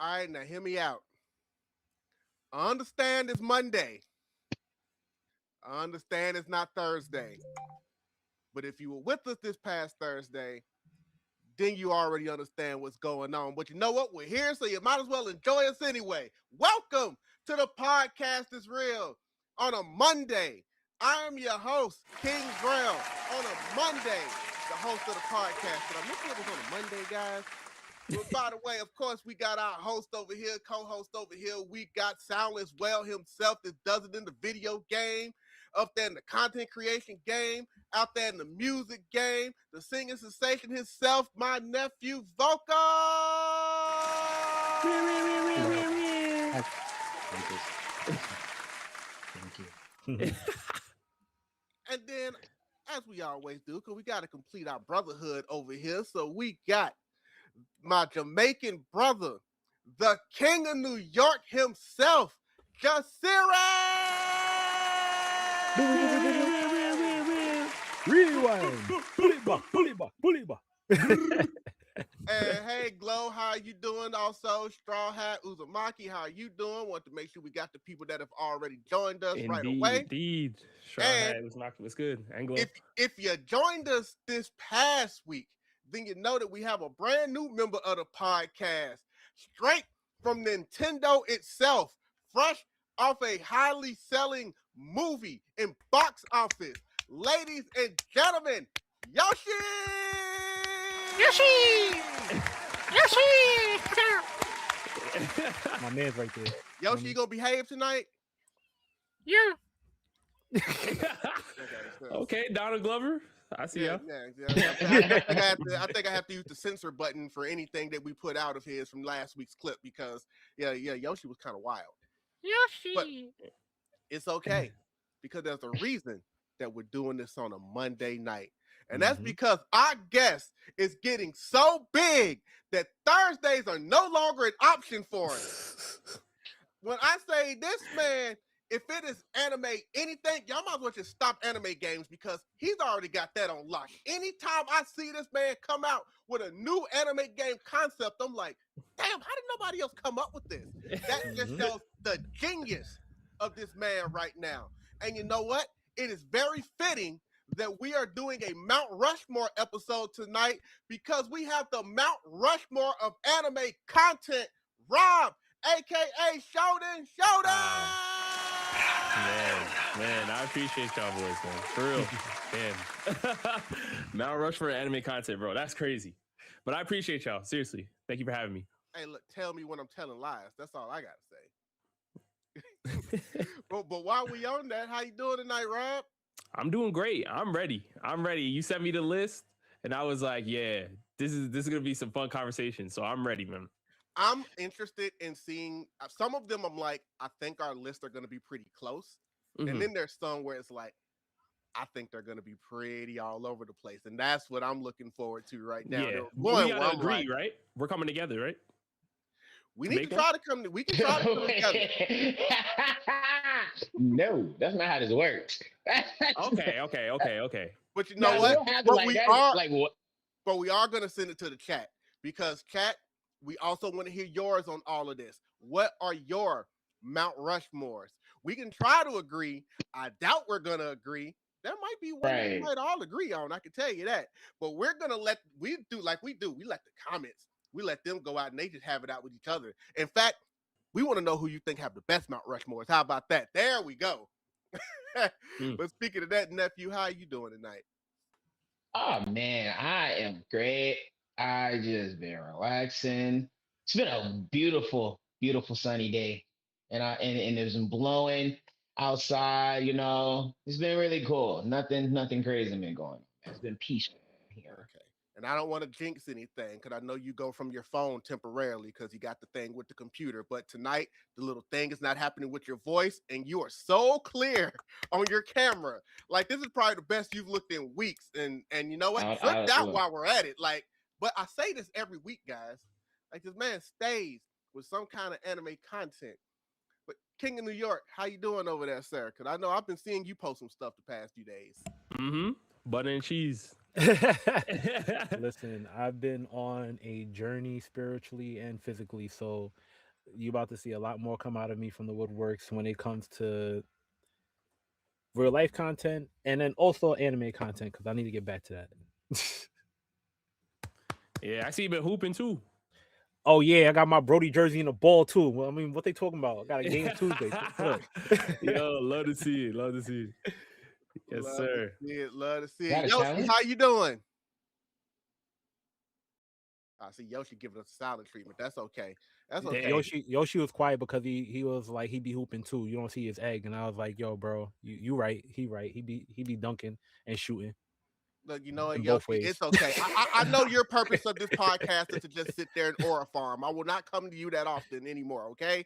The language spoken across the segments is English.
All right, now hear me out. I understand it's Monday. I understand it's not Thursday. But if you were with us this past Thursday, then you already understand what's going on. But you know what? We're here, so you might as well enjoy us anyway. Welcome to the podcast is real on a Monday. I am your host, King Drell, on a Monday, the host of the podcast. Did I mention it was on a Monday, guys? But by the way, of course, we got our host over here, co-host over here. We got Soundless Well himself that does it in the video game, up there in the content creation game, out there in the music game, the singing sensation himself, my nephew, VoQualz. Thank you. And then, as we always do, because we got to complete our brotherhood over here, so we got my Jamaican brother, the King of New York himself, Jasirii. Rewind. Bully bar. And hey, Glow, how you doing? Also, Straw Hat, Uzumaki, how you doing? Want to make sure we got the people that have already joined us right away. Indeed. Straw Hat, Uzumaki, what's good? And Glow. If you joined us this past week, then you know that we have a brand new member of the podcast, straight from Nintendo itself, fresh off a highly selling movie in box office. Ladies and gentlemen, Yoshi! My man's right there. Yoshi, you gonna behave tonight? Yeah. Okay, Donald Glover. I see ya. I think I have to use the censor button for anything that we put out of his from last week's clip because Yoshi was kind of wild. Yoshi. But it's okay because there's a reason that we're doing this on a Monday night. And that's because our guest is getting so big that Thursdays are no longer an option for him. When I say this man, if it is anime anything, y'all might as well just stop anime games because he's already got that on lock. Anytime I see this man come out with a new anime game concept, I'm like, damn, how did nobody else come up with this? That just shows the genius of this man right now. And you know what? It is very fitting that we are doing a Mt Rushmore episode tonight because we have the Mt Rushmore of anime content, Rob, aka Shonen Showdown. Man, I appreciate y'all boys, man. For real. Man. Mount Rushmore anime content, bro. That's crazy. But I appreciate y'all. Seriously. Thank you for having me. Hey, look, tell me when I'm telling lies. That's all I gotta say. but while we on that, how you doing tonight, Rob? I'm doing great. I'm ready. You sent me the list, and I was like, yeah, this is gonna be some fun conversation. So I'm ready, man. I'm interested in seeing some of them. I'm like, I think our lists are going to be pretty close. And then there's some where it's like, I think they're going to be pretty all over the place. And that's what I'm looking forward to right now. Yeah. We gotta agree, right? We're coming together, right? We need to try to come we can try to come together. No, that's not how this works. Okay. But you know what? But we are going to send it to the chat because chat, we also want to hear yours on all of this. What are your Mount Rushmores? We can try to agree. I doubt we're going to agree. There might be one that we might all agree on. I can tell you that. But we're going to we do like we do. We let the comments, we let them go out and they just have it out with each other. In fact, we want to know who you think have the best Mount Rushmores. How about that? There we go. But speaking of that, nephew, how are you doing tonight? Oh, man, I am great. I just been relaxing. It's been a beautiful, beautiful sunny day, and it's been blowing outside. You know, it's been really cool. Nothing crazy been going on. It's been peaceful here. Okay, and I don't want to jinx anything because I know you go from your phone temporarily because you got the thing with the computer. But tonight, the little thing is not happening with your voice, and you are so clear on your camera. Like this is probably the best you've looked in weeks. And you know what? Flip that while we're at it. Like. But I say this every week, guys. Like this man stays with some kind of anime content. But King of New York, how you doing over there, sir? Because I know I've been seeing you post some stuff the past few days. Butter and cheese. Listen, I've been on a journey spiritually and physically, so you about to see a lot more come out of me from the woodworks when it comes to real life content and then also anime content because I need to get back to that. Yeah, I see you been hooping too. Oh yeah, I got my Brody jersey and a ball too. Well, I mean, what they talking about? I got a game Tuesday. Look. Yo, love to see it. Love to see it. Yes, Love sir. to see it. Love to see Got it. a Yoshi, challenge? how you doing? I see Yoshi giving us a silent treatment. That's okay. That's Damn. okay. Yoshi was quiet because he was like he be hooping too. You don't see his egg, and I was like, yo, bro, you right. He right. He be dunking and shooting Look, you know what, in both Yoshi, ways. it's okay. I know your purpose of this podcast is to just sit there and aura farm. I will not come to you that often anymore, okay?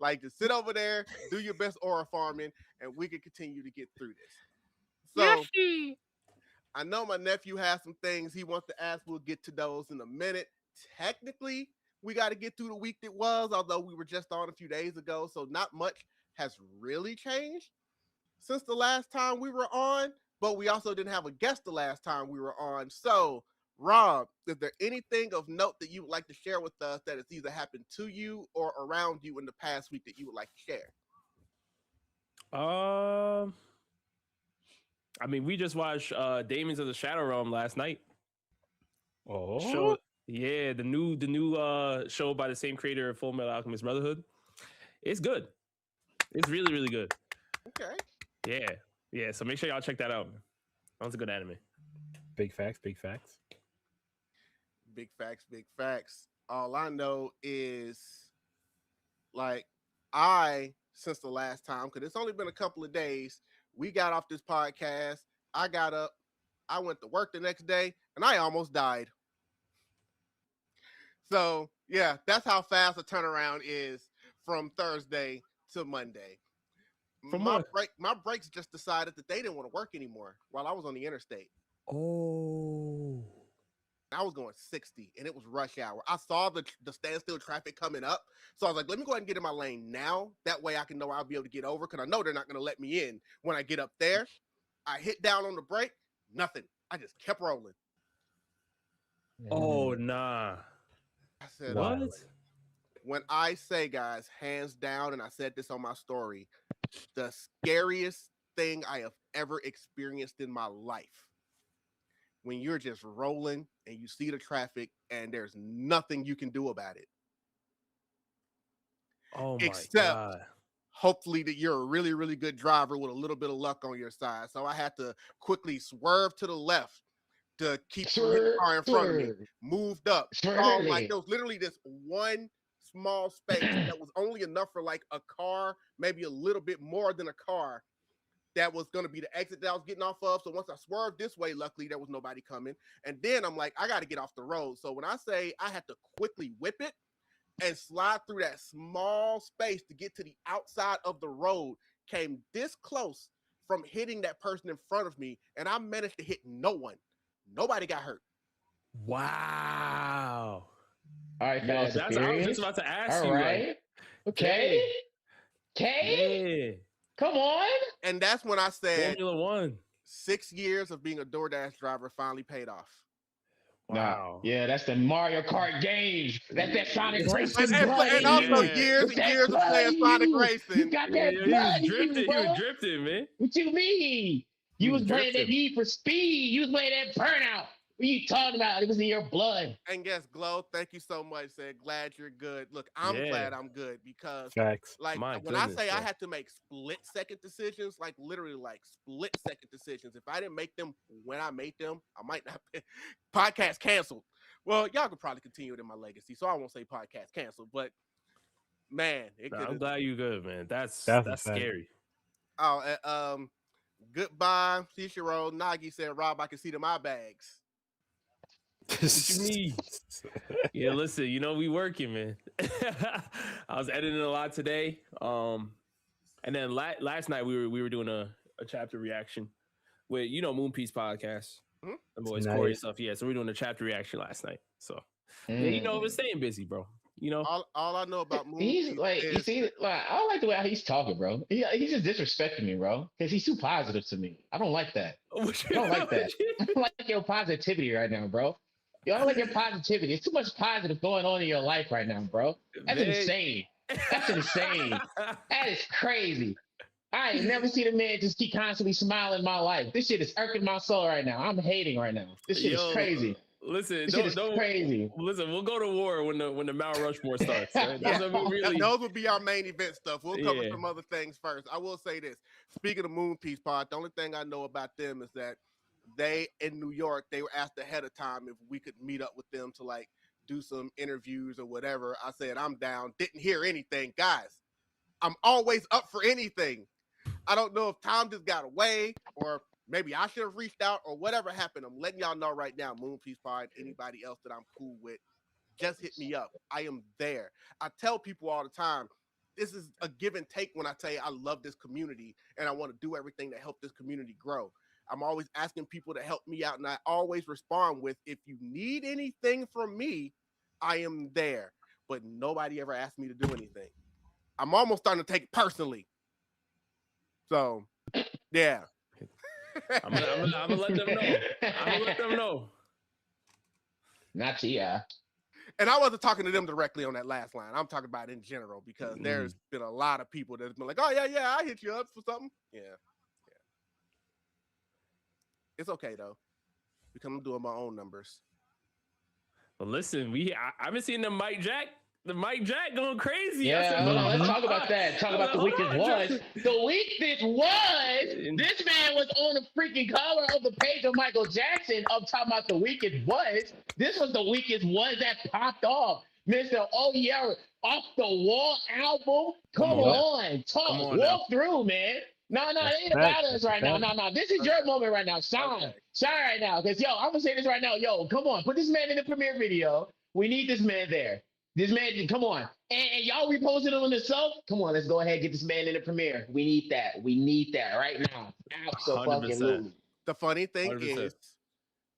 Like, just sit over there, do your best aura farming, and we can continue to get through this. So, I know my nephew has some things he wants to ask. We'll get to those in a minute. Technically, we got to get through the week that was, although we were just on a few days ago, so not much has really changed since the last time we were on, but we also didn't have a guest the last time we were on. So, Rob, is there anything of note that you would like to share with us that has either happened to you or around you in the past week that you would like to share? I mean, we just watched Demons of the Shadow Realm last night. Oh, Show, yeah, the new show by the same creator of Full Metal Alchemist Brotherhood. It's good. It's really, really good. Okay. Yeah. So make sure y'all check that out. That was a good anime. big facts, big facts. Big facts, big facts. All I know is, like, since the last time, because it's only been a couple of days, we got off this podcast. I got up, I went to work the next day, and I almost died. So, yeah, that's how fast the turnaround is from Thursday to Monday. From my what? my brakes just decided that they didn't want to work anymore while I was on the interstate. Oh. I was going 60 and it was rush hour. I saw the standstill traffic coming up. So I was like, let me go ahead and get in my lane now. That way I can know I'll be able to get over because I know they're not going to let me in when I get up there. I hit down on the brake, nothing. I just kept rolling. Oh, nah. I said, What? When I say, guys, hands down, and I said this on my story, the scariest thing I have ever experienced in my life, when you're just rolling and you see the traffic and there's nothing you can do about it. Oh my Except God. hopefully that you're a really, really good driver with a little bit of luck on your side. So I had to quickly swerve to the left to keep the car in front of me, moved up. Like there was literally this one small space that was only enough for like a car, maybe a little bit more than a car. That was going to be the exit that I was getting off of. So once I swerved this way, luckily there was nobody coming. And then I'm like, I got to get off the road. So when I say I had to quickly whip it and slide through that small space to get to the outside of the road, came this close from hitting that person in front of me. And I managed to hit no one. Nobody got hurt. Wow. All right, Yo, Fast and I was just Furious. about to ask All you. right. Like, Okay. yeah. Okay. Come on. And that's when I said Formula One. 6 years of being a DoorDash driver finally paid off. Wow. Nah, yeah, that's the Mario Kart games. That's that Sonic racing And also Yeah. years and years of playing Sonic Racing. You got that he blood was in you, drifting. He bro. was drifting, man. What you mean? You was playing that drifting. Need for Speed. You was playing that Burnout. What you talking about? It was in your blood. And yes, Glow, thank you so much. Said glad you're good. Look, I'm Yeah. glad I'm good because Facts. like My when I goodness, say I bro. had to make split-second decisions, like literally like split-second decisions. If I didn't make them when I made them, I might not be podcast canceled. Well, y'all could probably continue it in my legacy, so I won't say podcast canceled, but man, it could I'm glad you good, man. That's That's a fact. scary. Oh, goodbye, Shishiro. Nagi said, Rob, I can see them eye bags. What you mean? Yeah, listen, you know we working, man. I was editing a lot today. And then last night we were doing a chapter reaction with Moon Piece podcast. Mhm. The boys Nice. Corey and stuff. Yeah, so we're doing a chapter reaction last night. So yeah, it was staying busy, bro. You know, All I know about Moon He's Piece like, you is see, like, I don't like the way he's talking, bro. He's just disrespecting me, bro, because he's too positive to me. I don't like that. I don't like that. I don't like your positivity right now, bro. Yo, I don't like your positivity. It's too much positive going on in your life right now, bro. That's Man. insane. That's insane. That is crazy. I ain't never seen a man just keep constantly smiling in my life. This shit is irking my soul right now. I'm hating right now. This shit is crazy. Listen, This shit is crazy. Listen, we'll go to war when the Mount Rushmore starts. Right? That's yeah, what we really. those will be our main event stuff. We'll cover Yeah. some other things first. I will say this. Speaking of Moon Piece Pod, the only thing I know about them is that they in New York, they were asked ahead of time if we could meet up with them to like do some interviews or whatever. I said I'm down. Didn't hear anything. Guys, I'm always up for anything. I don't know if time just got away or maybe I should have reached out or whatever happened. I'm letting y'all know right now, Moon Piece Pod, anybody else that I'm cool with, just hit me up. I am there. I tell people all the time, this is a give and take when I tell you I love this community and I want to do everything to help this community grow. I'm always asking people to help me out, and I always respond with, if you need anything from me, I am there. But nobody ever asked me to do anything. I'm almost starting to take it personally. So, yeah. I'm gonna let them know. I'm gonna let them know. Not to yeah. And I wasn't talking to them directly on that last line. I'm talking about in general because there's been a lot of people that's been like, oh, yeah, I hit you up for something. Yeah. It's okay, though, because I'm doing my own numbers. Well, listen, I've been seeing the Mike Jack going crazy. Yeah, hold on. Let's talk about that. Talk about the week it was. The week this was. This man was on the freaking cover of the page of Michael Jackson. I'm talking about the week it was. This was the week it was that popped off. Mr. Oh yeah, Off the Wall album. Come on, walk through, man. No, it ain't about us right now. No, this is your moment right now. Shine right now. Because, yo, I'm going to say this right now. Yo, come on. Put this man in the premiere video. We need this man there. This man, come on. And y'all reposted it on the sub. Come on, let's go ahead and get this man in the premiere. We need that. We need that right now. Absolutely. The funny thing 100%. is,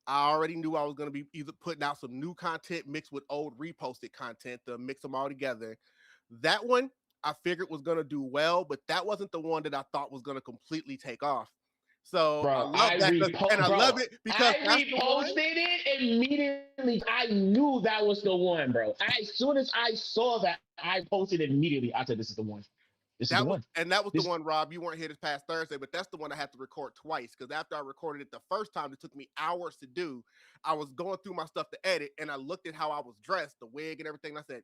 I already knew I was going to be either putting out some new content mixed with old reposted content to mix them all together. That one, I figured was going to do well, but that wasn't the one that I thought was going to completely take off. So bro, I love that, and I love it because I reposted it immediately. I knew that was the one, bro. As soon as I saw that, I posted it immediately. I said, "This is the one." That was the one, Rob. You weren't here this past Thursday, but that's the one I had to record twice because after I recorded it the first time, it took me hours to do. I was going through my stuff to edit, and I looked at how I was dressed, the wig and everything. And I said,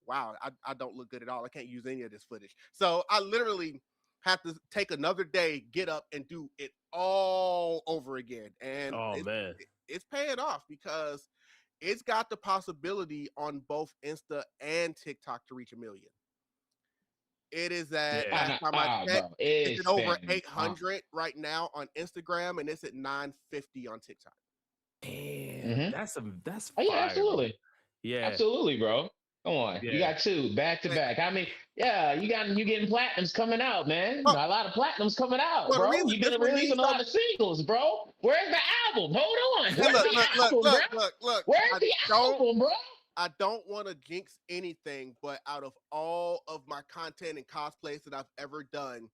wow, I don't look good at all. I can't use any of this footage. So I literally have to take another day, get up and do it all over again. And it's paying off because it's got the possibility on both Insta and TikTok to reach 1 million. It is at last time I checked, it's at over 800 right now on Instagram, and it's at 950 on TikTok. Damn, that's fire, yeah, absolutely. Bro. Yeah, absolutely, bro. Come on, you got 2 back to back. I mean, yeah, you getting platinums coming out, man. A lot of platinums coming out, bro. You've been releasing a lot of singles, bro. Where's the album? Hold on. Where's the album, bro? Where's the album, bro? I don't want to jinx anything, but out of all of my content and cosplays that I've ever done,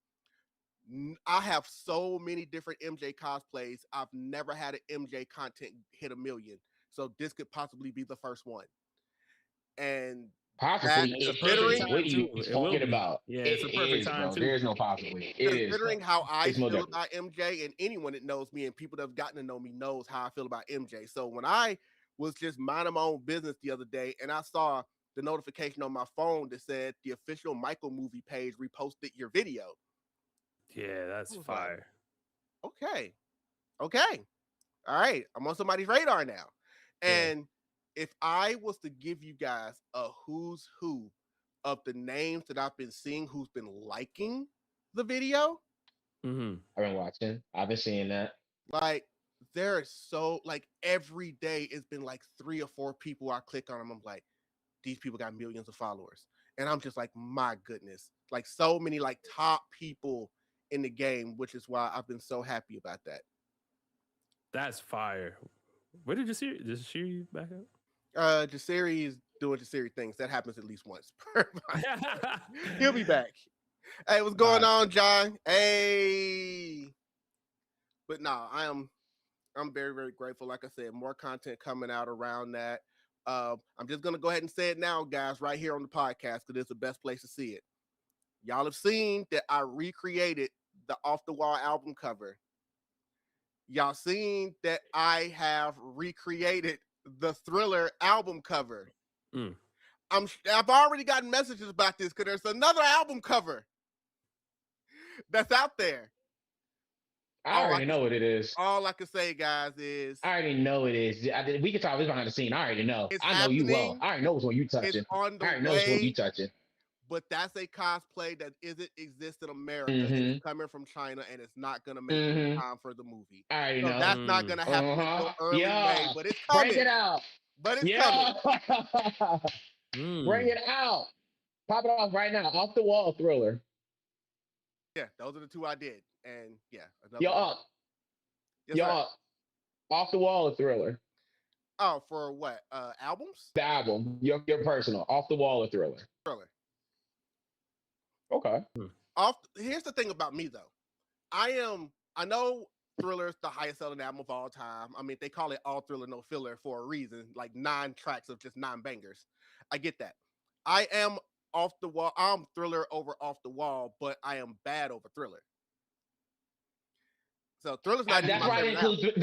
I have so many different MJ cosplays. I've never had an MJ content hit 1 million. So this could possibly be the first one. And possibly considering what you talking about. Yeah, it's a perfect time too. There's no possibly. Considering how I feel about MJ, and anyone that knows me and people that have gotten to know me knows how I feel about MJ. So when I was just minding my own business the other day, and I saw the notification on my phone that said the official Michael movie page reposted your video. Yeah, that's fire. Like, okay. All right. I'm on somebody's radar now. And if I was to give you guys a who's who of the names that I've been seeing who's been liking the video. I've been watching. I've been seeing that. Like, there is so, like, every day it's been like 3 or 4 people I click on them. I'm like, these people got millions of followers. And I'm just like, my goodness. Like, so many, like, top people in the game, which is why I've been so happy about that. That's fire. Where did Jasirii back up? Jasirii is doing Jasirii things. That happens at least once per month. He'll be back. Hey, what's going on, John? Hey. But no, I'm very, very grateful. Like I said, more content coming out around that. I'm just gonna go ahead and say it now, guys, right here on the podcast, because it's the best place to see it. Y'all have seen that I recreated the Off the Wall album cover. Y'all seen that I have recreated the Thriller album cover. I've already gotten messages about this because there's another album cover that's out there. I already know what it is. All I can say, guys, is I already know it is. We can talk this behind the scene. I already know. I know you well. I already know which one you touching. It's on the I already know which one you touching. But that's a cosplay that isn't exist in America. It's coming from China, and it's not gonna make time for the movie. I already know. That's not gonna happen until early May, but it's coming. Bring it out. But it's coming. Bring it out. Pop it off right now. Off the Wall Thriller. Yeah, those are the two I did, and yeah. Yo up. Yes, Yo sir. up. Off the Wall or Thriller. Oh, for what? Albums? The album. Your personal. Off the Wall or Thriller. Thriller. Okay. Here's the thing about me though. I know Thriller is the highest selling album of all time. I mean, they call it All Thriller No Filler for a reason, like 9 tracks of just 9 bangers. I get that. I am Off the Wall. I'm Thriller over Off the Wall, but I am bad over Thriller. So Thriller's not. That's why I didn't include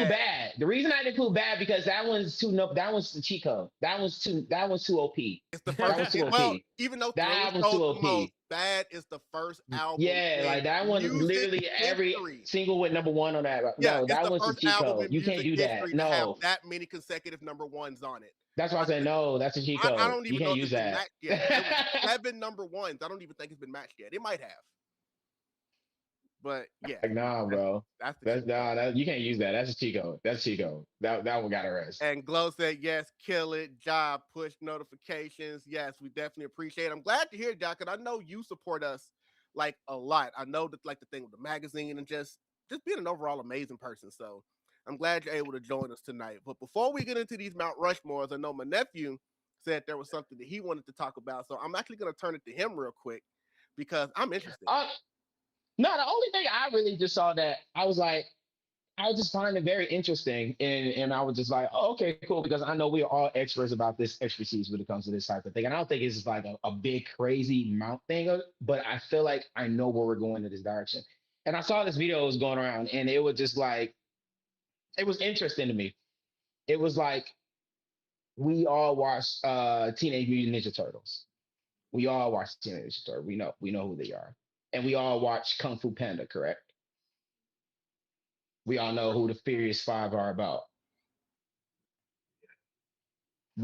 bad. The reason I didn't include bad because that one's the cheat code. That one's too OP. It's the first. Well, even though that album's too OP. Bad is the first album. Yeah, like that one. Literally every single with #1 on that. Yeah, no, that one's the cheat code. You can't do that. No, have that many consecutive #1s on it. That's why I said no. That's a cheat code. I don't even know if use that. Matched yet. 7 #1s. I don't even think it's been matched yet. It might have. But yeah, like, nah, bro. You can't use that. That's a cheat code. That's cheat code. That one got arrested. And Glow said yes, kill it, job, push notifications. Yes, we definitely appreciate it. I'm glad to hear it, Doc, because I know you support us like a lot. I know that like the thing with the magazine and just being an overall amazing person. So I'm glad you're able to join us tonight. But before we get into these Mount Rushmores, I know my nephew said there was something that he wanted to talk about. So I'm actually going to turn it to him real quick because I'm interested. No, the only thing I really just saw that I was just finding it very interesting. And I was just like, oh, okay, cool. Because I know we are all experts about this expertise when it comes to this type of thing. And I don't think it's just like a big, crazy mount thing, but I feel like I know where we're going in this direction. And I saw this video was going around and it was just like, it was interesting to me. It was like, we all watched Teenage Mutant Ninja Turtles. We all watched Teenage Mutant Ninja Turtles. We know who they are. And we all watch Kung Fu Panda, correct? We all know who the Furious 5 are about.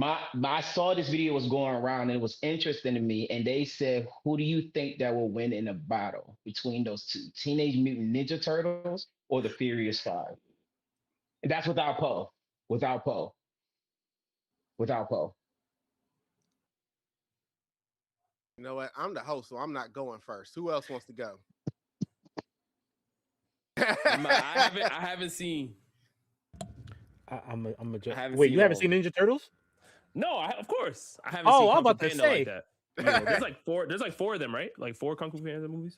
I saw this video was going around and it was interesting to me. And they said, who do you think that will win in a battle between those two? Teenage Mutant Ninja Turtles or the Furious 5? And that's without Poe. Without Poe. You know what? I'm the host, so I'm not going first. Who else wants to go? I haven't seen. Wait, you haven't seen Ninja Turtles? No, of course I haven't. Oh, seen I'm about Kung to Fu say. Panda like that. There's like 4. There's like 4 of them, right? Like 4 Kung Fu Panda movies.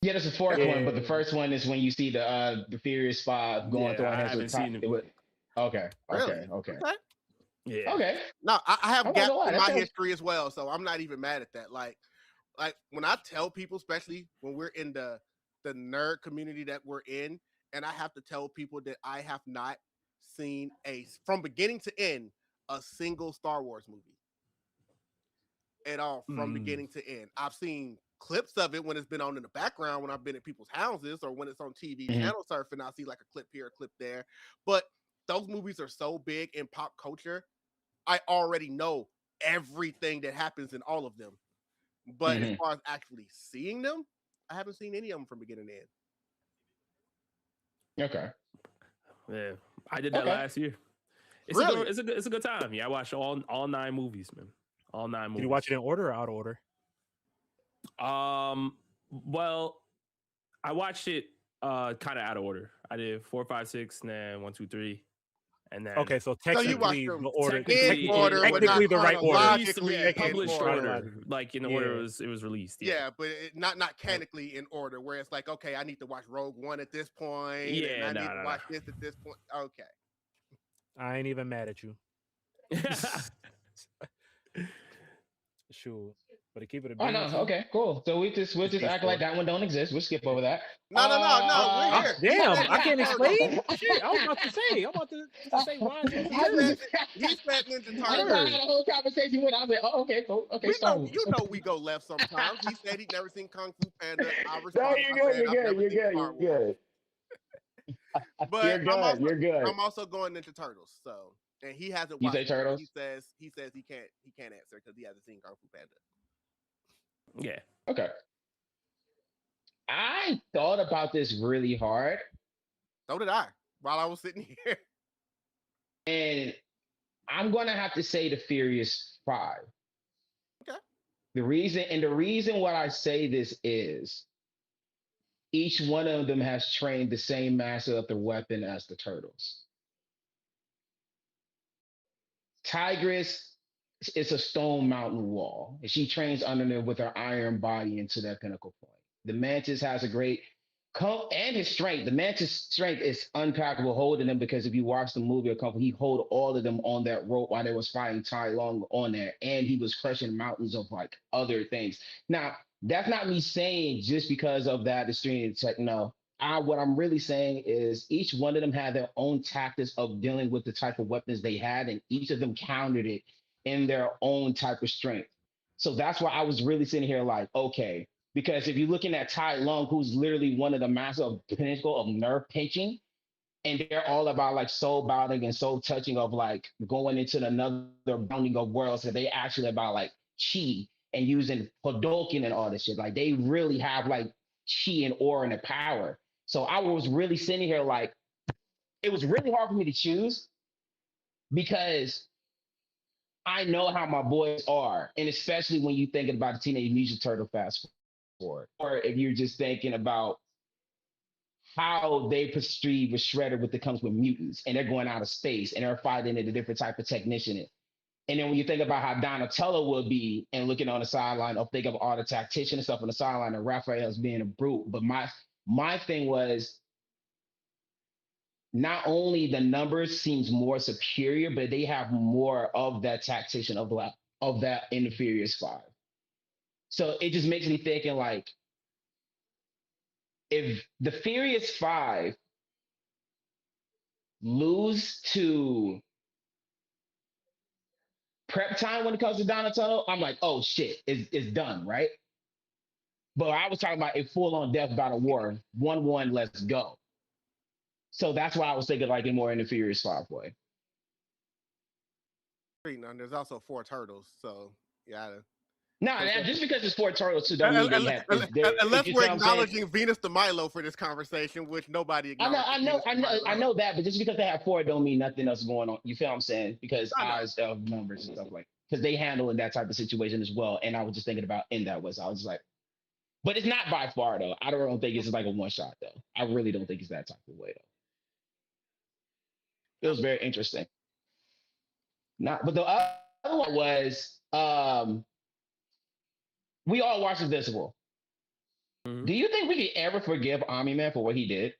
Yeah, there's a 4th one, but the first one is when you see the Furious 5 going through. I haven't seen it. Okay. Really? Okay. Yeah. Okay. No, I have gaps in my okay. history as well, so I'm not even mad at that. Like when I tell people, especially when we're in the nerd community that we're in, and I have to tell people that I have not seen from beginning to end a single Star Wars movie at all, from beginning to end. I've seen clips of it when it's been on in the background when I've been at people's houses or when it's on TV channel surfing. I'll see like a clip here, a clip there, but those movies are so big in pop culture. I already know everything that happens in all of them. But as far as actually seeing them, I haven't seen any of them from beginning to end. Okay. Yeah, I did that last year. It's a good time. Yeah, I watched all 9 movies, man. All 9 movies. Did you watch it in order or out of order? Well, I watched it kind of out of order. I did 4, 5, 6, and then 1, 2, 3, And then Okay, so So you watch technically them the order, technically in order, but technically not the right order. chronologically yeah, in published order. order, like in the order it was released. Yeah, but not canonically in order, where it's like, okay, I need to watch Rogue One at this point, Yeah, and I need to watch this at this point. Okay. I ain't even mad at you. Sure, but to keep it a Oh bean no, or two, okay, cool. So we'll just act like that one don't exist. We'll skip over that. No, we're here. damn, said I can't Ninja explain. Turtles. Shit, I was about to say why it's supposed to He exist. said Ninja I Turtles. had a whole conversation with. I was like, oh, okay, cool. Okay, Star Wars. You know we go left sometimes. He said he'd never seen Kung Fu Panda. I No, responded. you're I said, good. I've never seen Star Wars. You're good. But You're good. I'm also going Ninja Turtles. So, and he hasn't You watched. say Turtles? He says he can't answer because he hasn't seen Kung Fu Panda. Yeah. Okay. I thought about this really hard, So did I while I was sitting here. and I'm gonna have to say the Furious Five. Okay. The reason why I say this is each one of them has trained the same master of the weapon as the Turtles. Tigress is a stone mountain wall, and she trains underneath with her iron body into that pinnacle point. The Mantis has a great and his strength. The Mantis' strength is unpackable holding him, because if you watch the movie a couple, he hold all of them on that rope while they was fighting Tai Lung on there, and he was crushing mountains of like other things. Now, that's not me saying just because of that extreme tech. No, what I'm really saying is each one of them had their own tactics of dealing with the type of weapons they had, and each of them countered it in their own type of strength. So that's why I was really sitting here like, okay, because if you're looking at Tai Lung, who's literally one of the master of pinnacle of nerve pinching, and they're all about like soul bonding and soul touching of like going into another bounding of worlds. So they actually about like chi and using Hadouken and all this shit. Like they really have like chi and aura and the power. So I was really sitting here like, it was really hard for me to choose, because I know how my boys are. And especially when you thinking about the Teenage Mutant Turtle fast forward, or if you're just thinking about how they perceive with Shredder with it comes with mutants, and they're going out of space and they're fighting at a different type of technician. And then when you think about how Donatello would be and looking on the sideline, or think of all the tactician and stuff on the sideline, and Raphael's being a brute. But my thing was, not only the numbers seems more superior, but they have more of that tactician of that in the Furious Five. So it just makes me thinking like, if the Furious Five lose to prep time when it comes to Donatello, I'm like, oh shit, it's done, right? But I was talking about a full-on death battle war, 1-1, let's go. So that's why I was thinking like more in the Furious Five way. And there's also 4 turtles, so yeah. No, just because it's 4 turtles too, don't mean they have. Unless we're acknowledging Venus de Milo for this conversation, which nobody acknowledges. I know that, but just because they have 4 don't mean nothing else going on. You feel what I'm saying? Because odds of numbers and stuff like, because they handle in that type of situation as well. And I was just thinking about in that way. So I was just like, but it's not by far though. I don't think it's like a one shot though. I really don't think it's that type of way though. It was very interesting. But the other one was we all watched Invincible. Mm-hmm. Do you think we could ever forgive Omni Man for what he did?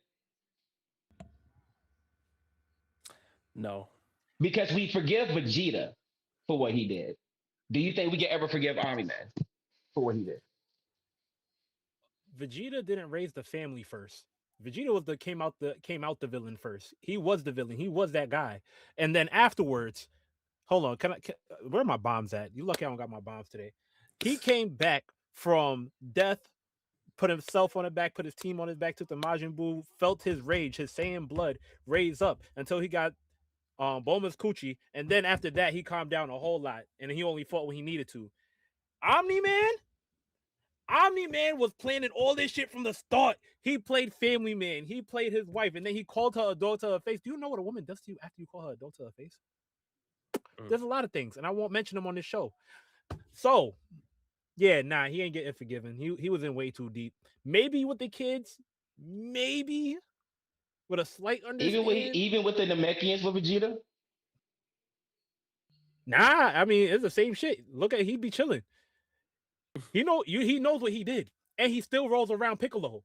No. Because we forgive Vegeta for what he did. Do you think we can ever forgive Omni Man for what he did? Vegeta didn't raise the family first. Vegeta was came out the villain first. He was the villain. He was that guy. And then afterwards, hold on, where are my bombs at? You lucky I don't got my bombs today. He came back from death, put himself on his back, put his team on his back, took the Majin Buu, felt his rage, his Saiyan blood raise up until he got Bulma's coochie, and then after that he calmed down a whole lot, and he only fought when he needed to. Omni-Man was planning all this shit from the start. He played family man. He played his wife, and then he called her adult to her face. Do you know what a woman does to you after you call her adult to her face? There's a lot of things, and I won't mention them on this show. So, yeah, he ain't getting forgiven. He was in way too deep. Maybe with the kids, maybe. with a slight understand. Even with the Namekians with Vegeta. Nah, I mean it's the same shit. Look at he be chilling. He knows what he did, and he still rolls around Piccolo.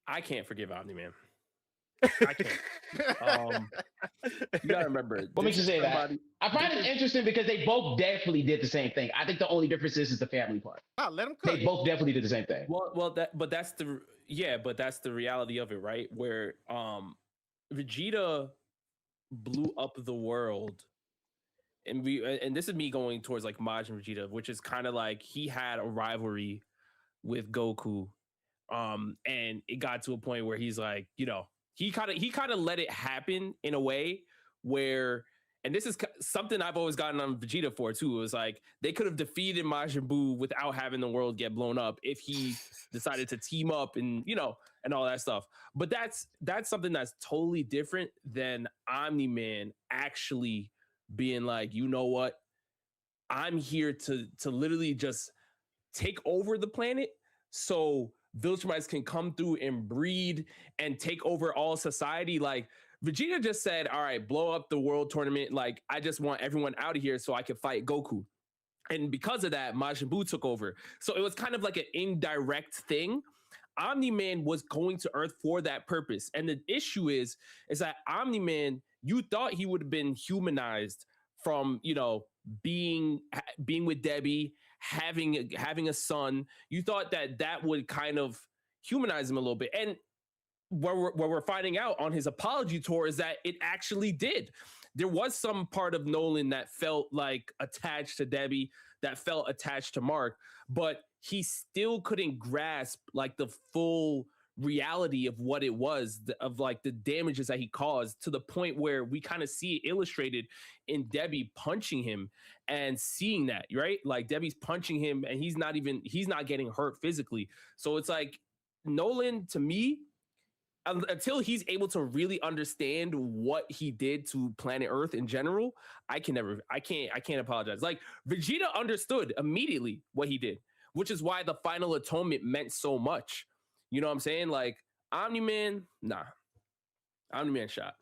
I can't forgive Omni-Man. I can't. You gotta remember. What makes you say that? I find it interesting because they both definitely did the same thing. I think the only difference is the family part. Let them cook. They both definitely did the same thing. But that's the reality of it, right? Where Vegeta blew up the world, and this is me going towards like Majin Vegeta, which is kind of like he had a rivalry with Goku, and it got to a point where he's like, you know, he kind of let it happen in a way where, and this is something I've always gotten on Vegeta for too. It was like they could have defeated Majin Buu without having the world get blown up if he decided to team up and, you know, and all that stuff. But that's something that's totally different than Omni-Man actually being like, you know what, I'm here to literally just take over the planet so Viltrumites can come through and breed and take over all society. Like Vegeta just said, all right, blow up the world tournament. Like, I just want everyone out of here so I can fight Goku. And because of that, Majin Buu took over. So it was kind of like an indirect thing. Omni-Man was going to Earth for that purpose. And the issue is that Omni-Man, you thought he would have been humanized from, you know, being with Debbie, having a son. You thought that would kind of humanize him a little bit. And what we're finding out on his apology tour is that it actually did. There was some part of Nolan that felt like attached to Debbie, that felt attached to Mark, but he still couldn't grasp like the full reality of what it was, of like the damages that he caused, to the point where we kind of see it illustrated in Debbie punching him and seeing that, right? Like Debbie's punching him and he's not getting hurt physically. So it's like Nolan, to me, until he's able to really understand what he did to planet Earth in general, I can't apologize. Like Vegeta understood immediately what he did, which is why the final atonement meant so much. You know what I'm saying? Like Omni-Man, nah. Omni-Man shot.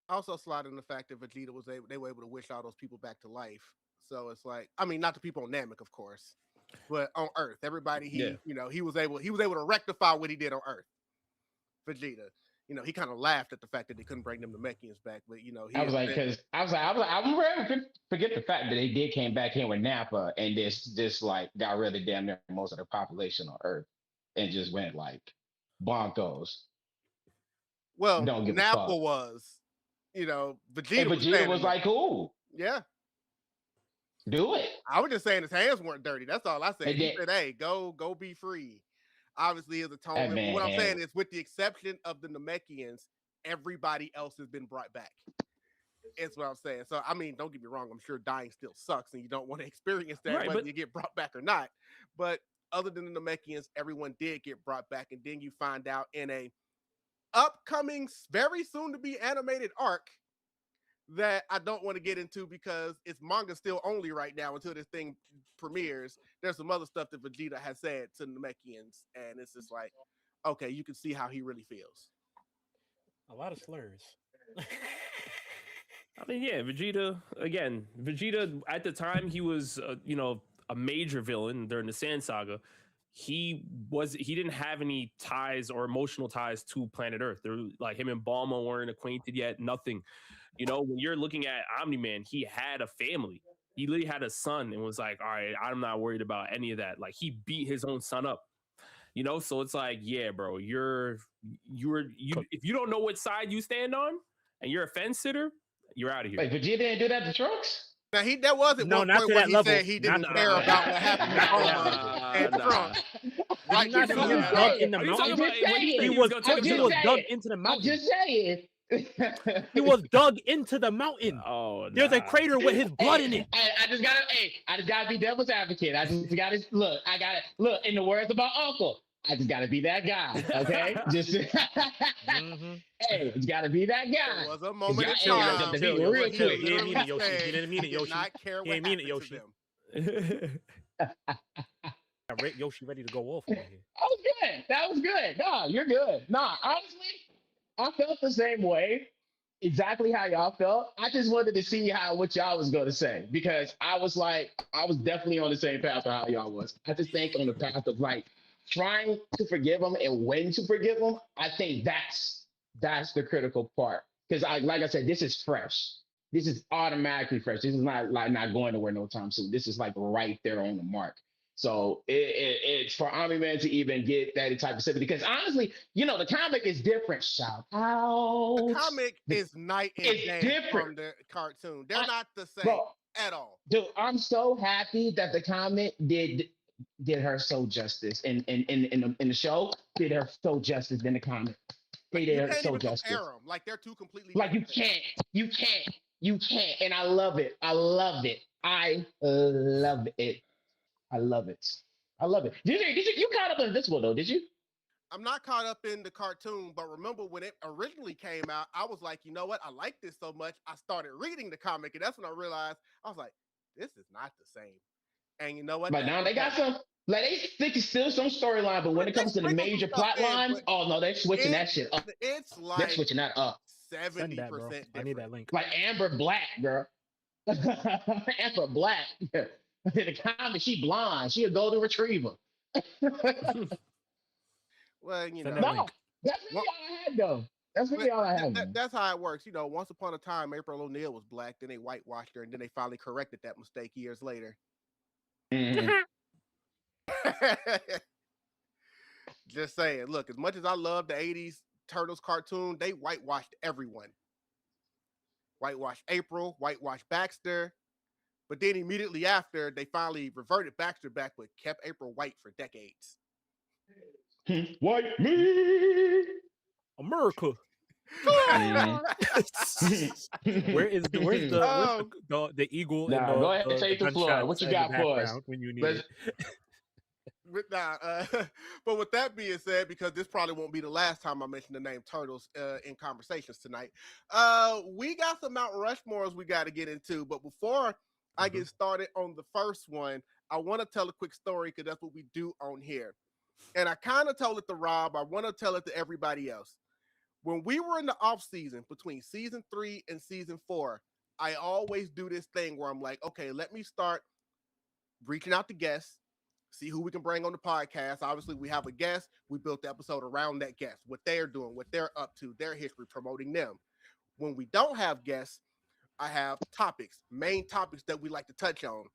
Also slide in the fact that Vegeta they were able to wish all those people back to life. So it's like, I mean, not the people on Namek, of course, but on Earth, everybody he was able to rectify what he did on Earth. Vegeta, you know, he kind of laughed at the fact that they couldn't bring them Namekians back, but you know, I was like, forget the fact that they did came back in with Nappa and this like got rid of damn near most of the population on Earth and just went like bonkos. Well, Nappa was, you know, Vegeta was like, cool. Yeah. Do it. I was just saying his hands weren't dirty. That's all I said. He said, hey, go be free. Obviously, his atonement. But what I'm saying is, with the exception of the Namekians, everybody else has been brought back. It's what I'm saying. So, I mean, don't get me wrong. I'm sure dying still sucks and you don't want to experience that, right, whether you get brought back or not. But other than the Namekians, everyone did get brought back. And then you find out in a upcoming, very soon to be animated arc that I don't want to get into because it's manga still only right now until this thing premieres. There's some other stuff that Vegeta has said to the Namekians, and it's just like, okay, you can see how he really feels. A lot of slurs. I mean, yeah, Vegeta at the time, he was, you know, a major villain during the Sand Saga. He didn't have any ties or emotional ties to planet Earth. There, like him and Bulma weren't acquainted yet, nothing. You know, when you're looking at Omni-Man, he had a family. He literally had a son and was like, all right, I'm not worried about any of that. Like he beat his own son up, you know? So it's like, yeah, bro, if you don't know what side you stand on and you're a fence sitter, you're out of here. Wait, Vegeta didn't do that to Trunks? Now that wasn't one point where he said he didn't care about what happened to Bulma and Trunks. Right, he was dug in the mountain. He was dug into the mountain. I'm just saying. He was dug into the mountain. Oh, there's a crater with his blood in it. I just gotta be devil's advocate. I just gotta look. In the words of my uncle, I just gotta be that guy. Okay, hey, it's gotta be that guy. It was a moment in time. Real quick. He didn't mean it, Yoshi. He didn't mean it, Yoshi. He didn't mean it, Yoshi. Yoshi ready to go off over here. That was good. That was good. Nah, you're good. Nah, honestly, I felt the same way. Exactly how y'all felt. I just wanted to see what y'all was gonna say because I was definitely on the same path of how y'all was. I just think on the path of like trying to forgive them and when to forgive them. I think that's the critical part because like I said, this is fresh. This is automatically fresh. This is not going nowhere no time soon. This is like right there on the mark. So it's for Army Man to even get that type of stuff because honestly, the comic is different. Shout out. The comic is night and day from the cartoon. They're not the same at all. Dude, I'm so happy that the comic did her so justice in the show. Did her so justice in the comic. They did her so justice. Compare them. Like they're two completely. Like you can't, and I love it. I love it. I love it. I love it. I love it. Did you caught up in Invincible though? Did you? I'm not caught up in the cartoon, but remember when it originally came out, I was like, you know what? I like this so much. I started reading the comic, and that's when I realized I was like, this is not the same. And you know what? But now they got some. Like they stick still some storyline, but when it comes to the major plot lines, oh no, they're switching that shit up. It's like they're switching that up. 70%. I need that link. Like Amber Black, girl. Amber Black. In the comic, she blonde. She a golden retriever. Well, No, that's really all I had though. That's really all I had. That's how it works. Once upon a time, April O'Neil was black. Then they whitewashed her, and then they finally corrected that mistake years later. Mm-hmm. Just saying. Look, as much as I love the '80s Turtles cartoon, they whitewashed everyone. Whitewashed April, whitewashed Baxter. But then immediately after, they finally reverted Baxter back, but kept April white for decades. White me, America. Where's the eagle? Nah, go ahead and take the floor. What you got for us when you need it? But with that being said, because this probably won't be the last time I mention the name Turtles in conversations tonight, we got some Mount Rushmores we got to get into. But before I get started on the first one, I want to tell a quick story because that's what we do on here. And I kind of told it to Rob. I want to tell it to everybody else. When we were in the off season between season 3 and season 4, I always do this thing where I'm like, okay, let me start reaching out to guests, see who we can bring on the podcast. Obviously, we have a guest. We built the episode around that guest, what they're doing, what they're up to, their history, promoting them. When we don't have guests, I have main topics that we like to touch on.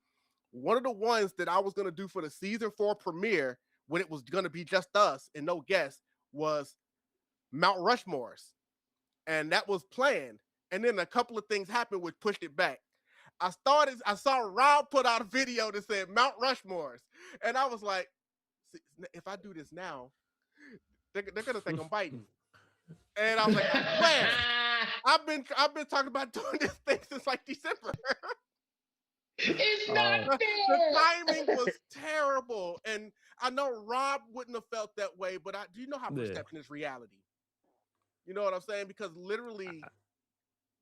One of the ones that I was going to do for the season 4 premiere, when it was going to be just us and no guests, was Mount Rushmores. And that was planned. And then a couple of things happened which pushed it back. I saw Rob put out a video that said Mount Rushmores. And I was like, if I do this now, they're going to think I'm biting. And I was like, man, I've been talking about doing this thing since like December. It's not fair. The timing was terrible. And I know Rob wouldn't have felt that way, but do you know how perception is reality? You know what I'm saying? Because literally,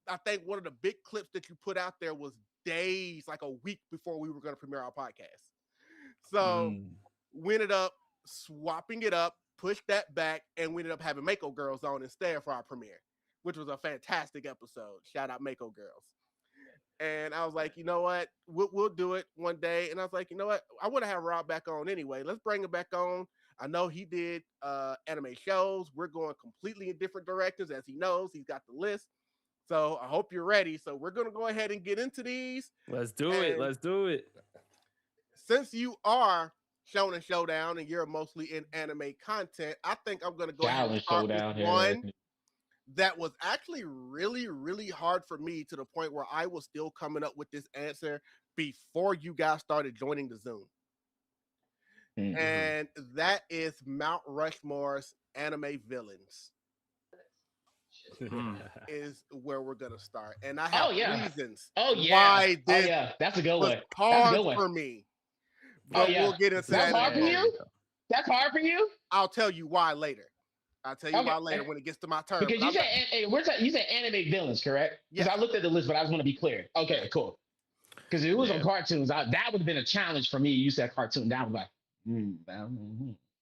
I think one of the big clips that you put out there was days, like a week before we were going to premiere our podcast. So we ended up swapping it up, pushed that back, and we ended up having Mako Girls on instead for our premiere, which was a fantastic episode. Shout out Mako Girls. And I was like, you know what? We'll do it one day. And I was like, you know what? I want to have Rob back on anyway. Let's bring him back on. I know he did anime shows. We're going completely in different directions. As he knows, he's got the list. So I hope you're ready. So we're going to go ahead and get into these. Let's do it. Let's do it. Since you are Shonen Showdown and you're mostly in anime content, I think I'm going to go ahead and start with one that was actually really, really hard for me to the point where I was still coming up with this answer before you guys started joining the Zoom. Mm-hmm. And that is Mount Rushmore's anime villains. Is where we're gonna start, and I have reasons. Why that's a good one. Hard for me. But we'll get into that. That's hard for you. That's hard for you. I'll tell you why later. I'll tell you why later when it gets to my turn. Because you said anime villains, correct? Because I looked at the list, but I just want to be clear. Okay, cool. Because if it was on cartoons, that would have been a challenge for me. You said cartoon, that was like,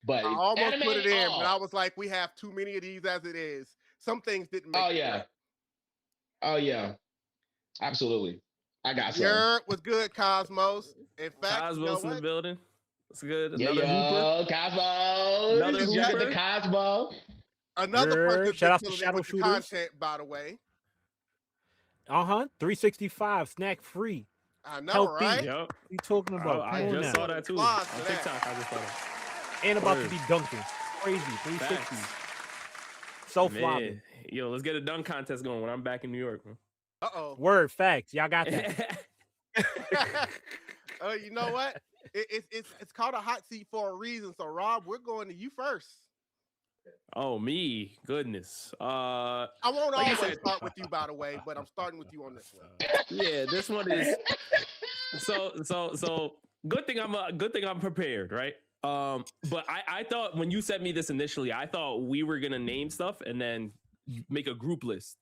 But I almost anime, put it in, but I was like, we have too many of these as it is. Some things didn't make it. yeah. Right. Oh yeah. Absolutely. I got some. Your was good, Cosmos. In fact, Cosmos you know in the what? building. It's good. Yeah, Another Hooper. Cosmo. Another Shout out Hooper. to Cosmo. Another person that's Shout been out to killing Shadow it with the Shooters. content, by the way. 365 snack free. I know, Healthy. right? Yep. What you talking about? I Come on just now. saw that too. Applause On to that. TikTok, I just saw that. And about to Word. be dunking. Crazy. 360. Facts. Self-lobbing. Man, yo, let's get a dunk contest going when I'm back in New York. Man. Uh-oh. Word facts. Y'all got that. You know what? It's called a hot seat for a reason. So, Rob, we're going to you first. Oh, me. Goodness. I won't Like you always said- start with you, by the way, but I'm starting with you on this one. Yeah, this one is so good thing I'm prepared, right? But I thought when you sent me this initially, I thought we were gonna name stuff and then make a group list.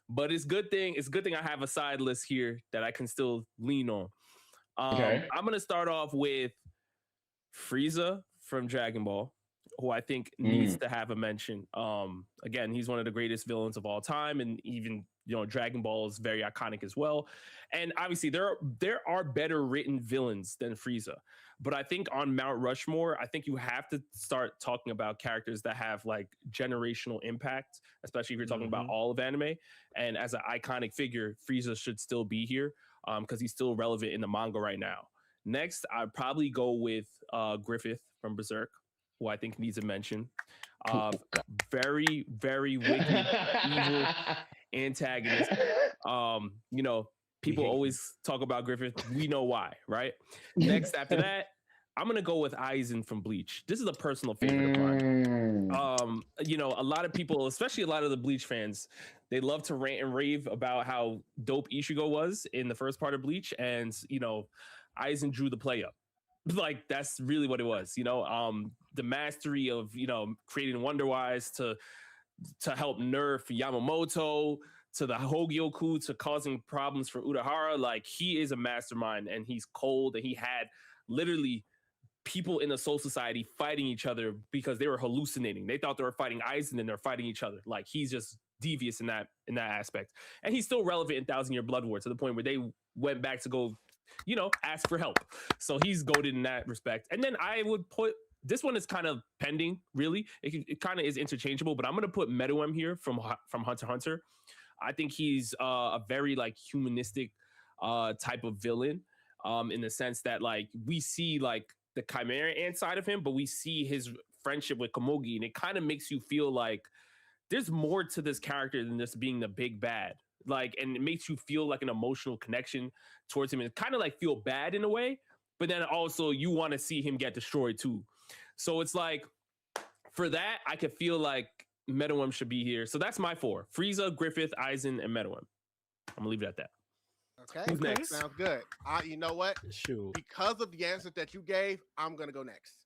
But it's good thing I have a side list here that I can still lean on. Okay. I'm gonna start off with Frieza from Dragon Ball, who I think needs to have a mention. Again, he's one of the greatest villains of all time, and even Dragon Ball is very iconic as well. And obviously, there are better written villains than Frieza. But I think on Mount Rushmore, I think you have to start talking about characters that have like generational impact, especially if you're talking about all of anime. And as an iconic figure, Frieza should still be here because he's still relevant in the manga right now. Next, I'd probably go with Griffith from Berserk, who I think needs a mention. Very, very wicked, evil antagonist. People always talk about Griffith. We know why, right? Next, after that, I'm gonna go with Aizen from Bleach. This is a personal favorite of mine. A lot of people, especially a lot of the Bleach fans, they love to rant and rave about how dope Ichigo was in the first part of Bleach, and Aizen drew the play up. Like that's really what it was. The mastery of creating Wonderwise to help nerf Yamamoto, to the Hogyoku, to causing problems for Urahara. Like he is a mastermind, and he's cold, and he had literally people in the Soul Society fighting each other because they were hallucinating. They thought they were fighting Aizen and they're fighting each other. Like he's just devious in that aspect. And he's still relevant in 1,000-Year Blood War to the point where they went back to go, ask for help. So he's goated in that respect. And then I would put, this one is kind of pending, really. It kind of is interchangeable, but I'm going to put Meruem here from Hunter x Hunter. I think he's a very like humanistic type of villain in the sense that like we see like the Chimera Ant side of him, but we see his friendship with Komugi, and it kind of makes you feel like there's more to this character than just being the big bad. Like, and it makes you feel like an emotional connection towards him, and kind of like feel bad in a way, but then also you want to see him get destroyed too. So it's like, for that, I could feel like Meruem should be here. So that's my 4: Frieza, Griffith, Aizen, and Meruem. I'm gonna leave it at that. Okay. Who's next? Sounds good. You know what? Shoot. Because of the answer that you gave, I'm gonna go next.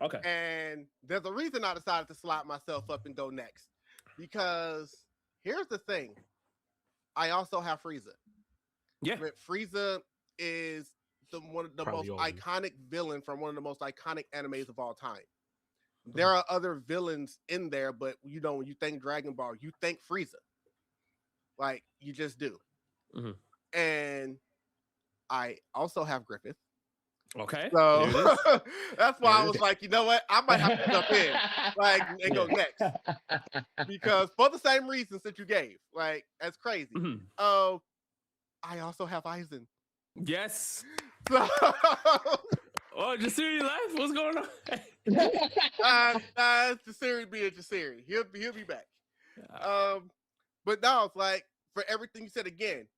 Okay. And there's a reason I decided to slide myself up and go next. Because here's the thing. I also have Frieza. Yeah. Frieza is one of the most iconic villain from one of the most iconic animes of all time. There are other villains in there, but when you think Dragon Ball, you think Frieza. Like, you just do. Mm-hmm. And I also have Griffith. Okay. So that's why I was like, you know what? I might have to jump in, and go next. Because for the same reasons that you gave. Like, that's crazy. Mm-hmm. I also have Aizen. Yes. So oh, Jasirii left? What's going on? Jasirii being Jasirii. He'll be back. But no, it's like, for everything you said again,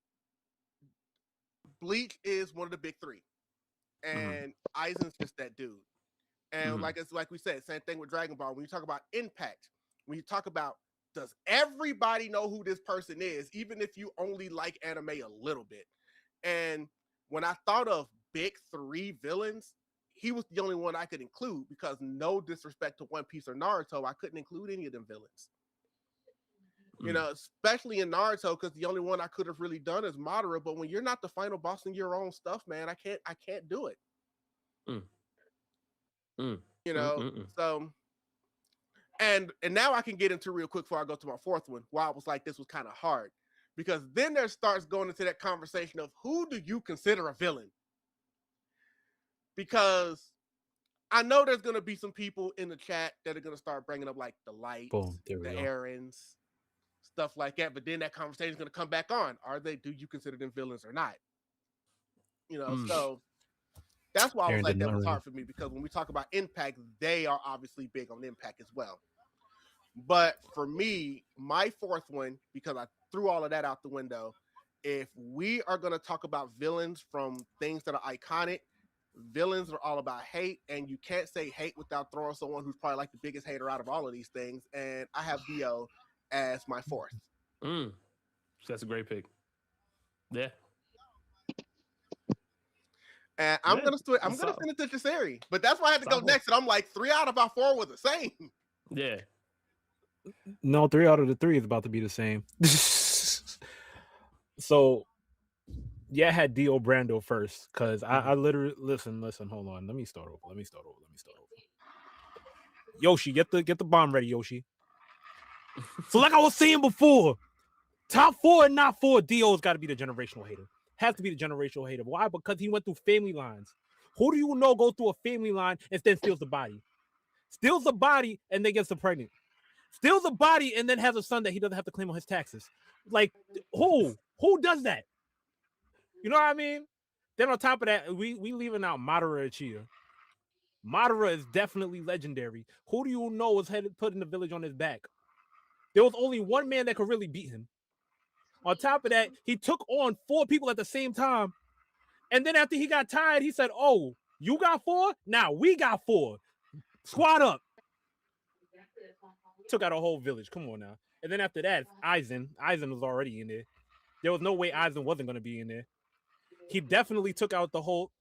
Bleach is one of the big 3. And Aizen's just that dude. And like we said, same thing with Dragon Ball. When you talk about impact, when you talk about, does everybody know who this person is, even if you only like anime a little bit? And when I thought of big 3 villains, he was the only one I could include, because no disrespect to One Piece or Naruto, I couldn't include any of them villains. Especially in Naruto, because the only one I could have really done is Madara. But when you're not the final boss in your own stuff, man, I can't do it. You know, so and now I can get into real quick before I go to my fourth one. Why I was like, this was kind of hard, because then there starts going into that conversation of who do you consider a villain? Because I know there's gonna be some people in the chat that are gonna start bringing up like the lights, Boom, there we the go. errands, stuff like that. But then that conversation is gonna come back on. Do you consider them villains or not? You know, so that's why I was like, that was hard for me, because when we talk about impact, they are obviously big on impact as well. But for me, my fourth one, because I threw all of that out the window, if we are going to talk about villains from things that are iconic, villains are all about hate, and you can't say hate without throwing someone who's probably like the biggest hater out of all of these things. And I have Dio as my fourth. That's a great pick. Yeah. And I'm gonna send it to Jasirii, but that's why I had to go next. And I'm like, 3 out of our 4 were the same. Yeah. No, 3 out of the 3 is about to be the same. So, yeah, I had Dio Brando first, because I literally listen. Hold on, let me start over. Yoshi, get the bomb ready, Yoshi. So, like I was saying before, top 4 and not 4, Dio's got to be the generational hater. Has to be the generational hater. Why? Because he went through family lines. Who do you know goes through a family line and then steals the body? Steals the body and then gets pregnant. Steals the body and then has a son that he doesn't have to claim on his taxes. Like, who? Who does that? You know what I mean? Then on top of that, we leaving out Madara Uchiha. Madara is definitely legendary. Who do you know was putting the village on his back? There was only one man that could really beat him. On top of that, he took on 4 people at the same time. And then after he got tired, he said, oh, you got 4? Now we got 4. Squad up. Took out a whole village. Come on now. And then after that, Aizen was already in there. There was no way Aizen wasn't going to be in there. He definitely took out the whole...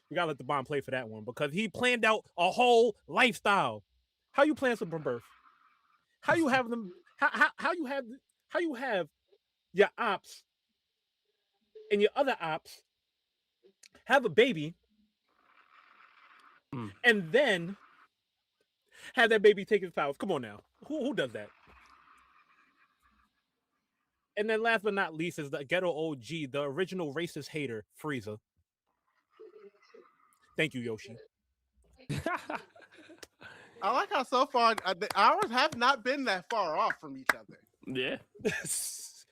We got to let the bomb play for that one, because he planned out a whole lifestyle. How you plan from birth? How you have them... How you have your ops and your other ops have a baby and then have that baby take his powers? Come on now. Who does that? And then last but not least is the ghetto OG, the original racist hater, Frieza. Thank you, Yoshi. I like how so far ours have not been that far off from each other. Yeah. It's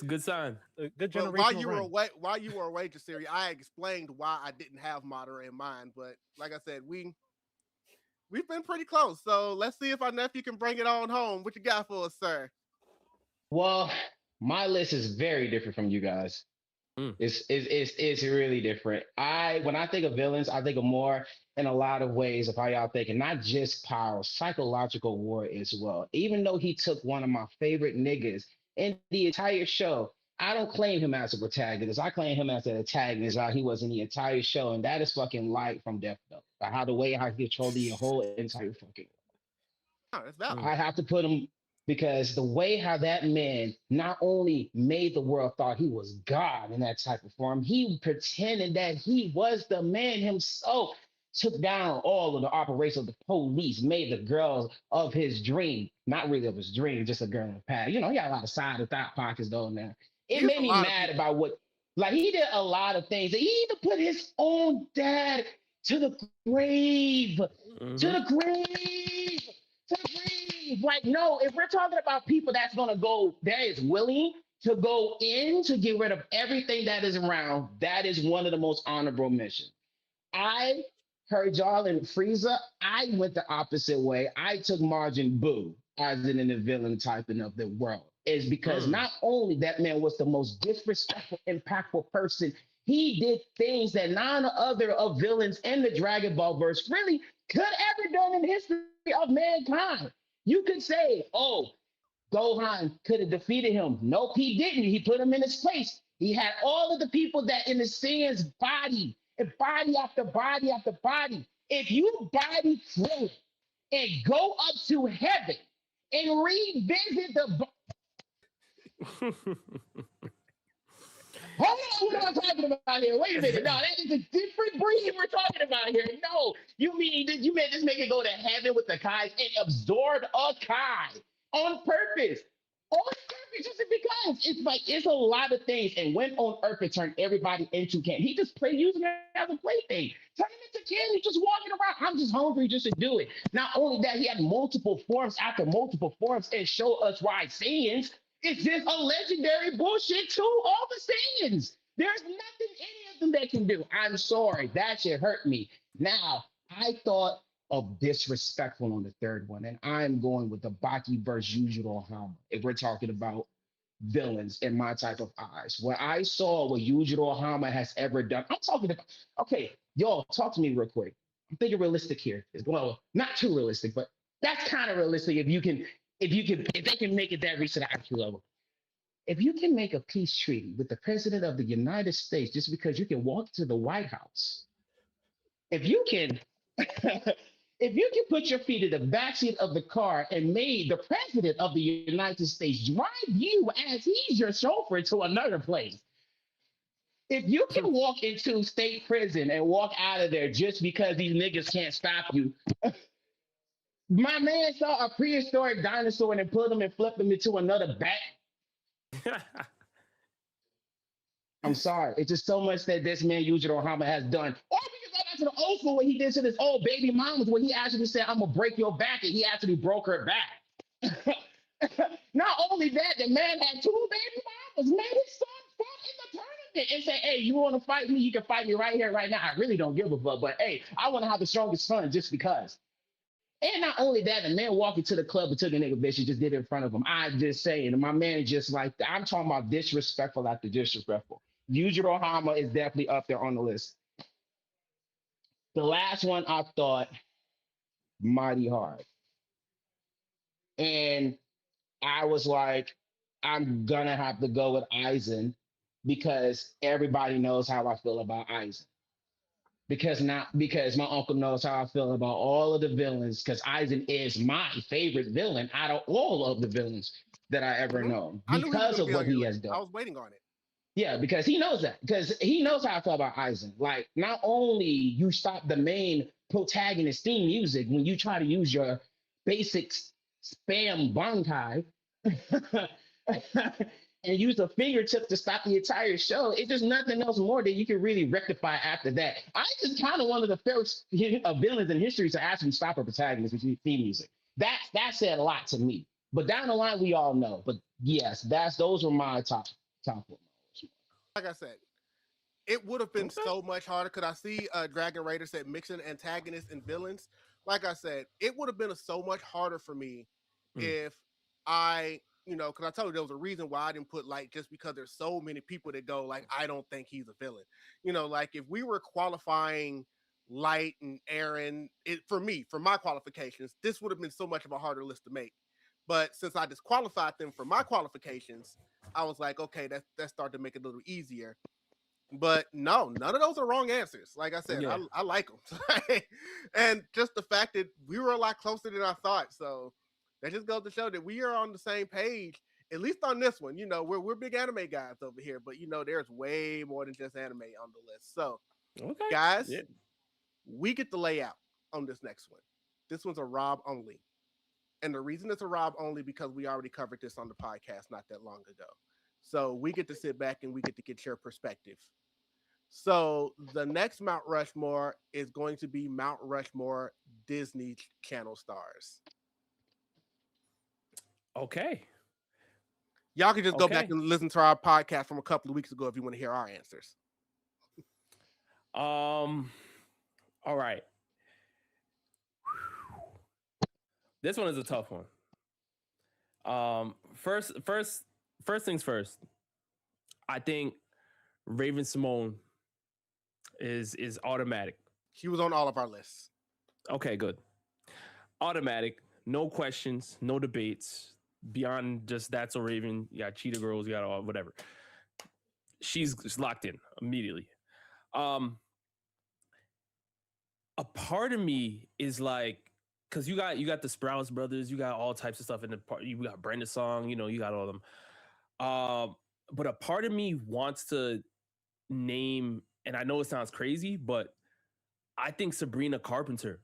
a good sign. A good generation. While you were away, Jasirii, I explained why I didn't have Madara in mind. But like I said, we've been pretty close. So let's see if our nephew can bring it on home. What you got for us, sir? Well, my list is very different from you guys. It's really different. When I think of villains, I think of more in a lot of ways of how y'all thinking, not just power, psychological war as well. Even though he took one of my favorite niggas in the entire show, I don't claim him as a protagonist. I claim him as an antagonist. How he was in the entire show, and that is fucking Light from Death Note. How he controlled the whole entire fucking. I have to put him, because the way how that man not only made the world thought he was God in that type of form, he pretended that he was the man himself, took down all of the operations of the police, made the girls of his dream, not really of his dream, just a girl in the past. You know, he had a lot of side and thought pockets though now. It made me mad about what, like, he did a lot of things. He even put his own dad to the grave, to the grave. Like, no, if we're talking about people that is willing to go in to get rid of everything that is around, that is one of the most honorable missions. I heard y'all in Frieza. I went the opposite way. I took Majin Buu as in the villain typing of the world. Is because not only that man was the most disrespectful, impactful person, he did things that none other of villains in the Dragon Ball verse really could ever done in history of mankind. You could say, oh, Gohan could have defeated him. Nope, he didn't. He put him in his place. He had all of the people that in the Saiyan's body, and body after body after body. If you body Krillin and go up to heaven and revisit the Hold on, what am I talking about here? Wait a minute. No, that is a different breed we're talking about here. No, you made this nigga go to heaven with the Kais and absorb a Kai on purpose. On purpose, just because it's like it's a lot of things. And when on Earth it turned everybody into candy, he just played using it as a plaything. Turn him into candy, just walking around. I'm just hungry just to do it. Not only that, he had multiple forms after multiple forms and show us why Saiyans. It's just a legendary bullshit too. All the Saiyans. There's nothing any of them that can do. I'm sorry. That shit hurt me. Now, I thought of disrespectful on the third one, and I'm going with the Baki versus Yujiro Hama. If we're talking about villains in my type of eyes, what I saw what Yujiro Hama has ever done, I'm talking about. Okay, y'all, talk to me real quick. I'm thinking realistic here. Well, not too realistic, but that's kind of realistic if they can make it that reach to the IQ level. If you can make a peace treaty with the president of the United States just because you can walk to the White House, if you can if you can put your feet in the backseat of the car and made the president of the United States drive you as he's your chauffeur to another place, if you can walk into state prison and walk out of there just because these niggas can't stop you, my man saw a prehistoric dinosaur and then pulled him and flipped him into another bat. I'm sorry. It's just so much that this man Yujiro Hama has done. Or because I got to the old school what he did to this old baby mamas where he actually said, I'm gonna break your back, and he actually broke her back. Not only that, the man had two baby mamas. Man, his son fought in the tournament and said, hey, you wanna fight me? You can fight me right here, right now. I really don't give a fuck, but hey, I wanna have the strongest son just because. And not only that, the man walking to the club and took a nigga bitch, he just did it in front of him. I'm just saying, my man is just like, I'm talking about disrespectful after disrespectful. Yujiro Hama is definitely up there on the list. The last one I thought mighty hard. And I was like, I'm gonna have to go with Aizen because everybody knows how I feel about Aizen. Because my uncle knows how I feel about all of the villains, because Aizen is my favorite villain out of all of the villains that I ever known because of what he has done. I was waiting on it. Yeah, because he knows that. Because he knows how I feel about Aizen. Like, not only you stop the main protagonist theme music when you try to use your basic spam bankai and use a fingertip to stop the entire show, it's just nothing else more that you can really rectify after that. Aizen's kind of one of the first villains in history to actually stop a protagonist with theme music. That said a lot to me. But down the line, we all know. But yes, those were my top one. Like I said, it would have been so much harder. Could I see Dragon Raider said mixing antagonists and villains? Like I said, it would have been so much harder for me if I, because I told you there was a reason why I didn't put Light, just because there's so many people that go like, I don't think he's a villain. Like if we were qualifying Light and Aaron, for my qualifications, this would have been so much of a harder list to make. But since I disqualified them for my qualifications, I was like, okay, that started to make it a little easier. But no, none of those are wrong answers. Like I said, I like them. And just the fact that we were a lot closer than I thought. So that just goes to show that we are on the same page, at least on this one. We're big anime guys over here, but there's way more than just anime on the list. So guys, we get the layout on this next one. This one's a Rob only. And the reason it's a Rob only because we already covered this on the podcast not that long ago. So we get to sit back and we get to get your perspective. So the next Mount Rushmore is going to be Mount Rushmore Disney Channel stars. Okay. Y'all can just go back and listen to our podcast from a couple of weeks ago if you want to hear our answers. All right. This one is a tough one. First things first. I think Raven Simone is automatic. She was on all of our lists. Okay, good. Automatic, no questions, no debates. Beyond just that's a Raven. You got Cheetah Girls, you got all whatever. She's locked in immediately. A part of me is like, because you got the Sprouse brothers, you got all types of stuff in the part. You got Brenda Song, you got all of them. But a part of me wants to name, and I know it sounds crazy, but I think Sabrina Carpenter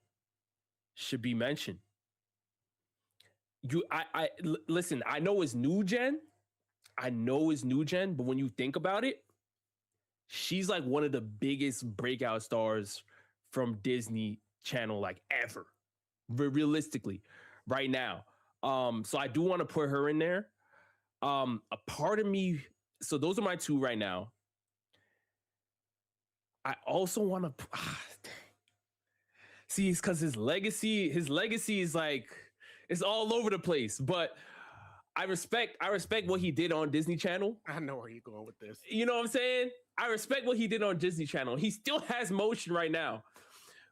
should be mentioned. Listen, I know it's new gen, but when you think about it, she's like one of the biggest breakout stars from Disney Channel, like ever, realistically, right now. So I do want to put her in there. A part of me, so those are my two right now. I also want to see, it's because his legacy is like, it's all over the place, but I respect what he did on Disney Channel. I know where you're going with this. You know what I'm saying? I respect what he did on Disney Channel. He still has motion right now,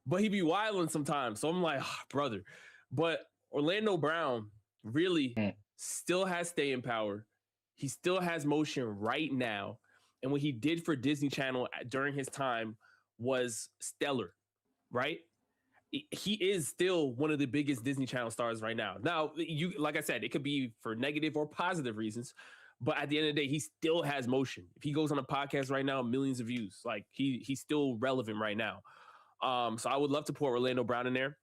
but he be wilding sometimes. So I'm like, brother. But Orlando Brown really still has staying power. He still has motion right now. And what he did for Disney Channel during his time was stellar, right? He is still one of the biggest Disney Channel stars right now. Now, like I said, it could be for negative or positive reasons, but at the end of the day, he still has motion. If he goes on a podcast right now, millions of views. Like he's still relevant right now. So I would love to put Orlando Brown in there.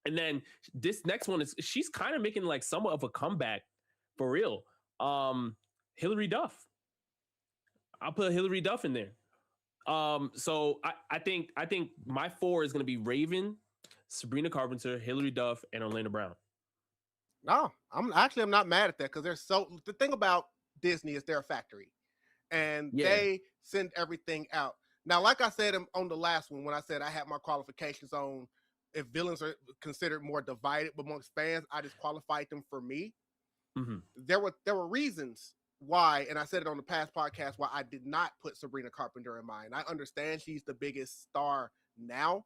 And then this next one she's kind of making like somewhat of a comeback for real. Hilary Duff. I'll put Hilary Duff in there. So I think my 4 is going to be Raven, Sabrina Carpenter, Hilary Duff, and Orlando Brown. No, I'm not mad at that, because the thing about Disney is they're a factory, and they send everything out. Now, like I said on the last one, when I said I had my qualifications on if villains are considered more divided amongst fans, I just qualified them for me. Mm-hmm. There were reasons why, and I said it on the past podcast, why I did not put Sabrina Carpenter in mind. I understand she's the biggest star now,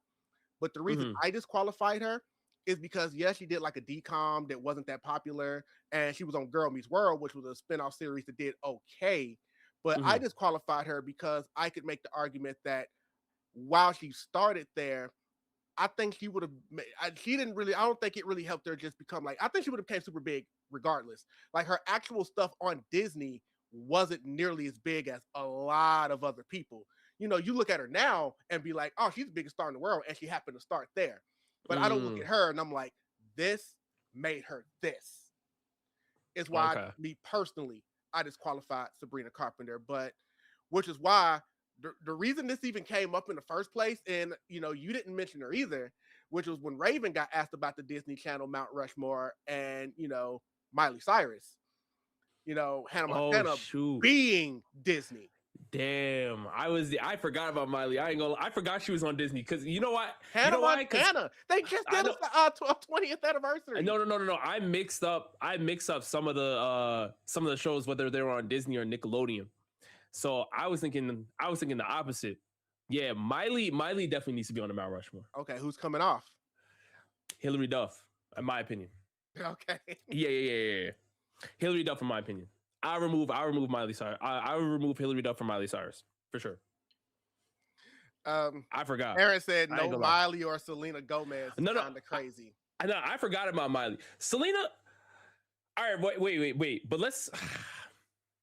but the reason I disqualified her is because, yes, she did like a DCOM that wasn't that popular, and she was on Girl Meets World, which was a spinoff series that did okay, but I disqualified her because I could make the argument that while she started there, I think she would have, I don't think it really helped her just become like, I think she would have became super big regardless. Like her actual stuff on Disney wasn't nearly as big as a lot of other people. You know, you look at her now and be like, oh, she's the biggest star in the world, and she happened to start there. But I don't look at her and I'm like, this made her this. Is why me personally, I disqualified Sabrina Carpenter, but which is why the reason this even came up in the first place, and you know, you didn't mention her either, which was when Raven got asked about the Disney Channel Mount Rushmore, and you know, Miley Cyrus, you know, Hannah Montana being Disney. Damn, I forgot about Miley. I forgot she was on Disney, because you know what? Hannah Montana. They just did a 20th anniversary. No. I mixed up some of the shows, whether they were on Disney or Nickelodeon. So I was thinking the opposite. Yeah, Miley definitely needs to be on the Mount Rushmore. Okay, who's coming off? Hilary Duff, in my opinion. Okay. Yeah. Hilary Duff, in my opinion. I'll remove Miley Cyrus. I will remove Hilary Duff from Miley Cyrus for sure. I forgot. Aaron said no Miley or Selena Gomez. No, kind of crazy. I know. I forgot about Miley. Selena. All right, wait. But let's.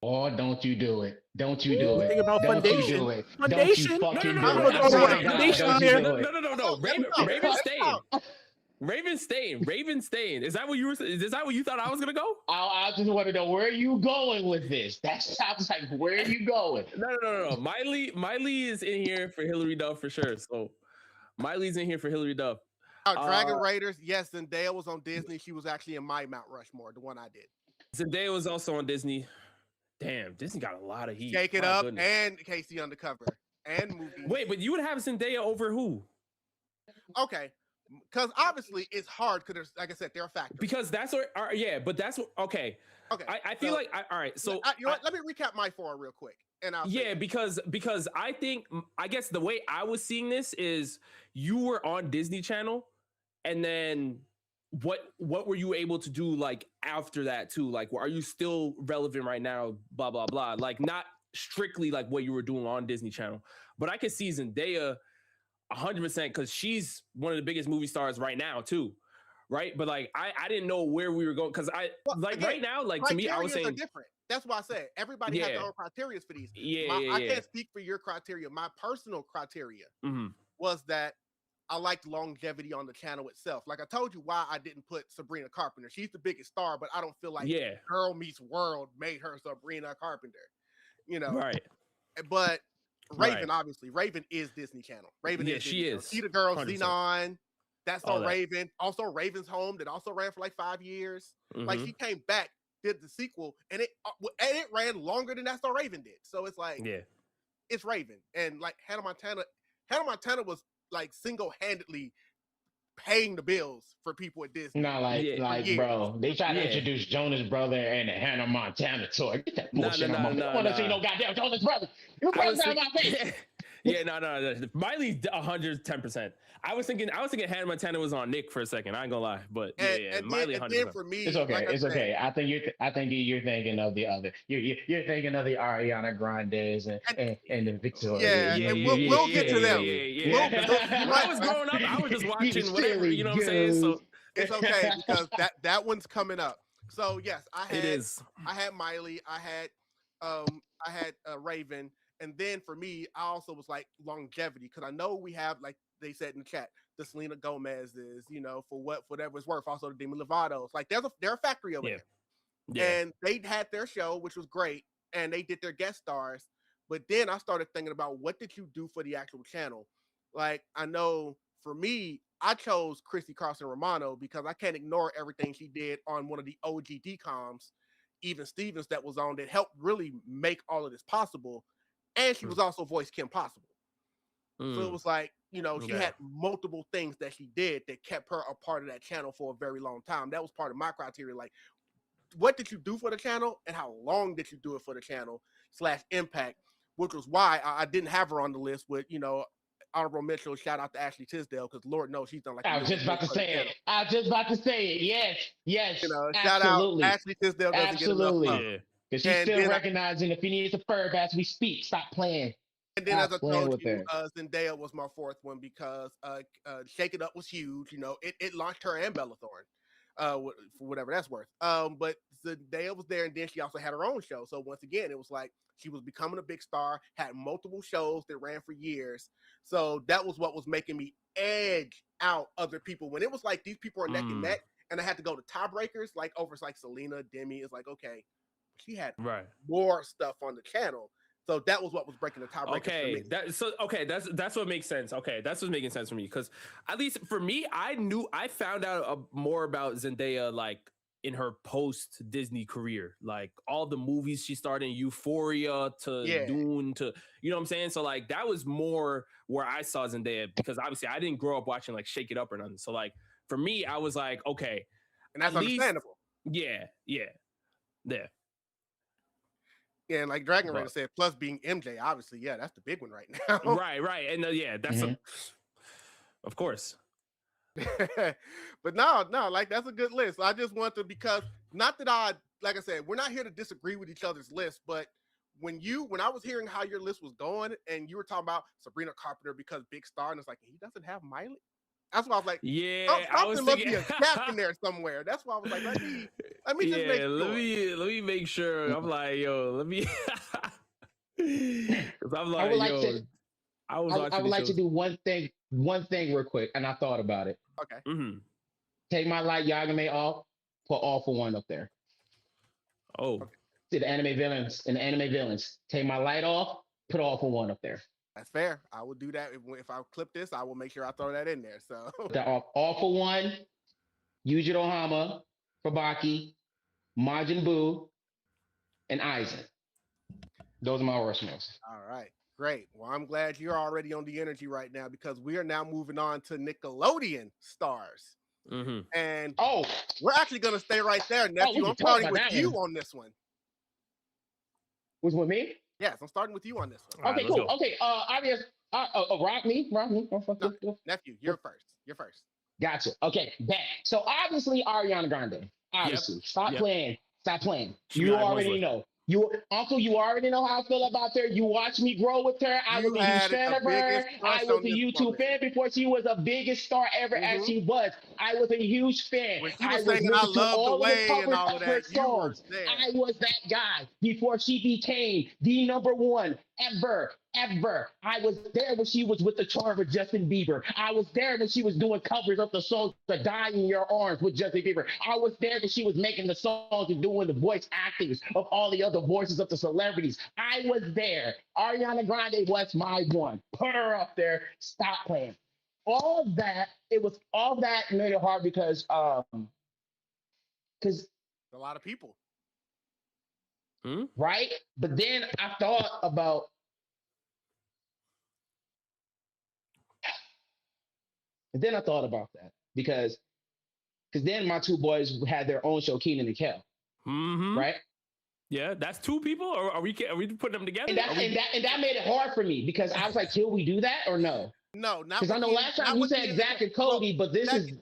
Oh, don't you do it. Don't you do it. Think about don't Foundation. you do it. Foundation. Don't you fucking No. do it. Raven Stain. Is that what you thought I was gonna go? I just want to know where you going with this. I was like, where are you going? No. Miley is in here for Hilary Duff for sure. So Miley's in here for Hilary Duff. Dragon Raiders. Yes, Zendaya was on Disney. She was actually in my Mount Rushmore, the one I did. Zendaya was also on Disney. Damn, Disney got a lot of heat. Shake It Up and Casey Undercover and movies. Wait, but you would have Zendaya over who? Okay, because obviously it's hard because, like I said, they're a factor. Because that's what, but that's what. Okay. I feel like all right. So you know what? Let me recap my 4 real quick, and because I guess the way I was seeing this is you were on Disney Channel, and then what were you able to do like after that too? Like, are you still relevant right now? Blah blah blah. Like not strictly like what you were doing on Disney Channel, but I could see Zendaya 100% because she's one of the biggest movie stars right now too, right? But like I didn't know where we were going because right now, like to me, I was saying different. that's why I said everybody has their Yeah. own criteria for these. Yeah, I can't speak for your criteria. My personal criteria was that I liked longevity on the channel itself. Like I told you why I didn't put Sabrina Carpenter. She's the biggest star, but I don't feel like Girl Meets World made her Sabrina Carpenter. You know, Right. But Raven, obviously, Raven is Disney Channel. Raven is she Disney is. See the Girls, 100%. Xenon. That's All on that. Raven. Also, Raven's Home that also ran for like 5 years. Like she came back, did the sequel, and it ran longer than That's So Raven did. So it's like, it's Raven, and like Hannah Montana was like single-handedly paying the bills for people at Disney. No, bro, they tried to introduce Jonas Brother and the Hannah Montana tour. Get that bullshit on my face. I want to see no goddamn Jonas Brother. You put that on my face. No. Miley 110%. I was thinking Hannah Montana was on Nick for a second. I ain't gonna lie, but Miley 100%. Then for me, it's okay. Like it's okay. I think you're thinking of the other. You're thinking of the Ariana Grandes and the Victoria. Yeah, and we'll get to them. When I was growing up, I was just watching whatever. You know what I'm saying? So it's okay because that one's coming up. So yes, I had Miley. I had Raven. And then for me, I also was like longevity because I know we have, like they said in the chat, the Selena Gomez's, you know, for whatever it's worth. Also the Demi Lovato's. Like they're a factory over there. Yeah. And they had their show, which was great, and they did their guest stars. But then I started thinking about what did you do for the actual channel? Like I know for me, I chose Chrissy Carson Romano because I can't ignore everything she did on one of the OG DComs, even Stevens that was on that helped really make all of this possible. And she was also voiced Kim Possible. So it was like, you know, she had multiple things that she did that kept her a part of that channel for a very long time. That was part of my criteria. Like, what did you do for the channel and how long did you do it for the channel / impact, which was why I didn't have her on the list with, you know, honorable mention. Shout out to Ashley Tisdale because Lord knows she's done like. I was just about to say it. Yes. You know, shout out Ashley Tisdale. Absolutely. Because she's still recognizing if you need to furb as we speak, stop playing. And then as I told you, Zendaya was my fourth one because Shake It Up was huge. You know, it launched her and Bella Thorne, for whatever that's worth. But Zendaya was there, and then she also had her own show. So once again, it was like she was becoming a big star, had multiple shows that ran for years. So that was what was making me edge out other people. When it was like these people are neck and neck, and I had to go to tiebreakers, like over like Selena, Demi, it's like, okay, she had more stuff on the channel. So that was what was breaking the tiebreakers for me. That's what makes sense. Okay, that's what's making sense for me because at least for me, I found out more about Zendaya like in her post Disney career, like all the movies she started in, Euphoria to Dune to, you know what I'm saying? So like that was more where I saw Zendaya because obviously I didn't grow up watching like Shake It Up or nothing. So like for me, I was like, okay, and that's understandable. Yeah. Yeah, and like Dragon Raider said, plus being MJ, obviously, that's the big one right now. Right. And that's of course. But no, like that's a good list. I just want to, because not that like I said, we're not here to disagree with each other's list, but when I was hearing how your list was going and you were talking about Sabrina Carpenter because big star, and it's like, he doesn't have Miley. That's why I was like, I was thinking a gap in there somewhere. That's why I was like, let me just make sure. Let me make sure. I'm like, let me. Because I'm like, I would like to do one thing real quick, and I thought about it. Okay. Mm-hmm. Take my Light Yagame off, put All for One up there. Oh. Okay. See the anime villains. Take my Light off, put All for One up there. That's fair. I will do that. If I clip this, I will make sure I throw that in there. So All for One, Yujiro Hama, Fabaki, Majin Buu, and Aizen. Those are my worst ones. All right. Great. Well, I'm glad you're already on the energy right now because we are now moving on to Nickelodeon stars. Mm-hmm. And we're actually going to stay right there, nephew. I'm starting with you on this one. Was with me? Yes, I'm starting with you on this one. Okay, cool. Okay, rock me. No, nephew, you're first. Gotcha. Okay, back. So obviously Ariana Grande. Obviously, stop playing. You already know. Uncle, you already know how I feel about her. You watched me grow with her. I was You a huge had fan the of her. biggest I crush was on a this YouTube woman. fan before she was the biggest star ever as she was. I was a huge fan. When she I was was singing "I listening to Love the all of the Way" and covers all of of her that, you were songs. there. I was that guy before she became the number one ever. I was there when she was with the charm with Justin Bieber. I was there when she was doing covers of the songs "The Die in Your Arms" with Justin Bieber. I was there when she was making the songs and doing the voice actings of all the other voices of the celebrities. I was there. Ariana Grande was my one. Put her up there. Stop playing. All that, it was all that made it hard because A lot of people. right? But then I thought about that because then my two boys had their own show, Keenan and Kel, right? Yeah, that's two people, or are we putting them together? And that made it hard for me because I was like, can we do that or no? No, not because I know last time you said Zach and Cody, but this is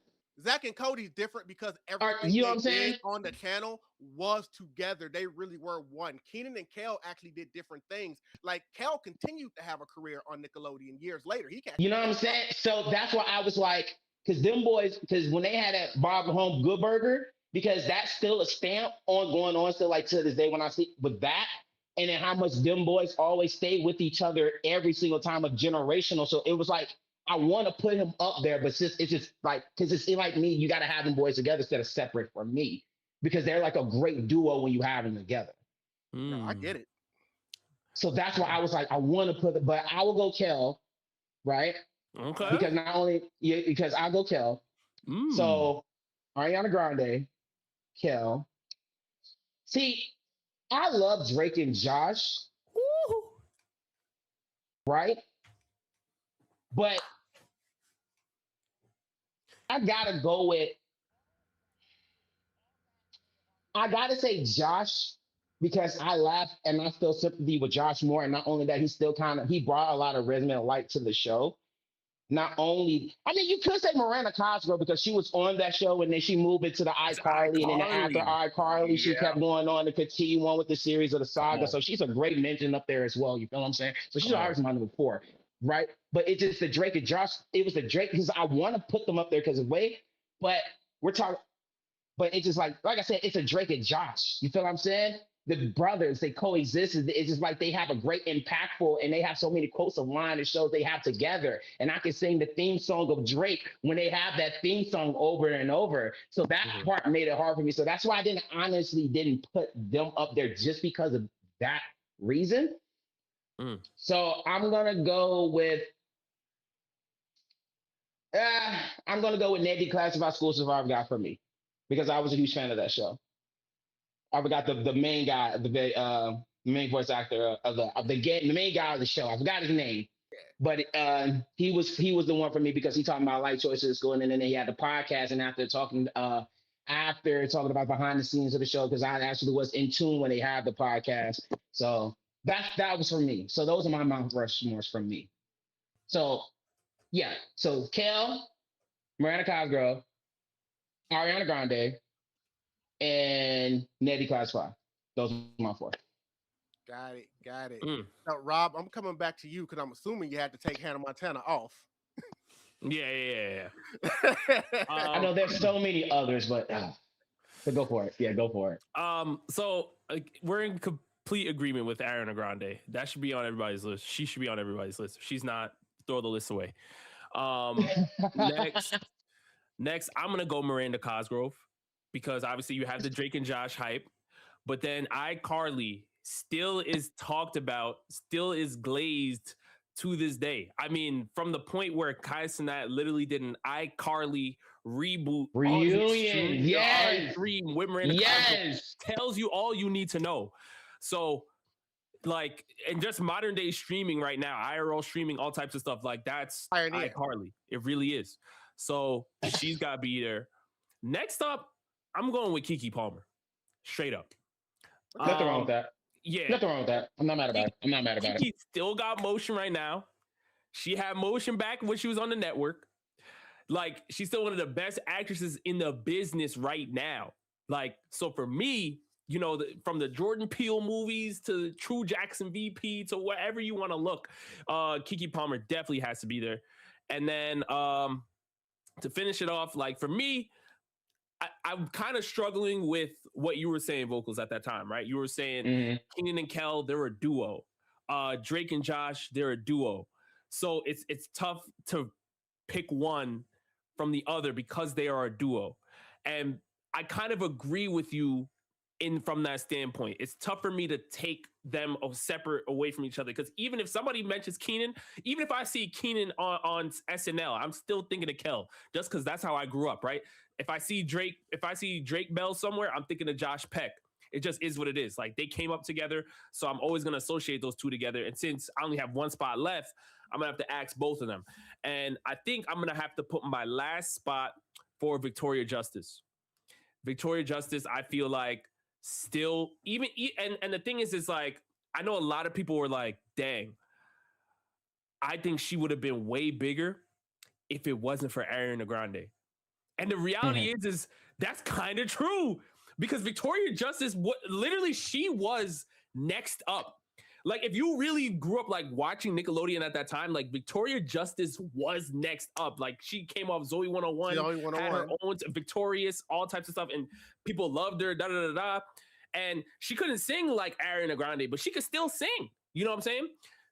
Zach and Cody's different because everything you know what I'm they saying? did on the channel was together. They really were one. Keenan and Kel actually did different things. Like Kel continued to have a career on Nickelodeon years later. You know what I'm saying? So that's why I was like, because them boys, because when they had that Bob Home Good Burger, because that's still a stamp on going on still like to this day when I see with that, and then how much them boys always stay with each other every single time of generational. So it was like, I want to put him up there, but it's just like, because it's like me, you got to have them boys together instead of separate from me, because they're like a great duo when you have them together. No, I get it. So that's why I was like, I want to put it, but I will go Kel, right? Okay. Because not only, because I'll go Kel. So Ariana Grande, Kel. See, I love Drake and Josh. Woo. Right? But I gotta say Josh because I laugh and I feel sympathy with Josh more. And not only that, he brought a lot of resume and light to the show. Not only, I mean, you could say Miranda Cosgrove because she was on that show and then she moved into the iCarly. And then after iCarly, she kept going on to continue on with the series of the saga. So she's a great mention up there as well. You feel what I'm saying? So she's always my number 4, right? But it's just the Drake and Josh. It was the Drake because I want to put them up there because of way, but we're talking, but it's just like I said, it's a Drake and Josh. You feel what I'm saying? The brothers, they coexist. It's just like they have a great impactful and they have so many quotes of line and shows they have together. And I can sing the theme song of Drake when they have that theme song over and over. So that part made it hard for me. So that's why I honestly didn't put them up there just because of that reason. So I'm gonna go with Navy Classified School Survivor guy for me because I was a huge fan of that show. I forgot the main guy, the main voice actor of the game, the main guy of the show. I forgot his name, but he was the one for me because he talking about life choices going in, and then he had the podcast. And after talking about behind the scenes of the show, because I actually was in tune when they had the podcast. So that was for me. So those are my Mount Rushmores from me. So yeah, so Kel, Miranda Cosgrove, Ariana Grande, and Nettie Class 5. Those are my 4. Got it. Now, Rob, I'm coming back to you because I'm assuming you had to take Hannah Montana off. Yeah. I know there's so many others, but go for it. Yeah, go for it. So we're in complete agreement with Ariana Grande. That should be on everybody's list. She should be on everybody's list. If she's not, throw the list away. Next, I'm gonna go Miranda Cosgrove. Because obviously you have the Drake and Josh hype, but then iCarly still is talked about, still is glazed to this day. I mean, from the point where Kai Cenat literally did an iCarly reboot reunion, yes, stream with Miranda Cosgrove, tells you all you need to know. So, like, and just modern day streaming right now, IRL streaming, all types of stuff, like that's iCarly. It really is. So she's got to be there. Next up, I'm going with Keke Palmer, straight up. Nothing wrong with that. Yeah, nothing wrong with that. I'm not mad about it. Keke still got motion right now. She had motion back when she was on the network. Like, she's still one of the best actresses in the business right now. Like, so for me, you know, from the Jordan Peele movies to True Jackson VP to wherever you want to look, Keke Palmer definitely has to be there. And then to finish it off, like for me, I'm kind of struggling with what you were saying, VoQualz, at that time, right? You were saying Keenan and Kel, they're a duo. Drake and Josh, they're a duo. So it's tough to pick one from the other because they are a duo. And I kind of agree with you from that standpoint. It's tough for me to take them separate away from each other, because even if somebody mentions Keenan, even if I see Keenan on SNL, I'm still thinking of Kel, just because that's how I grew up, right? If I see Drake Bell somewhere, I'm thinking of Josh Peck. It just is what it is. Like, they came up together, so I'm always going to associate those two together. And since I only have one spot left, I'm going to have to ask both of them. And I think I'm going to have to put my last spot for Victoria Justice. Victoria Justice, I feel like, still, even, and the thing is like, I know a lot of people were like, dang, I think she would have been way bigger if it wasn't for Ariana Grande. And the reality is that's kind of true, because Victoria Justice, literally, she was next up. Like, if you really grew up like watching Nickelodeon at that time, like, Victoria Justice was next up. Like, she came off Zoe 101, had her own Victorious, all types of stuff, and people loved her, da-da-da-da. And she couldn't sing like Ariana Grande, but she could still sing. You know what I'm saying?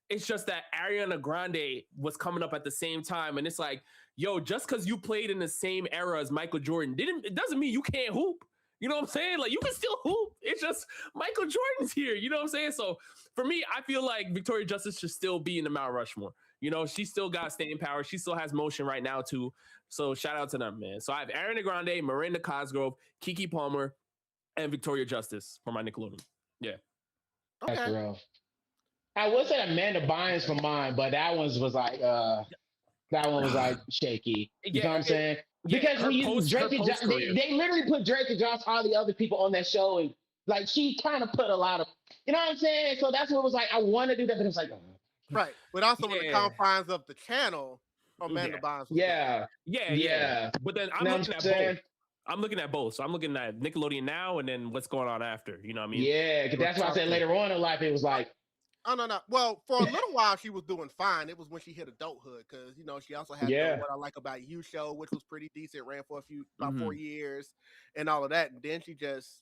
It's just that Ariana Grande was coming up at the same time. And it's like, yo, just because you played in the same era as Michael Jordan, it doesn't mean you can't hoop. You know what I'm saying? Like, you can still hoop. It's just Michael Jordan's here. You know what I'm saying? So for me, I feel like Victoria Justice should still be in the Mount Rushmore. You know, she still got staying power. She still has motion right now, too. So shout out to them, man. So I have Ariana Grande, Miranda Cosgrove, Keke Palmer, and Victoria Justice for my Nickelodeon. Yeah. Okay. That's rough. I would say Amanda Bynes for mine, but that one was like shaky. You know what I'm saying? Because when you Drake and Josh, they literally put Drake and Josh, all the other people on that show, and like she kind of put a lot of, you know what I'm saying? So that's what it was like. I want to do that, but it's like, right. But also in the confines of the channel, Amanda Bynes. Yeah. But then I'm looking at both. I'm looking at both. So I'm looking at Nickelodeon now and then what's going on after. You know what I mean? Yeah, because that's why I said later on in life, it was like, oh, no. Well, for a little while, she was doing fine. It was when she hit adulthood, because, you know, she also had What I Like About You show, which was pretty decent, ran for about 4 years and all of that. And then she just,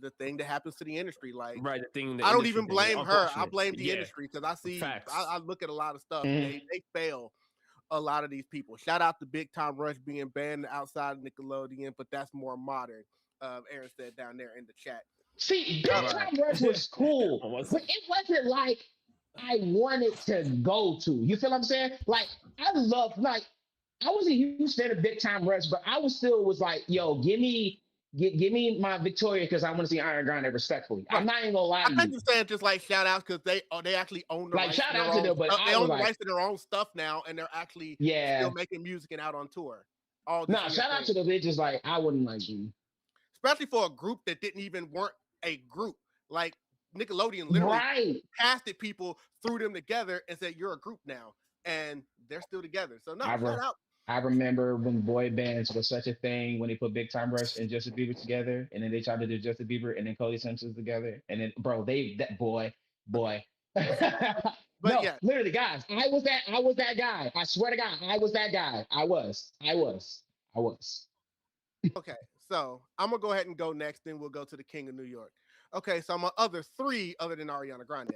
the thing that happens to the industry, like, right, the thing. I don't even blame her. I blame the industry, because I see, I look at a lot of stuff. They fail a lot of these people. Shout out to Big Time Rush being banned outside of Nickelodeon, but that's more modern. Aaron said down there in the chat. See, Big Time Rush was cool, but it wasn't like I wanted to go to. You feel what I'm saying? Like, I was a huge fan of Big Time Rush, but I was like, yo, give me my Victoria, because I want to see Ariana Grande respectfully. I'm not even gonna lie to you. I'm just saying, just like shout outs, because they actually own the rights. Shout out to them, but they own the rights to their own stuff now, and they're actually still making music and out on tour. Shout out to them. It's just like, I wouldn't like you. Especially for a group that weren't a group. Like, Nickelodeon literally casted people, threw them together, and said, you're a group now. And they're still together. So no, shout out. I remember when boy bands was such a thing, when they put Big Time Rush and Justin Bieber together, and then they tried to do Justin Bieber and then Cody Simpson together, and then boy. But no, literally, guys, I was that guy. I swear to God, I was that guy. I was. Okay, so I'm gonna go ahead and go next, then we'll go to the King of New York. Okay, so my other three, other than Ariana Grande.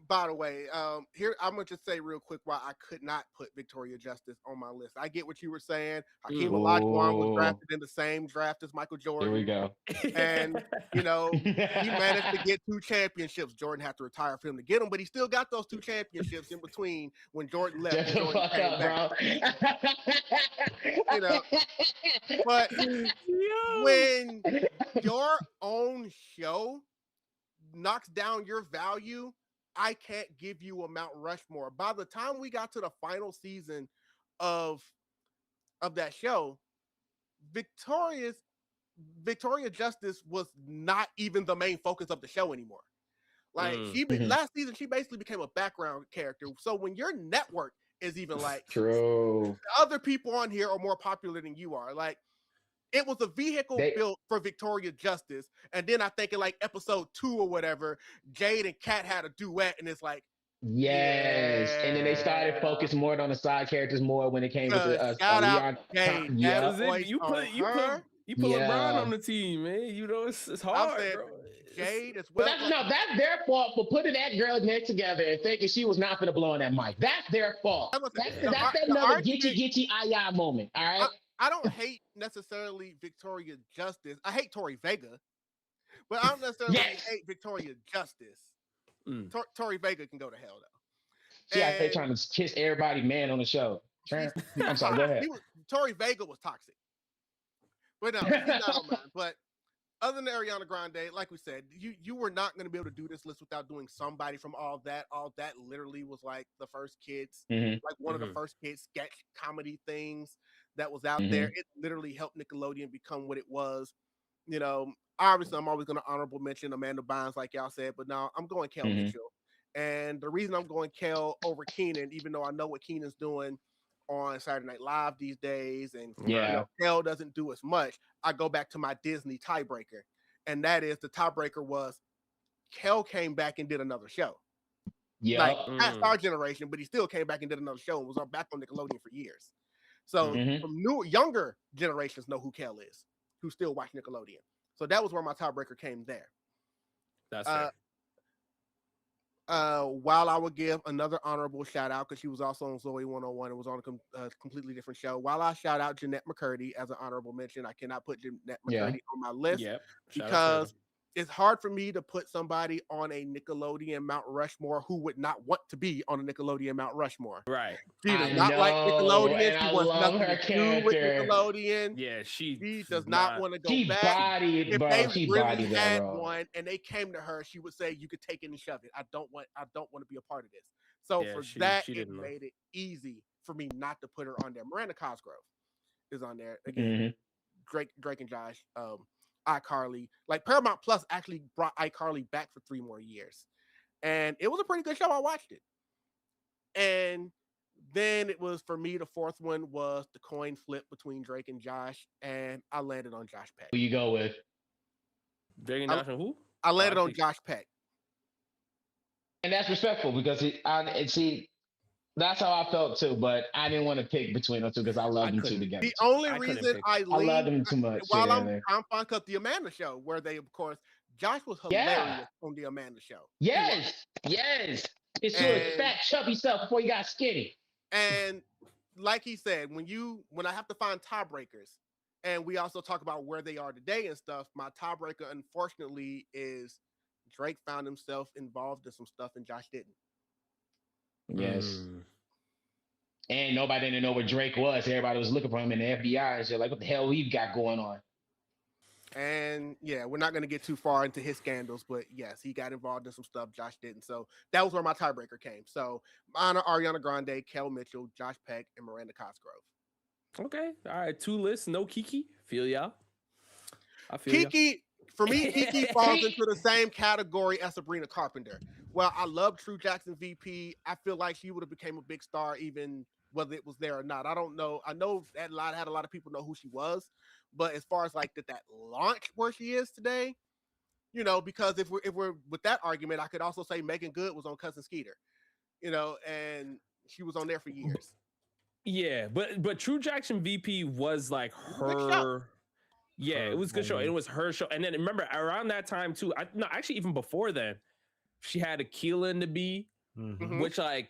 By the way, here I'm gonna just say real quick why I could not put Victoria Justice on my list. I get what you were saying. Hakeem Olajuwon was drafted in the same draft as Michael Jordan. Here we go. And you know, he managed to get 2 championships. Jordan had to retire for him to get them, but he still got those 2 championships in between when Jordan left. And Jordan came back. You know, but when your own show knocks down your value, I can't give you a Mount Rushmore. By the time we got to the final season of that show, Victoria Justice was not even the main focus of the show anymore. Like last season, she basically became a background character. So when your network is even like, true, other people on here are more popular than you are, like, it was a vehicle built for Victoria Justice. And then I think in like episode 2 or whatever, Jade and Kat had a duet, and it's like, yes. And then they started focusing more on the side characters more when it came with the shout out Leon. Jade. Yeah. You put LeBron on the team, man. You know it's hard, bro. Jade as well. But that's their fault for putting that girl next together and thinking she was not gonna blow on that mic. That's their fault. That's another gitchy aya moment. All right. I don't hate necessarily Victoria Justice. I hate Tori Vega, but I don't necessarily hate Victoria Justice. Tori Vega can go to hell though. Yeah, they trying to kiss everybody man on the show. I'm sorry, go ahead. Tori Vega was toxic. But no, he's not on mine. But other than Ariana Grande, like we said, you were not going to be able to do this list without doing somebody from All That. All That literally was like the first kids, like one of the first kids sketch comedy things that was out there. It literally helped Nickelodeon become what it was. You know, obviously I'm always going to honorable mention Amanda Bynes, like y'all said, but now I'm going Kel Mitchell. And the reason I'm going Kel over Keenan, even though I know what Keenan's doing on Saturday Night Live these days, and you know, Kel doesn't do as much, I go back to my Disney tiebreaker, and that is the tiebreaker was Kel came back and did another show. Like past our generation, but he still came back and did another show and was back on Nickelodeon for years. So from younger generations know who Kel is, who still watch Nickelodeon. So that was where my tiebreaker came there. That's fair. While I would give another honorable shout out because she was also on Zoe 101, it was on a completely different show. While I shout out Jeanette McCurdy as an honorable mention, I cannot put Jeanette McCurdy on my list because it's hard for me to put somebody on a Nickelodeon Mount Rushmore who would not want to be on a Nickelodeon Mount Rushmore. Right. She does not like Nickelodeon. She wants nothing to do with Nickelodeon. Yeah, she does not want to go back. If they really had one and they came to her, she would say, "You could take it and shove it. I don't want to be a part of this." So it made it easy for me not to put her on there. Miranda Cosgrove is on there again. Drake and Josh. iCarly, like Paramount Plus actually brought iCarly back for 3 more years, and it was a pretty good show. I watched it, and then it was for me. The fourth one was the coin flip between Drake and Josh, and I landed on Josh Peck. Who you go with? Drake and Josh and who? I landed on Josh Peck, and that's respectful because that's how I felt too, but I didn't want to pick between them two because I love them two together. The only reason I love them too much. While I'm fun cut the Amanda Show, where they, of course, Josh was hilarious on the Amanda Show. Yes. It's your fat, chubby self before you got skinny. And like he said, when I have to find tiebreakers, and we also talk about where they are today and stuff, my tiebreaker, unfortunately, is Drake found himself involved in some stuff and Josh didn't. Yes. And nobody didn't know where Drake was. Everybody was looking for him in the FBI. And so like, what the hell we got going on? And yeah, we're not going to get too far into his scandals, but yes, he got involved in some stuff. Josh didn't. So that was where my tiebreaker came. So honor Ariana Grande, Kel Mitchell, Josh Peck, and Miranda Cosgrove. Okay. All right. 2 lists. No Kiki. Feel y'all. I feel Kiki. For me, Kiki falls into the same category as Sabrina Carpenter. Well, I love True Jackson VP. I feel like she would have became a big star even whether it was there or not. I don't know. I know that had a lot of people know who she was, but as far as like that launch where she is today, you know, because if we're with that argument, I could also say Megan Good was on Cousin Skeeter, you know, and she was on there for years. Yeah, but True Jackson VP was like her. Yeah, it was a good show. It was her show. And then remember around that time too, actually even before then, she had Aquila in the B, which like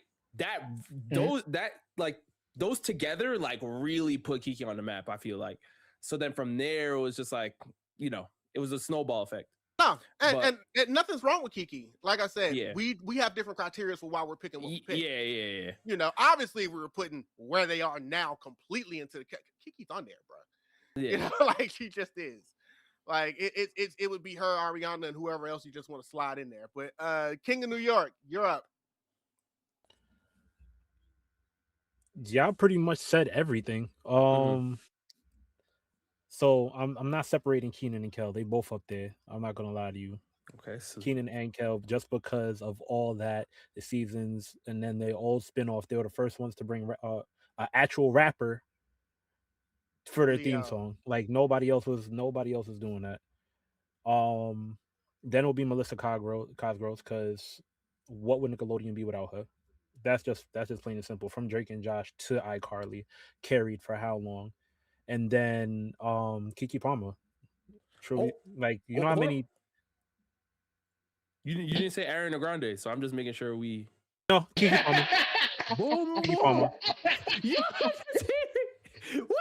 those together like really put Kiki on the map, I feel like. So then from there it was just like, you know, it was a snowball effect. No, and nothing's wrong with Kiki. Like I said, we have different criteria for why we're picking what we pick. Yeah. You know, obviously we were putting where they are now completely into the Kiki's on there, bro. Yeah. You know, like she just is. Like it would be her, Ariana, and whoever else you just want to slide in there. But King of New York, you're up. Y'all pretty much said everything. So I'm not separating Keenan and Kel. They both up there. I'm not gonna lie to you. Okay. So Keenan and Kel, just because of all that, the seasons, and then they all spin off. They were the first ones to bring an actual rapper for their theme Leo. song. Like nobody else was doing that. Then it'll be Melissa Cosgrove, because what would Nickelodeon be without her? That's just plain and simple. From Drake and Josh to iCarly, carried for how long? And then Keke Palmer. Truly, like you know how many. You didn't say Ariana Grande, so I'm just making sure we. No, Keke Palmer. Boom, Keke Palmer.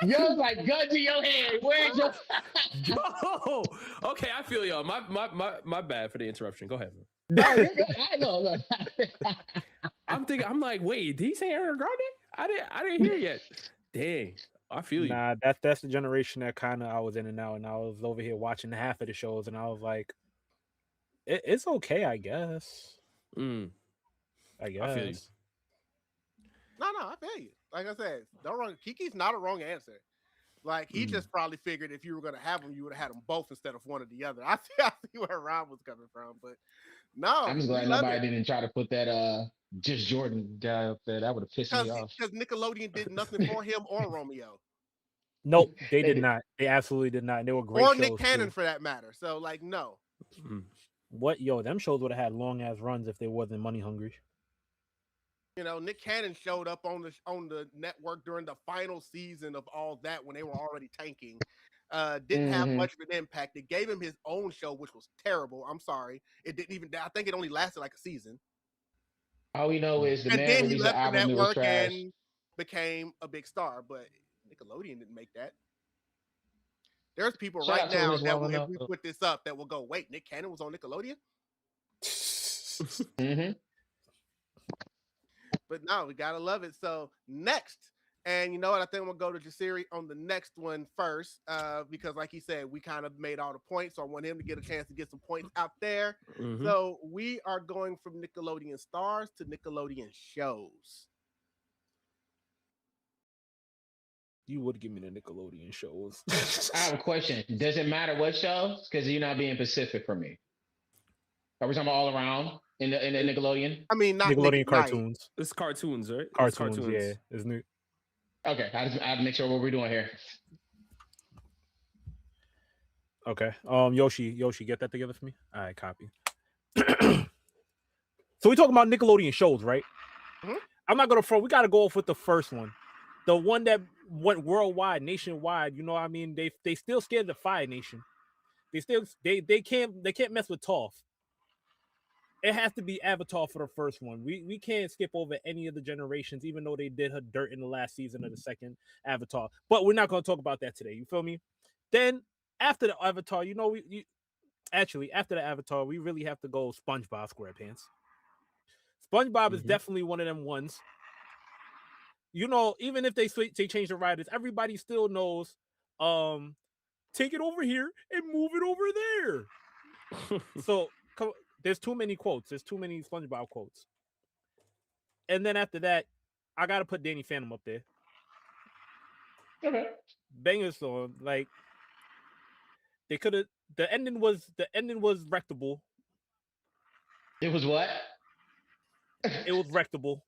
Yo, like gun to your head. Where's your? Yo, okay, I feel y'all. My bad for the interruption. Go ahead. I know. I'm like, wait, did he say Ariana Grande? I didn't hear yet. Dang, I feel you. Nah, that's the generation that kind of I was in and out, and I was over here watching half of the shows, and I was like, it's okay, I guess. I guess. I feel you. No, I feel you. Like I said, don't wrong. Kiki's not a wrong answer. Like he just probably figured if you were gonna have them, you would have had them both instead of one or the other. I see where Ron was coming from, but no, I'm just glad nobody didn't try to put that just Jordan guy up there. That would have pissed me off. Because Nickelodeon did nothing for him or Romeo. Nope, they did not. They absolutely did not. And they were great or shows. Nick Cannon too. for that matter. So like, no. What them shows would have had long ass runs if they wasn't money hungry. You know, Nick Cannon showed up on the network during the final season of all that when they were already tanking. Didn't have much of an impact. It gave him his own show, which was terrible. I'm sorry. It didn't even. I think it only lasted like a season. All we know is the and man then he released left an the album that was network trash. and became a big star. But Nickelodeon didn't make that. There's people Shout out right to now Liz that Wallen, if we put this up, that will go, wait, Nick Cannon was on Nickelodeon? But no, we gotta love it. So next, and you know what? I think we'll go to Jasirii on the next one first, because like he said, we kind of made all the points. So I want him to get a chance to get some points out there. So we are going from Nickelodeon stars to Nickelodeon shows. You would give me the Nickelodeon shows. I have a question. Does it matter what shows? Because you're not being specific for me. Are we talking about all around in the Nickelodeon? I mean, not Nickelodeon Nick cartoons. It's cartoons, right? Cartoons, yeah. It's new. Okay, I have to make sure what we're doing here. Okay. Yoshi, get that together for me. All right, copy. So we talking about Nickelodeon shows, right? I'm not gonna throw. We gotta go off with the first one, the one that went worldwide, nationwide. You know what I mean? They still scared the Fire Nation. They can't mess with Toph. It has to be Avatar for the first one. We can't skip over any of the generations, even though they did her dirt in the last season of the second Avatar. But we're not going to talk about that today. You feel me? Then after the Avatar, after the Avatar, we really have to go SpongeBob SquarePants. SpongeBob is definitely one of them ones. You know, even if they change the writers, everybody still knows. Take it over here and move it over there. So there's too many quotes. There's too many SpongeBob quotes. And then after that, I gotta put Danny Phantom up there. Okay. Banger song. Like they could have. The ending was rectable. It was what? It was rectable.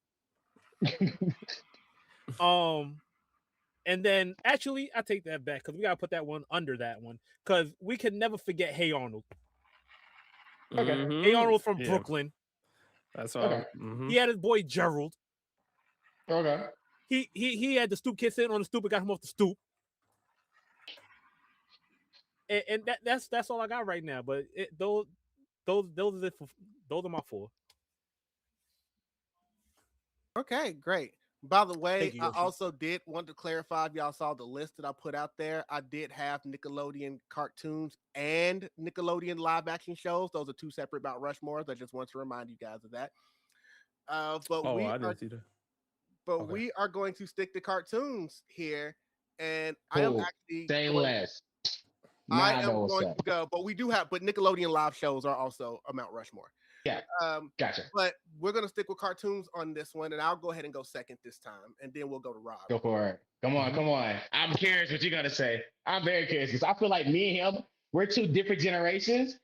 And then actually, I take that back because we gotta put that one under that one because we can never forget Hey Arnold. Okay. Hey Arnold from Brooklyn. That's all. Okay. He had his boy Gerald. Okay. He had the stoop kid sitting on the stoop and got him off the stoop. And that's all I got right now. But those are my four. Okay, great. By the way, you, I Yoshi. also did want to clarify if y'all saw the list that I put out there. I did have Nickelodeon cartoons and Nickelodeon live action shows. Those are two separate Mount Rushmores. I just want to remind you guys of that. I didn't see that. But we are going to stick to cartoons here, and I am actually saying less. I am going to go, but we do have, but Nickelodeon live shows are also a Mount Rushmore. Yeah. Gotcha. But we're gonna stick with cartoons on this one, and I'll go ahead and go second this time, and then we'll go to Rob. Go for it. Come on. I'm curious what you're gonna say. I'm very curious because I feel like me and him, we're two different generations.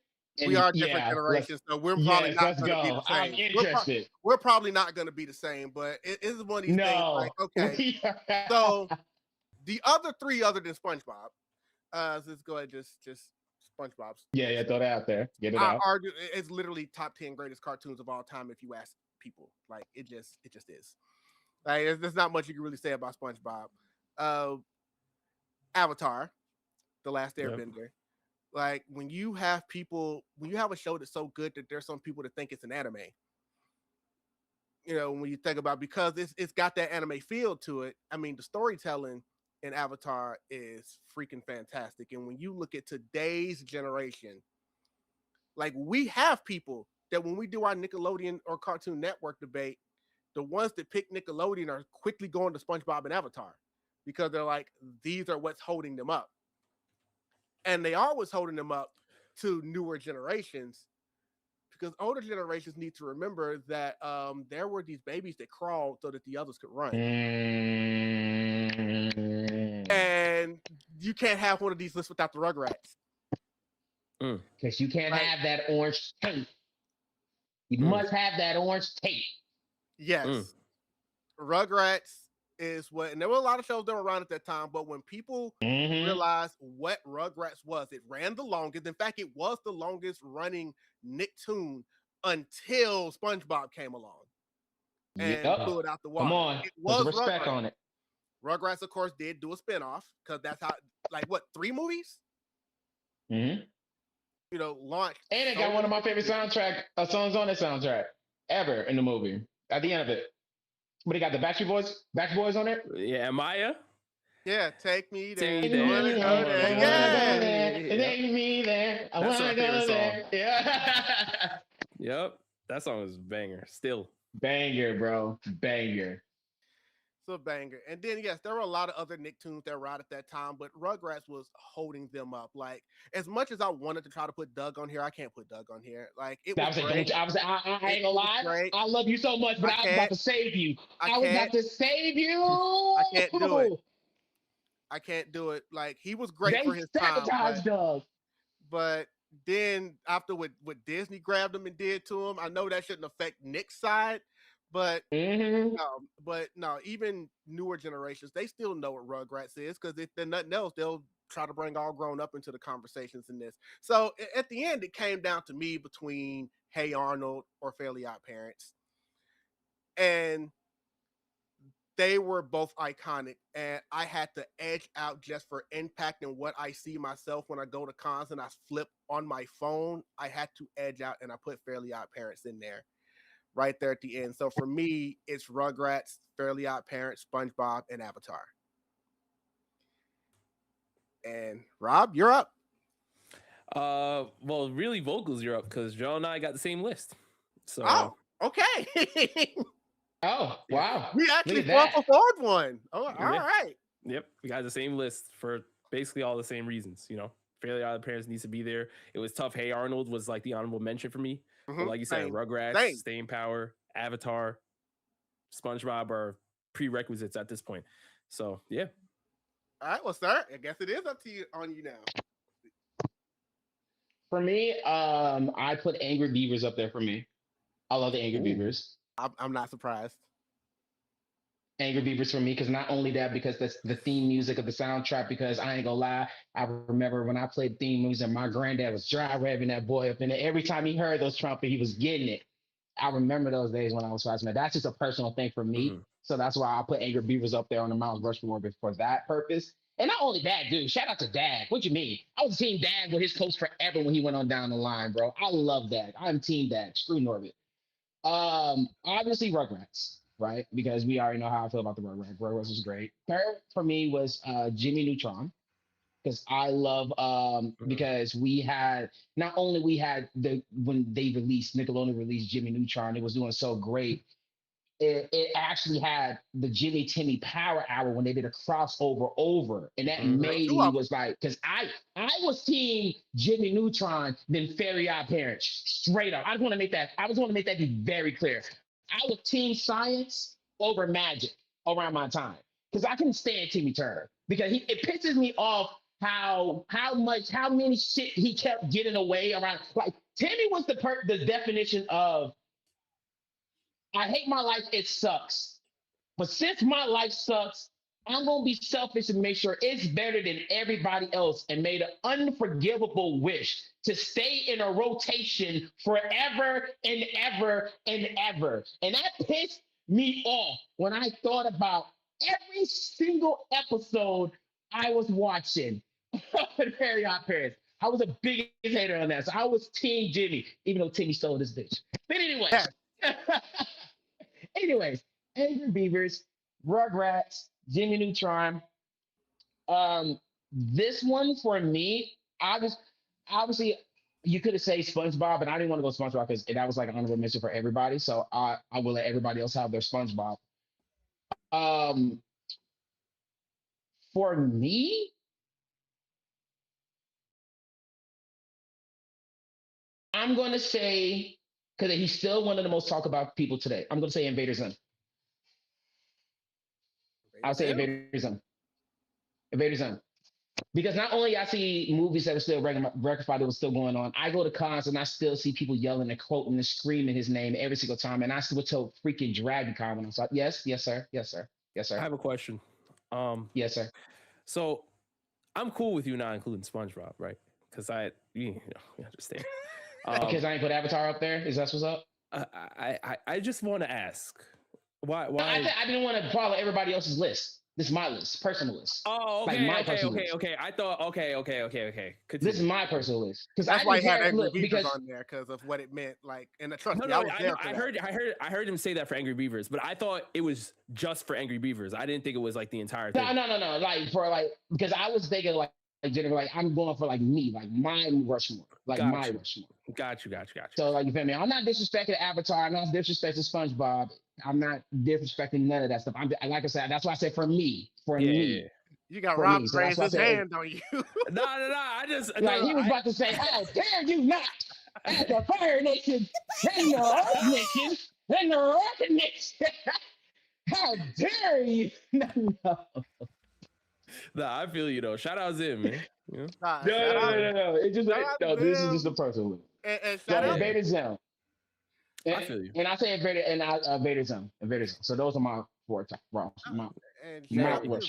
We are different generations, so we're probably not going to be the same. I'm interested. We're probably not going to be the same, but it is one of these things. Like, okay, so The other three, other than SpongeBob, let's go ahead, just SpongeBob's. Yeah, throw that out there. Get it I out. argue it's literally top 10 greatest cartoons of all time if you ask people. Like it just is. Like there's not much you can really say about SpongeBob. Avatar, The Last Airbender. Yep. Like when you have a show that's so good that there's some people that think it's an anime. You know, when you think about, because it's got that anime feel to it. I mean, the storytelling in Avatar is freaking fantastic. And when you look at today's generation, like we have people that when we do our Nickelodeon or Cartoon Network debate, the ones that pick Nickelodeon are quickly going to SpongeBob and Avatar because they're like, these are what's holding them up. And they are what's holding them up to newer generations, because older generations need to remember that there were these babies that crawled so that the others could run. And you can't have one of these lists without the Rugrats. Because you can't have that orange tape. You must have that orange tape. Yes. Rugrats is what, and there were a lot of shows that were around at that time, but when people realized what Rugrats was, it ran the longest. In fact, it was the longest running Nicktoon until SpongeBob came along and blew it out the water. Come on, it was put respect Rugrats. on it. Rugrats, of course, did do a spinoff because that's how, like, what, 3 movies? You know, launched. And it got one of my favorite songs on the soundtrack ever in the movie. At the end of it, but he got the Backstreet Boys on it. Yeah, Maya. Yeah, take me there. Take me there. Take me there. I want to go there. Yeah. Yep, that song is banger. Still banger, bro. Banger. So banger. And then yes, there were a lot of other Nicktoons that were out at that time, but Rugrats was holding them up. Like as much as I wanted to try to put Doug on here, I can't put Doug on here. Like it was great. I ain't gonna lie. I love you so much, but I was about to save you. I was about to save you. I can't do it. I can't do it. Like he was great for his time. But then after what Disney grabbed him and did to him, I know that shouldn't affect Nick's side. But no, even newer generations, they still know what Rugrats is, because if they're nothing else, they'll try to bring all grown up into the conversations in this. So at the end, it came down to me between Hey Arnold or Fairly Odd Parents. And they were both iconic, and I had to edge out just for impact and what I see myself when I go to cons and I flip on my phone. I had to edge out, and I put Fairly Odd Parents in there. Right there at the end. So for me, it's Rugrats, Fairly Odd Parents, SpongeBob, and Avatar. And Rob, you're up. Well, really, VoQualz, you're up, because Joe and I got the same list. So. Oh, okay. Oh, wow. We actually brought forward one. Oh, all right. Yep, we got the same list for basically all the same reasons. You know, Fairly Odd Parents needs to be there. It was tough. Hey Arnold was like the honorable mention for me. But like you said, Rugrats, Staying Power, Avatar, SpongeBob are prerequisites at this point. So yeah. All right, well, sir, I guess it is up to you on you now. For me, I put Angry Beavers up there for me. I love the Angry Beavers. I'm not surprised. Angry Beavers for me, because not only that, because that's the theme music of the soundtrack, because I ain't gonna lie, I remember when I played theme music, my granddad was dry revving that boy up in it. Every time he heard those trumpets, he was getting it. I remember those days when I was watching that. That's just a personal thing for me. So that's why I put Angry Beavers up there on the Mount Rushmore for that purpose. And not only that, dude, shout out to Dag. What you mean? I was Team Dag with his coach forever when he went on down the line, bro. I love Dag. I'm Team Dag. Screw Norbit. Obviously Rugrats. Right, because we already know how I feel about the Rugrats. Rugrats was great. Third for me was Jimmy Neutron, because I love because we had not only when they released Nickelodeon released Jimmy Neutron, it was doing so great. It actually had the Jimmy Timmy Power Hour when they did a crossover over, and that made me was like, because I was Team Jimmy Neutron than Fairly Odd Parents, straight up. I was want to make that be very clear. I was Team Science over Magic around my time, because I couldn't stand Timmy Turner, because it pisses me off how many shit he kept getting away around. Like Timmy was the definition of I hate my life, it sucks. But since my life sucks, I'm gonna be selfish and make sure it's better than everybody else, and made an unforgivable wish to stay in a rotation forever and ever and ever. And that pissed me off when I thought about every single episode I was watching of Very Hot Parents. I was a biggest hater on that. So I was Team Jimmy, even though Timmy stole this bitch. But anyways, anyways, Angry Beavers, Rugrats, Jimmy Neutron. This one for me, obviously you could have said SpongeBob, but I didn't want to go SpongeBob because that was like an honorable mention for everybody. So I will let everybody else have their SpongeBob. For me, I'm gonna say, because he's still one of the most talked about people today. I'm gonna say Invader Zim. I'll say Invader Zim. Invader Zim. Because not only I see movies that are still rectified that was still going on, I go to cons and I still see people yelling and quoting and screaming his name every single time. And I still tell freaking Dragon Con when I'm like, yes, sir. I have a question. Yes, sir. So I'm cool with you not including SpongeBob, right? Because you understand. Because I ain't put Avatar up there. Is that what's up? I just want to ask why? No, I didn't want to follow everybody else's list. This is my list, personal list. Oh, okay, like okay. I thought okay. Continue. This is my personal list because that's why he had Angry Beavers on there because of what it meant. Like, and trust me, I was there for that. I heard him say that for Angry Beavers, but I thought it was just for Angry Beavers. I didn't think it was like the entire thing. No. Because I was thinking like Jennifer, like I'm going for like me, like my Rushmore, like my Rushmore. Got you. So like you feel me? I'm not disrespecting Avatar. I'm not disrespecting SpongeBob. I'm not disrespecting none of that stuff. Like I said, that's why I said for me. Yeah. You got Rob raise his hand on you. No. I just he was about to say, "How dare you not at the Fire Nation, and the Earth Nation, and the Rocket Nation? How dare you?" No. Nah, I feel you though. Shout out Zim, man. Yeah. No. It's just this is just a personal. And Invader Zim. I feel you. And I say Invader Zim. So those are my four top. And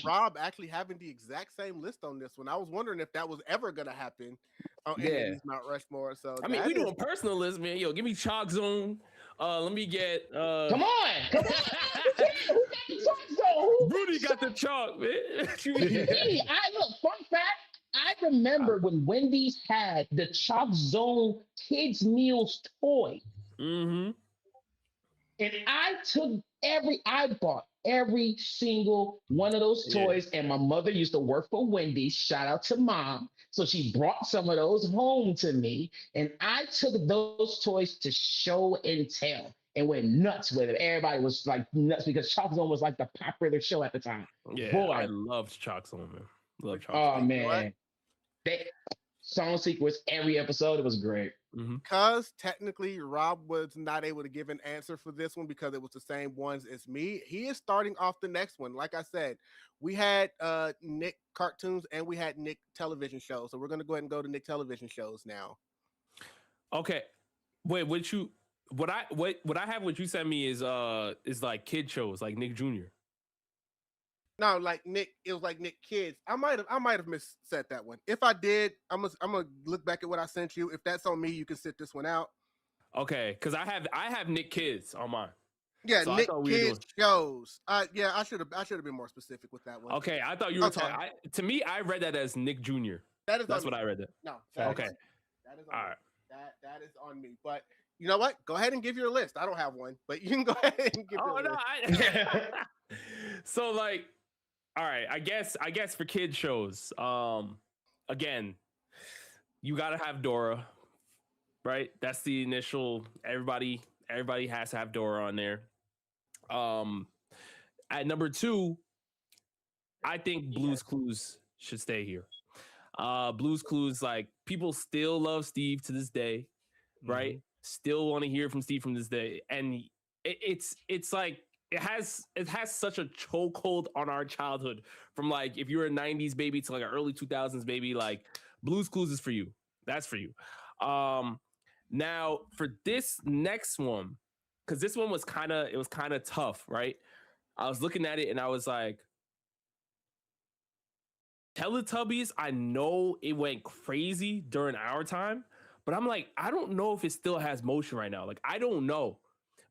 Rob actually having the exact same list on this one. I was wondering if that was ever gonna happen on any of these Mount Rushmore. So I mean, we doing personal list, man. Yo, give me Chalk Zone. Let me get Come on. Who got the Chalk Zone? Rudy got the chalk, man. Look, fun fact. I remember when Wendy's had the Chalk Zone kids meals toy. Mm-hmm. And I bought every single one of those toys. And my mother used to work for Wendy's. Shout out to Mom. So she brought some of those home to me. And I took those toys to show and tell and went nuts with it. Everybody was like nuts because Chalk Zone was like the popular show at the time. Yeah, boy, I loved Chalk Zone, man. Love Chalk Zone. Oh, man. Song sequence every episode. It was great. Because technically Rob was not able to give an answer for this one because it was the same ones as me. He is starting off the next one. Like I said, we had Nick cartoons and we had Nick television shows. So we're going to go ahead and go to Nick television shows now. Okay. Wait, what I have what you sent me is like kid shows like Nick Jr. No, like Nick, it was like Nick Kids. I might have missaid that one. If I did, I'm gonna look back at what I sent you. If that's on me, you can sit this one out. Okay, because I have Nick Kids on mine. Yeah, so Nick Kids shows. I should have been more specific with that one. Okay, I thought you were talking. To me, I read that as Nick Jr. That's what I read it. No. Okay. That is on me. That is on me. But you know what? Go ahead and give your list. I don't have one, but you can go ahead and give your list. So like. All right, I guess for kid shows, again, you gotta have Dora, right? That's the initial. Everybody has to have Dora on there. At number 2, I think Blue's Clues should stay here. Blue's Clues, like people still love Steve to this day, right? Still want to hear from Steve from this day, and it's like. It has such a chokehold on our childhood from like if you're a 90s baby to like an early 2000s baby, like Blue's Clues is for you. That's for you. Now for this next one, because this one was kind of tough, right? I was looking at it and I was like, Teletubbies, I know it went crazy during our time, but I'm like, I don't know if it still has motion right now. Like, I don't know.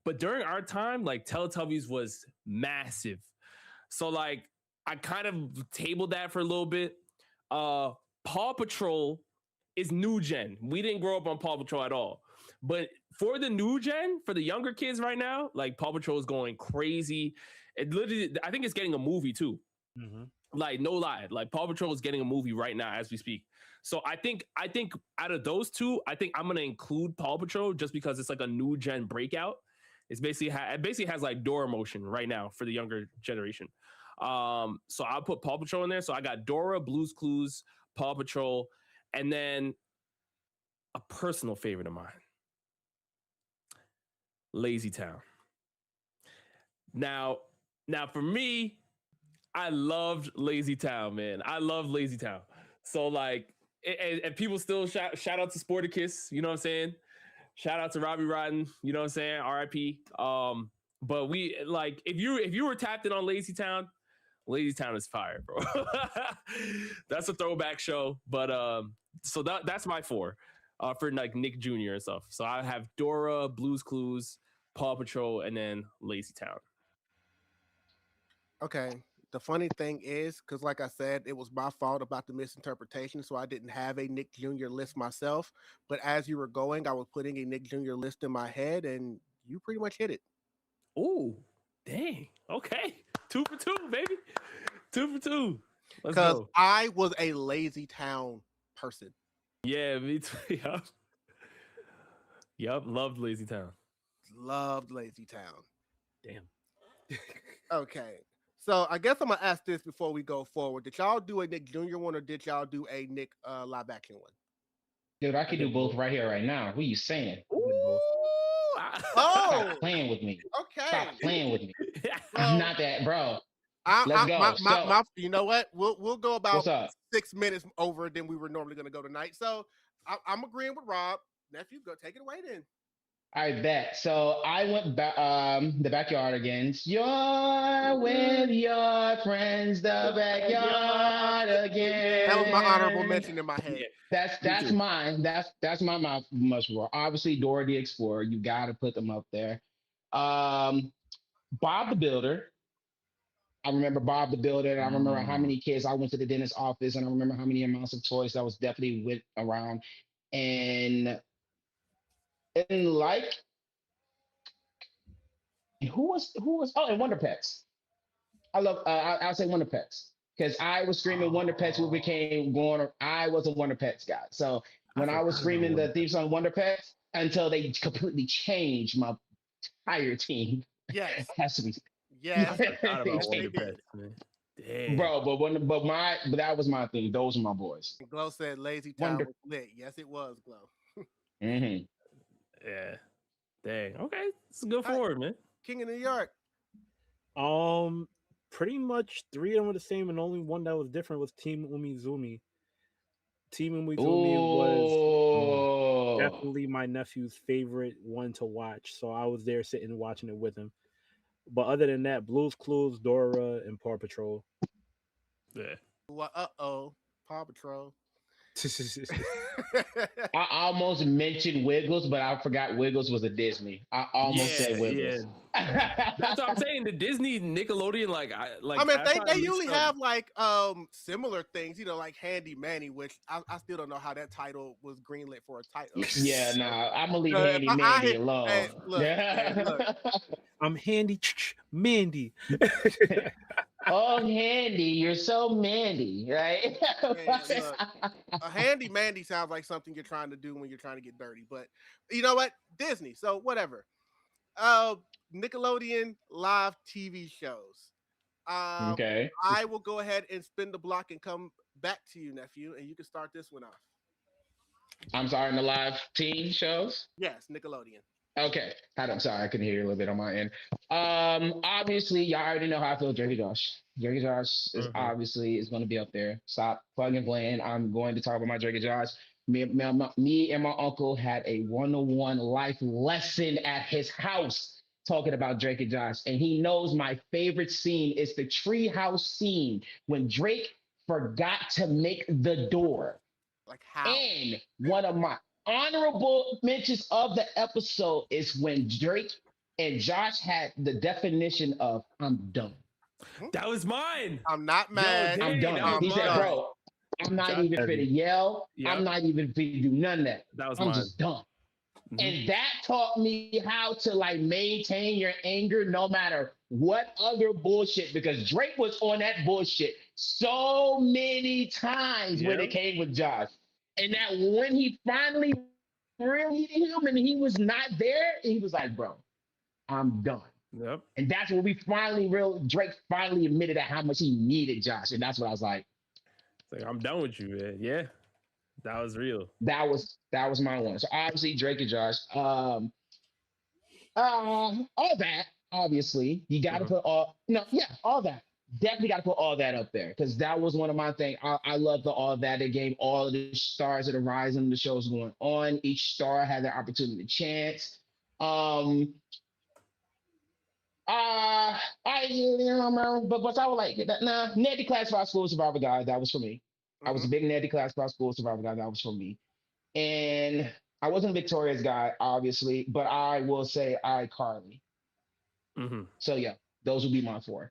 But during our time, like Teletubbies was massive. So like I kind of tabled that for a little bit. Paw Patrol is new gen. We didn't grow up on Paw Patrol at all. But for the new gen, for the younger kids right now, like Paw Patrol is going crazy. It literally, I think it's getting a movie too. Mm-hmm. Like no lie, like Paw Patrol is getting a movie right now as we speak. So I think out of those two, I think I'm gonna include Paw Patrol just because it's like a new gen breakout. It's basically it basically has like Dora motion right now for the younger generation. So I'll put Paw Patrol in there. So I got Dora, Blue's Clues, Paw Patrol, and then a personal favorite of mine, Lazy Town. Now for me, I loved Lazy Town, man. I love Lazy Town. So like, and people still shout out to Sporticus, you know what I'm saying? Shout out to Robbie Rotten, you know what I'm saying? RIP. But we like if you were tapped in on Lazy Town is fire, bro. That's a throwback show. But so that's my four for like Nick Jr. and stuff. So I have Dora, Blue's Clues, Paw Patrol, and then Lazy Town. Okay. The funny thing is, because like I said, it was my fault about the misinterpretation, so I didn't have a Nick Jr. list myself. But as you were going, I was putting a Nick Jr. list in my head, and you pretty much hit it. Ooh, dang. Okay. 2 for 2, baby. 2 for 2. Let's Because go. I was a Lazy Town person. Yeah, me too. Yup. Loved Lazy Town. Loved Lazy Town. Damn. Okay. So I guess I'm gonna ask this before we go forward. Did y'all do a Nick Jr. one or did y'all do a Nick live action one? Dude, I could do both right here, right now. What are you saying? Oh, Stop playing with me. Okay. Stop playing with me. Well, Not that, bro. Let's go. You know what? We'll go about What's up? 6 minutes over than we were normally going to go tonight. So I'm agreeing with Rob. Nephew, go take it away then. I bet. So I went the backyard again. You're with your friends, the backyard again. That was my honorable mention in my head. That's mine. That's my must roll. Obviously, Dora the Explorer. You got to put them up there. Bob the Builder. I remember Bob the Builder. And I remember how many kids I went to the dentist's office, and I remember how many amounts of toys that was definitely went around. And like, who was and Wonder Pets. I love I'll say Wonder Pets because I was screaming Wonder Pets who became going. I was a Wonder Pets guy. So when I was screaming the theme song Wonder Pets until they completely changed my entire team. Yes. Has to be. Yes. Bro, but that was my thing. Those are my boys. Glow said Lazy Town was lit. Yes, it was, Glow. Mm-hmm. Yeah. Dang. Okay. It's a good forward, man. King of New York. Pretty much 3 of them were the same, and only one that was different was Team Umizoomi. Team Umizoomi was definitely my nephew's favorite one to watch, so I was there sitting and watching it with him. But other than that, Blue's Clues, Dora, and Paw Patrol. Yeah. Well, Paw Patrol. I almost mentioned Wiggles, but I forgot Wiggles was a Disney. I almost said Wiggles. Yeah. That's what I'm saying. The Disney, Nickelodeon, I mean, they usually have like similar things, like Handy Manny, which I still don't know how that title was greenlit for a title. Yeah, nah, I'm gonna leave Handy Mandy alone. Hey, look. I'm Handy Mandy. Oh, Handy, you're so Mandy, right? Man, look, a Handy Mandy sounds like something you're trying to do when you're trying to get dirty, but you know what? Disney, so whatever. Nickelodeon live TV shows. Okay. I will go ahead and spin the block and come back to you, nephew, and you can start this one off. I'm sorry, in the live teen shows? Yes, Nickelodeon. Okay. I'm sorry, I couldn't hear you a little bit on my end. Obviously, y'all already know how I feel. Drake Josh. Drake Josh is obviously is going to be up there. Stop plugging playing. I'm going to talk about my Drake Josh. Me and my uncle had a one-on-one life lesson at his house talking about Drake and Josh, and he knows my favorite scene is the treehouse scene when Drake forgot to make the door. Like how? And one of my honorable mentions of the episode is when Drake and Josh had the definition of "I'm done." That was mine. I'm not mad. I'm Dang, done. that was He said, mine. "Bro, I'm not Josh even heavy. finna yell. Yep. I'm not even finna do none of that. That was I'm mine. just done." Mhm. And that taught me how to like maintain your anger no matter what other bullshit, because Drake was on that bullshit so many times when Yep. it came with Josh. And that when he finally really needed him and he was not there, he was like, "Bro, I'm done." Yep. And that's when we finally Drake finally admitted how much he needed Josh. And that's what I was like, It's like, I'm done with you, man. Yeah. That was real. that was my one. So obviously Drake and Josh. All that, obviously, you got to put all that. Definitely got to put all that up there because that was one of my things. I love the all that. It gave all of the stars that are rising, the shows going on. Each star had their opportunity to chance. I but I would like that. Nah, Ned Declassified School Survival Guide. That was for me. I was a big Ned Declassified School Survival Guide. That was for me. And I wasn't a Victoria's guy, obviously, but I will say iCarly. Mm-hmm. So yeah, those would be my four.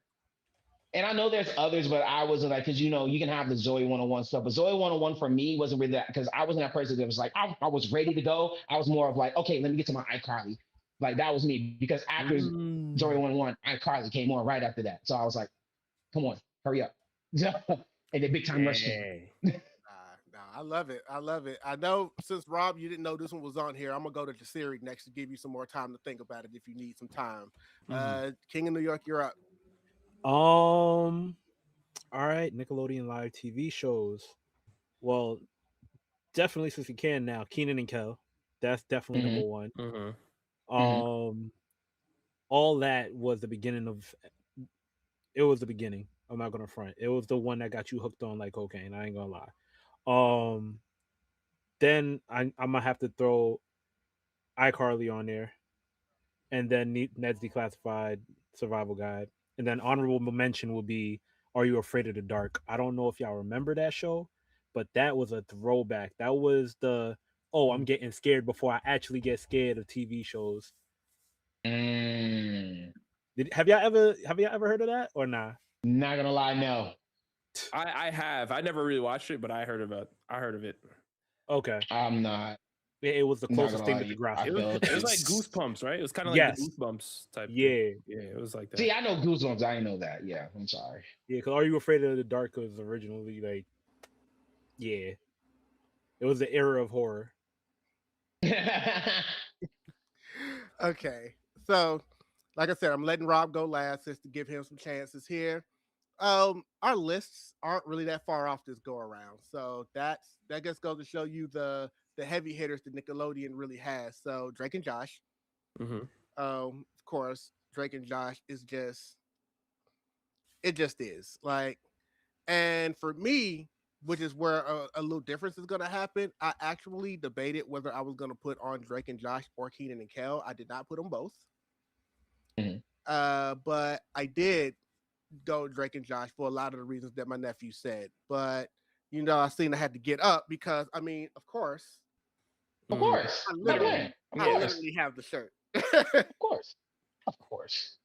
And I know there's others, but I wasn't like, because you know, you can have the Zoe 101 stuff, but Zoe 101 for me wasn't really that, because I wasn't that person that was like, I was ready to go. I was more of like, okay, let me get to my iCarly. Like that was me, because after Zoe 101, iCarly came on right after that. So I was like, come on, hurry up. And then Big Time Rush came. I love it. I love it. I know since Rob, you didn't know this one was on here, I'm gonna go to Jasirii next to give you some more time to think about it if you need some time. King of New York, you're up. All right, Nickelodeon live TV shows. Well, definitely since we can now, Keenan and Kel. That's definitely number one. All that was the beginning of. It was the beginning. I'm not gonna front. It was the one that got you hooked on like cocaine. I ain't gonna lie. Then I'm gonna have to throw iCarly on there, and then Ned's Declassified Survival Guide, and then honorable mention will be Are You Afraid of the Dark? I don't know if y'all remember that show, but that was a throwback. That was the I'm getting scared before I actually get scared of TV shows. Have y'all ever heard of that or nah? Not gonna lie, no. I have. I never really watched it, but I heard of it. Okay. I'm not. It was the closest thing to the graphic. It was like Goosebumps, right? It was kind of like the Goosebumps type. Yeah. Thing. Yeah, it was like that. See, I know Goosebumps. I didn't know that. Yeah, I'm sorry. Yeah, because Are You Afraid of the Dark was originally like, yeah, it was the era of horror. Okay, so like I said, I'm letting Rob go last just to give him some chances here. Our lists aren't really that far off this go around, so that just goes to show you the heavy hitters that Nickelodeon really has. So Drake and Josh, of course, Drake and Josh is just is like, and for me, which is where a little difference is going to happen. I actually debated whether I was going to put on Drake and Josh or Keenan and Kel. I did not put them both. But I did go Drake and Josh for a lot of the reasons that my nephew said. But, you know, I seen I had to get up because, I mean, of course. I literally have the shirt. Of course.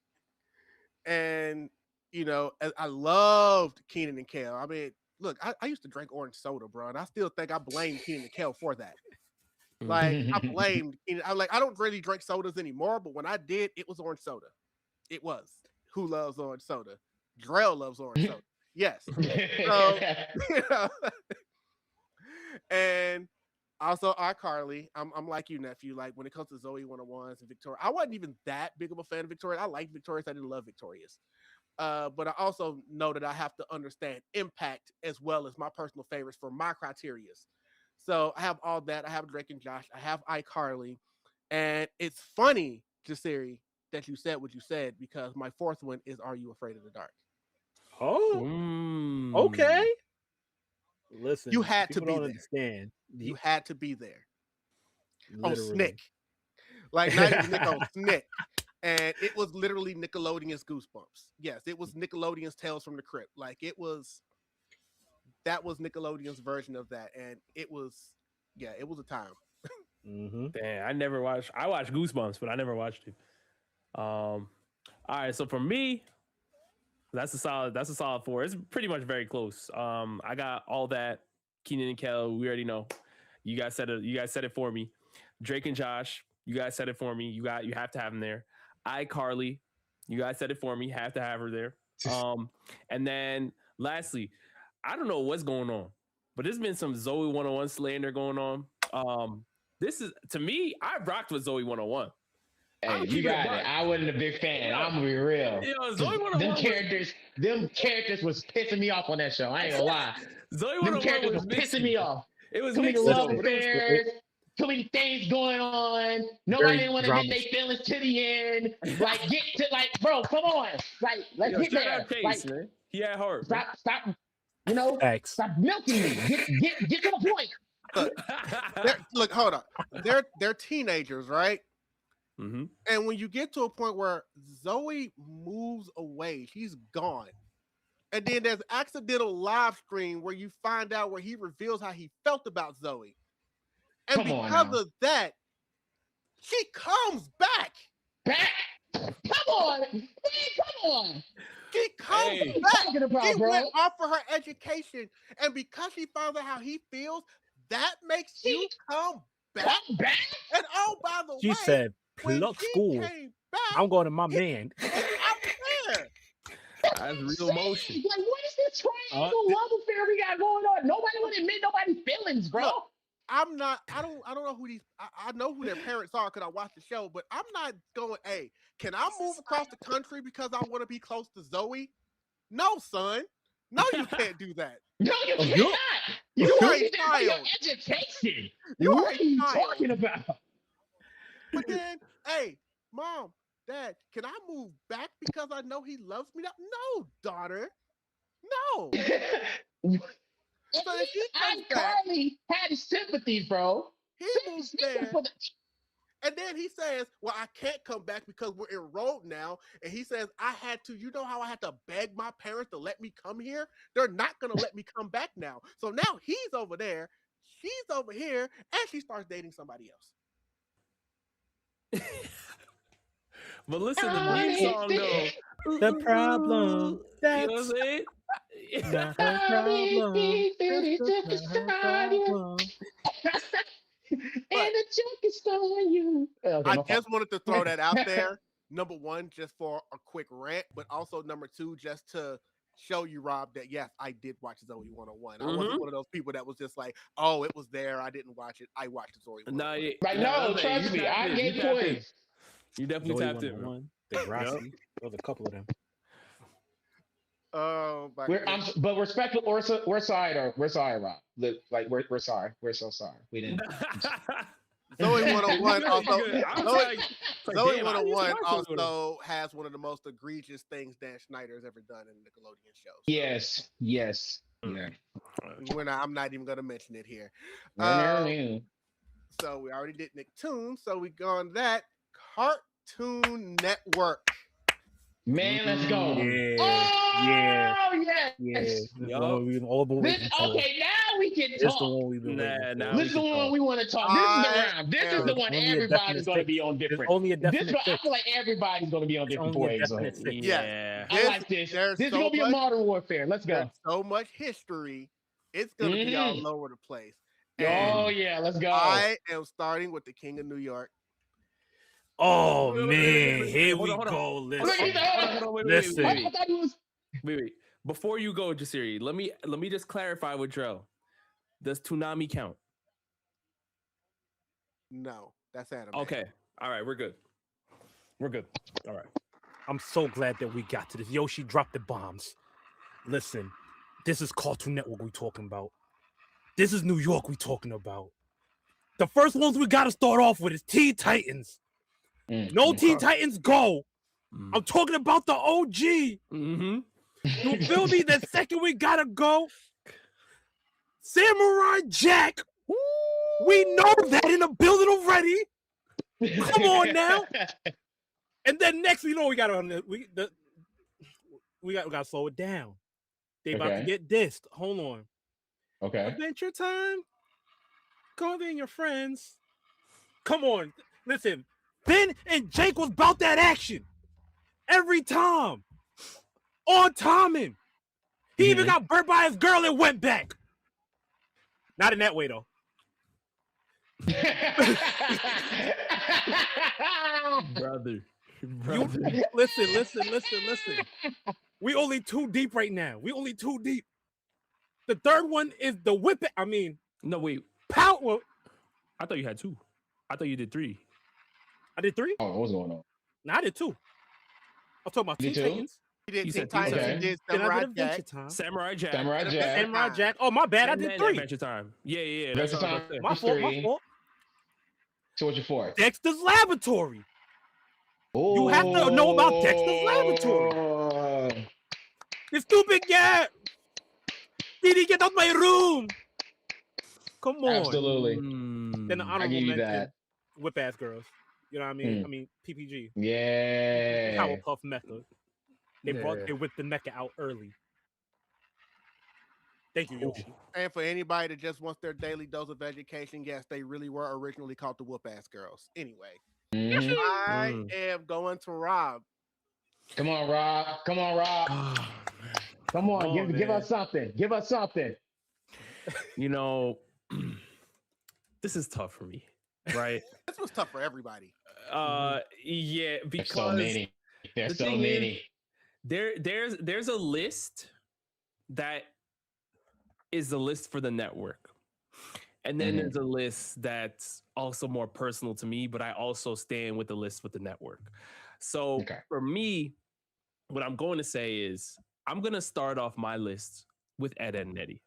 And, you know, I loved Keenan and Kel. I mean, look, I used to drink orange soda, bro, and I still think I blame Keenan and Kel for that. Like, I blamed Keenan. I don't really drink sodas anymore, but when I did, it was orange soda. It was. Who loves orange soda? Drell loves orange soda. Yes. So, you know, and also iCarly. I'm like you, nephew. Like, when it comes to Zoe 101s and Victoria, I wasn't even that big of a fan of Victoria. I liked Victorious. I didn't love Victorious. But I also know that I have to understand impact as well as my personal favorites for my criterias. So I have all that. I have Drake and Josh. I have iCarly. And it's funny, Jasirii, that you said what you said, because my fourth one is Are You Afraid of the Dark? Oh, okay. Listen, you had to be there. Understand. You had to be there. Literally. On Snick. Like, not even Nick, on Snick. And it was literally Nickelodeon's Goosebumps. Yes, it was Nickelodeon's Tales from the Crypt. Like, it was that was Nickelodeon's version of that, and it was a time. Damn, I watched Goosebumps, but I never watched it. All right, so for me, that's a solid 4. It's pretty much very close. I got all that. Keenan and Kel, we already know. You guys said it for me. Drake and Josh, you guys said it for me. You have to have them there. iCarly, you guys said it for me. Have to have her there. And then lastly, I don't know what's going on, but there's been some Zoe 101 slander going on. This is, to me, I rocked with Zoe 101. Hey, you got it. I wasn't a big fan. I'm gonna be real. Zoe 101 them characters was pissing me off on that show. I ain't gonna lie. Zoe Them 101 characters was pissing me off. It was too many love affairs, too many things going on. Nobody didn't want to admit their feelings to the end. Like, get to bro, come on. Like, let's get there. Pace, man. He had heart. Stop. You know, stop milking me. Get to the point. Look, hold on. They're teenagers, right? Mm-hmm. And when you get to a point where Zoe moves away, she's gone. And then there's accidental live stream where you find out where he reveals how he felt about Zoe. And because of that, she comes back. Come on. Come on. She comes back. She went off for her education. And because she found out how he feels, that makes you come back. And oh, by the way, she said, "Pluck school. I'm going to my man." That's real emotion. Like, what is this triangle love affair we got going on? Nobody would admit nobody's feelings, bro. Look, I don't know who these. I know who their parents are because I watched the show, but I'm not going. Hey, can I move across the country because I want to be close to Zoe? No, son. No, you can't do that. No, you cannot. You are a child. Your education. What are you talking about? But then, hey, Mom, Dad, can I move back because I know he loves me? No, daughter. No. So if he comes back, Carly had his sympathies, bro. He moves there. And then he says, well, I can't come back because we're enrolled now. And he says, you know how I had to beg my parents to let me come here? They're not going to let me come back now. So now he's over there, she's over here, and she starts dating somebody else. But listen to the new song, though. The problem. That's, you know what I'm saying? Not a problem. And the joke is on you. I just wanted to throw that out there. Number one, just for a quick rant, but also number two, just to show you, Rob, that yes, I did watch Zoe 101. I wasn't one of those people that was just like, oh, it was there, I didn't watch it. I watched Zoe 101. No, trust me, I gave points. You definitely tapped in. Degrassi. There's a couple of them. Oh, but respectful. We're sorry, Rob. Like we're sorry. We're so sorry. We didn't. Zoe 101 also. Zoe 101 also has one of the most egregious things Dan Schneider has ever done in Nickelodeon shows. Yes. Yeah. I'm not even going to mention it here. So we already did Nicktoons. So we go on that Cartoon Network. Man, let's go. Yes. Okay, now we can talk. This is the one we want to talk. This is the round. This is the one everybody's going to be on different. Only a definite. I feel like everybody's going to be on different ways. Yeah, I like this. This is going to be a modern warfare. Let's go. There's so much history. It's going to be all over the place. Oh yeah, let's go. I am starting with the King of New York. Oh man, here we go. Listen. Wait. Before you go, Jasirii, let me just clarify with Drell. Does Toonami count? No, that's anime. Okay. All right, we're good. All right. I'm so glad that we got to this. Yoshi dropped the bombs. Listen, this is Cartoon Network we talking about. This is New York we talking about. The first ones we got to start off with is Teen Titans. Teen Titans Go. I'm talking about the OG. You feel me? The second we gotta go, Samurai Jack. We know that in the building already. Come on now. And then next, we gotta slow it down. They about to get dissed. Hold on. Okay. Adventure Time. Go there and your friends. Come on, listen. Ben and Jake was about that action every time. On timing. He even got burnt by his girl and went back. Not in that way though. Brother. Listen. We only 2 deep right now. The third one is the whip. I mean, no, wait. Power. I thought you had 2. I thought you did 3. I did 3. Oh, what's going on? No, I did 2. I'm talking about Teen Titans. He did You Teen said Titans. okay. He did Then I Samurai did Adventure Jack. Time. Samurai Jack. Samurai Jack. Oh, my bad. I And did then 3. Adventure Time. Yeah. Adventure That's what I Time. was saying. My fault. So what's your 4th? Dexter's Laboratory. You have to know about Dexter's Laboratory. The stupid guy. Did he get out my room? Come on. Absolutely. Then the I honorable give you mention, that. whip ass girls. You know what I mean? I mean PPG. Yeah. Powerpuff Mecha. They whipped the mecha out early. Thank you, Yoshi. And for anybody that just wants their daily dose of education, yes, they really were originally called the whoop ass girls. Anyway, I am going to Rob. Come on, Rob. Come on, give us something. You know, this is tough for me, right? This was tough for everybody. Yeah, because There's so many. There's so many. There's a list that is the list for the network. And then there's a list that's also more personal to me, but I also stand with the list with the network. So for me, what I'm going to say is I'm going to start off my list with Ed, Edd n Eddy.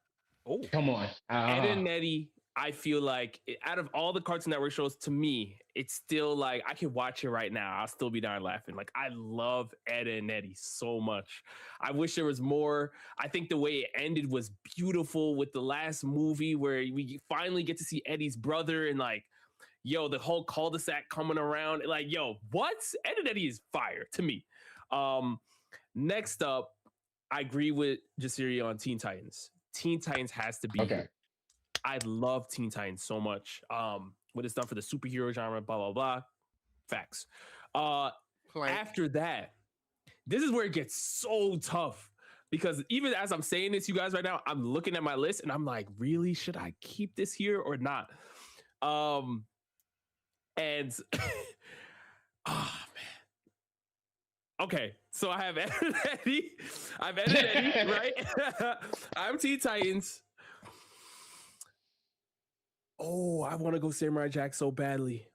Oh, come on. Ed, Edd n Eddy, I feel like out of all the Cartoon Network shows, to me, it's still like I can watch it right now. I'll still be down laughing. Like I love Ed, Edd n Eddy so much. I wish there was more. I think the way it ended was beautiful with the last movie where we finally get to see Eddie's brother and like, yo, the whole cul-de-sac coming around. Like, yo, what? Ed, Edd n Eddy is fire to me. Next up, I agree with Jasirii on Teen Titans. Teen Titans has to be here. I love Teen Titans so much. What it's done for the superhero genre, blah, blah, blah. Facts. After that, this is where it gets so tough because even as I'm saying this, you guys right now, I'm looking at my list and I'm like, really, should I keep this here or not? And oh man. Okay, so I have Ed, Edd n Eddy. I'm Ed, Edd n Eddy, right? I'm Teen Titans. Oh, I want to go Samurai Jack so badly.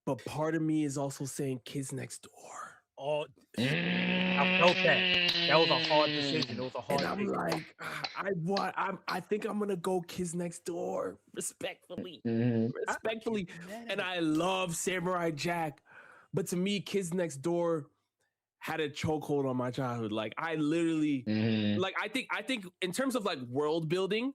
But part of me is also saying Kids Next Door. Oh, I felt that. That was a hard decision. It was a hard decision. I'm like, I think I'm going to go Kids Next Door. Respectfully. Respectfully. And I love Samurai Jack. But to me, Kids Next Door had a chokehold on my childhood. Like, I literally, like, I think in terms of like world building,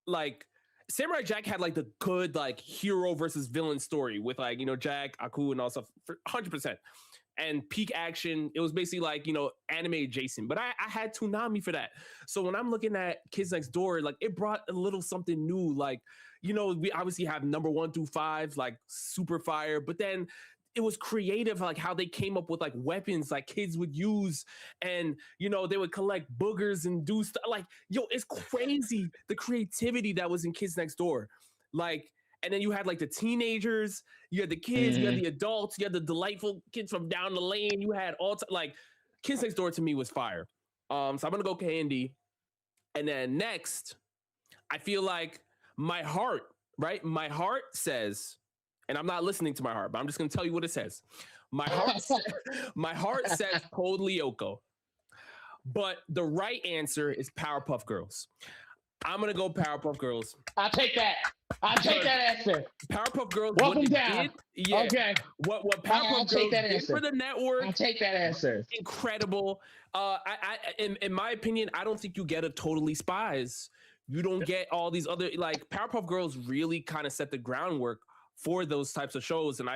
like, Samurai Jack had like the good like hero versus villain story with like, you know, Jack, Aku and all stuff for 100%. And peak action, it was basically like, you know, anime adjacent. But I had Toonami for that. So when I'm looking at Kids Next Door, like it brought a little something new. Like, you know, we obviously have number 1 through 5, like super fire. But then it was creative, like how they came up with like weapons like kids would use, and you know they would collect boogers and do stuff. Like, yo, it's crazy the creativity that was in Kids Next Door. Like, and then you had like the teenagers, you had the kids, you had the adults, you had the delightful kids from down the lane. You had like Kids Next Door to me was fire. So I'm gonna go Candy, and then next, I feel like my heart, right? My heart says. And I'm not listening to my heart, but I'm just going to tell you what it says. My heart says Code Lyoko. But the right answer is Powerpuff Girls. I'm going to go Powerpuff Girls. I'll take that answer. Powerpuff Girls. Welcome down. Okay. What Powerpuff Girls did for the network. I'll take that answer. Incredible. In my opinion, I don't think you get a Totally Spies. You don't get all these other, like Powerpuff Girls really kind of set the groundwork for those types of shows, and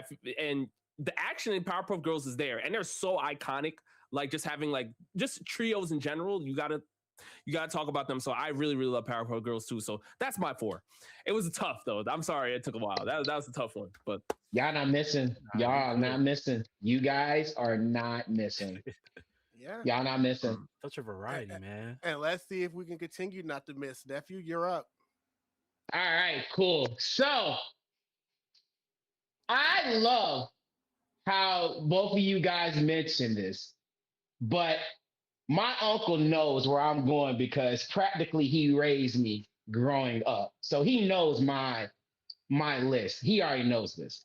the action in Powerpuff Girls is there, and they're so iconic. Like just having like just trios in general, you gotta you got to talk about them. So I really, really love Powerpuff Girls too. So that's my 4. It was tough though. I'm sorry it took a while. That was a tough one, but y'all not missing. Y'all not missing. You guys are not missing. Yeah. Y'all not missing. Such a variety, man. And let's see if we can continue not to miss. Nephew, you're up. All right, cool. So I love how both of you guys mentioned this, but my uncle knows where I'm going because practically he raised me growing up. So he knows my list. He already knows this.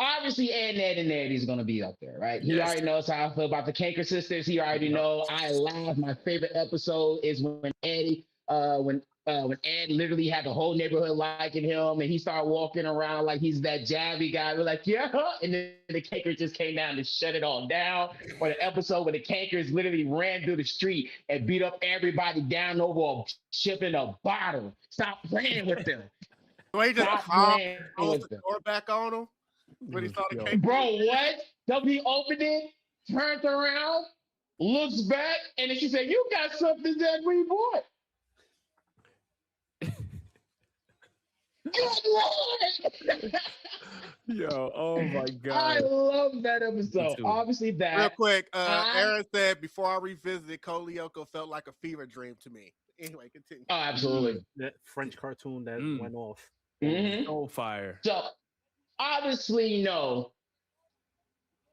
Obviously, Ed, Ned, and Eddie's going to be up there, right? He already knows how I feel about the Kanker sisters. He already know I laugh. My favorite episode is when Eddie, when Ed literally had the whole neighborhood liking him, and he started walking around like he's that jabby guy. We're like, yeah, and then the Kankers just came down to shut it all down. Or the episode where the Kankers literally ran through the street and beat up everybody down over shipping a bottle. Stop playing with them. He just Stop playing closed with the them. door back on him when he saw the cake. Bro, what? W opened it, turned around, looks back, and then she said, "You got something that we bought." Good Lord! yo, oh my I god. love that episode. too. Obviously, that. Real quick, Aaron said before I revisited, Kolyoko felt like a fever dream to me. Anyway, continue. Oh, absolutely. That French cartoon that went off. Mhm. Oh fire. So, obviously, you know,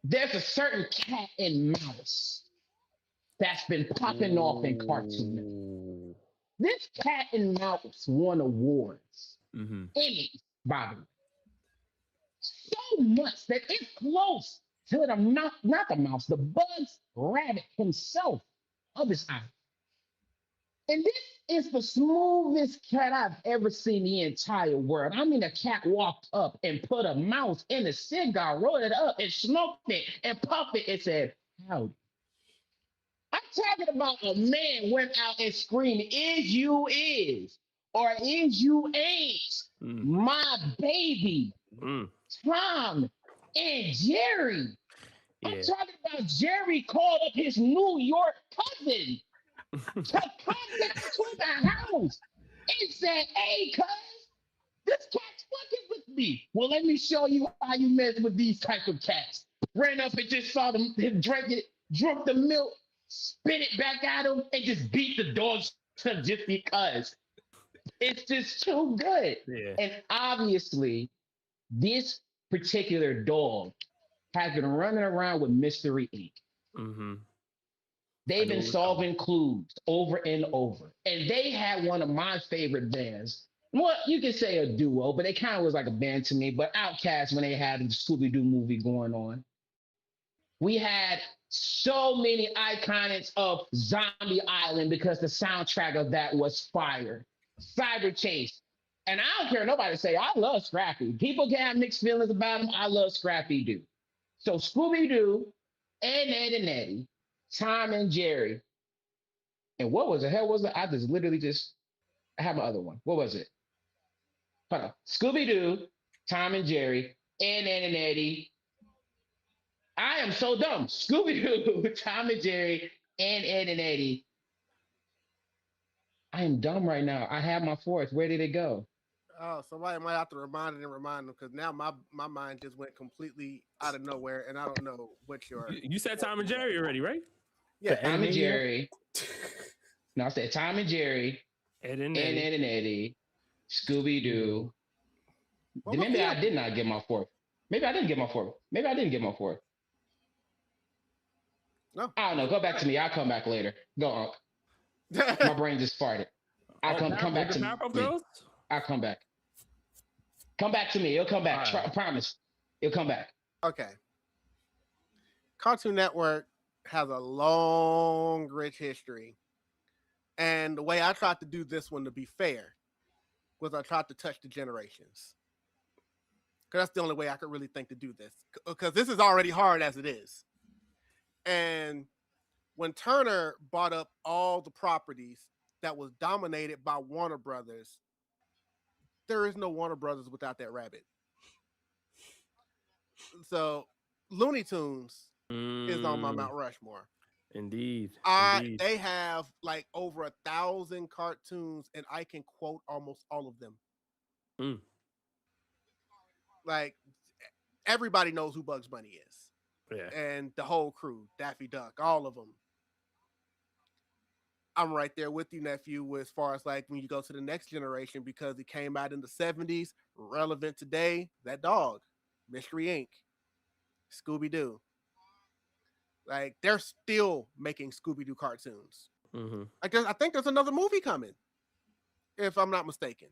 there's a certain cat and mouse that's been popping off in cartoons. This cat and mouse won awards. Emmys, by the way. So much that it's close to the not the mouse, the Bugs Rabbit himself of his eye. And this is the smoothest cat I've ever seen in the entire world. I mean, a cat walked up and put a mouse in a cigar, rolled it up and smoked it and puffed it and said, howdy. I'm talking about a man went out and screamed, is you is, or is you ain't, my baby, Tom and Jerry. I'm talking about Jerry called up his New York cousin to come down to the house and said, hey, cuz, this cat's fucking with me. Well, let me show you how you mess with these type of cats. Ran up and just saw them drink the milk, spit it back at him, and just beat the dog just because. It's just too good. Yeah. And obviously, this particular dog has been running around with Mystery Inc. They've been solving clues over and over. And they had one of my favorite bands. Well, you could say a duo, but it kind of was like a band to me. But Outkast, when they had the Scooby-Doo movie going on. We had so many iconics of Zombie Island because the soundtrack of that was fire. Cyber Chase. And I don't care nobody say, I love Scrappy. People can have mixed feelings about him. I love Scrappy-Doo. So Scooby-Doo, and Ed and Eddie, Tom and Jerry. And what was the hell was it? I have my other one. What was it? Hold on. Scooby-Doo, Tom and Jerry, and Ed and Eddie. I am so dumb. Scooby-Doo, Tom and Jerry, and Ed and Eddie. I am dumb right now. I have my fourth. Where did it go? Oh, somebody might have to remind them because now my mind just went completely out of nowhere and I don't know what You said Tom and Jerry already, right? Yeah, Tom and Jerry. No, I said Tom and Jerry, Ed and Eddie, Scooby-Doo. Maybe I did not get my fourth. Maybe I didn't get my fourth. No. I don't know. Go back to me. I'll come back later. Go, Unc. My brain just farted. I'll come back to me. I'll come back. Come back to me. It'll come back. Right. I promise. It'll come back. Okay. Cartoon Network has a long, rich history. And the way I tried to do this one to be fair was I tried to touch the generations. Because that's the only way I could really think to do this. Because this is already hard as it is. And when Turner bought up all the properties that was dominated by Warner Brothers, there is no Warner Brothers without that rabbit. So Looney Tunes is on my Mount Rushmore. Indeed. They have like over 1,000 cartoons, and I can quote almost all of them. Like everybody knows who Bugs Bunny is. Yeah. And the whole crew, Daffy Duck, all of them. I'm right there with you, nephew, as far as like when you go to the next generation, because it came out in the 70s, relevant today. That dog, Mystery Inc., Scooby-Doo. Like they're still making Scooby-Doo cartoons. I think there's another movie coming, if I'm not mistaken.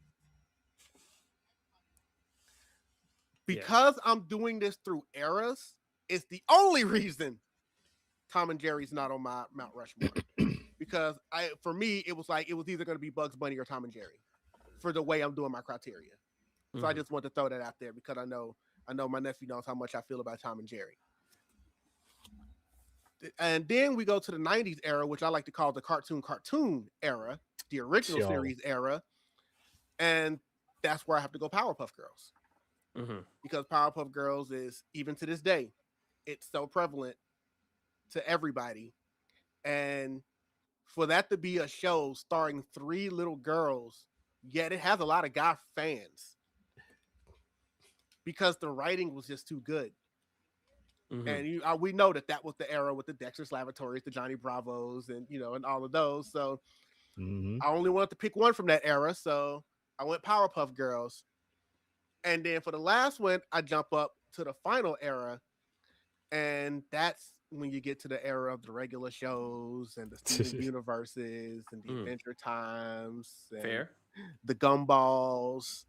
Because I'm doing this through eras, it's the only reason Tom and Jerry's not on my Mount Rushmore. Because for me, it was either going to be Bugs Bunny or Tom and Jerry for the way I'm doing my criteria. So I just want to throw that out there because I know my nephew knows how much I feel about Tom and Jerry. And then we go to the 90s era, which I like to call the cartoon era, the original series era. And that's where I have to go Powerpuff Girls. Because Powerpuff Girls is, even to this day, it's so prevalent to everybody. And for that to be a show starring 3 little girls, yet it has a lot of guy fans because the writing was just too good. And we know that was the era with the Dexter's Laboratories, the Johnny Bravos, and and all of those. So I only wanted to pick one from that era, so I went Powerpuff Girls. And then for the last one, I jump up to the final era, and that's when you get to the era of the regular shows and the Steven Universes and the Adventure Times and the Gumballs.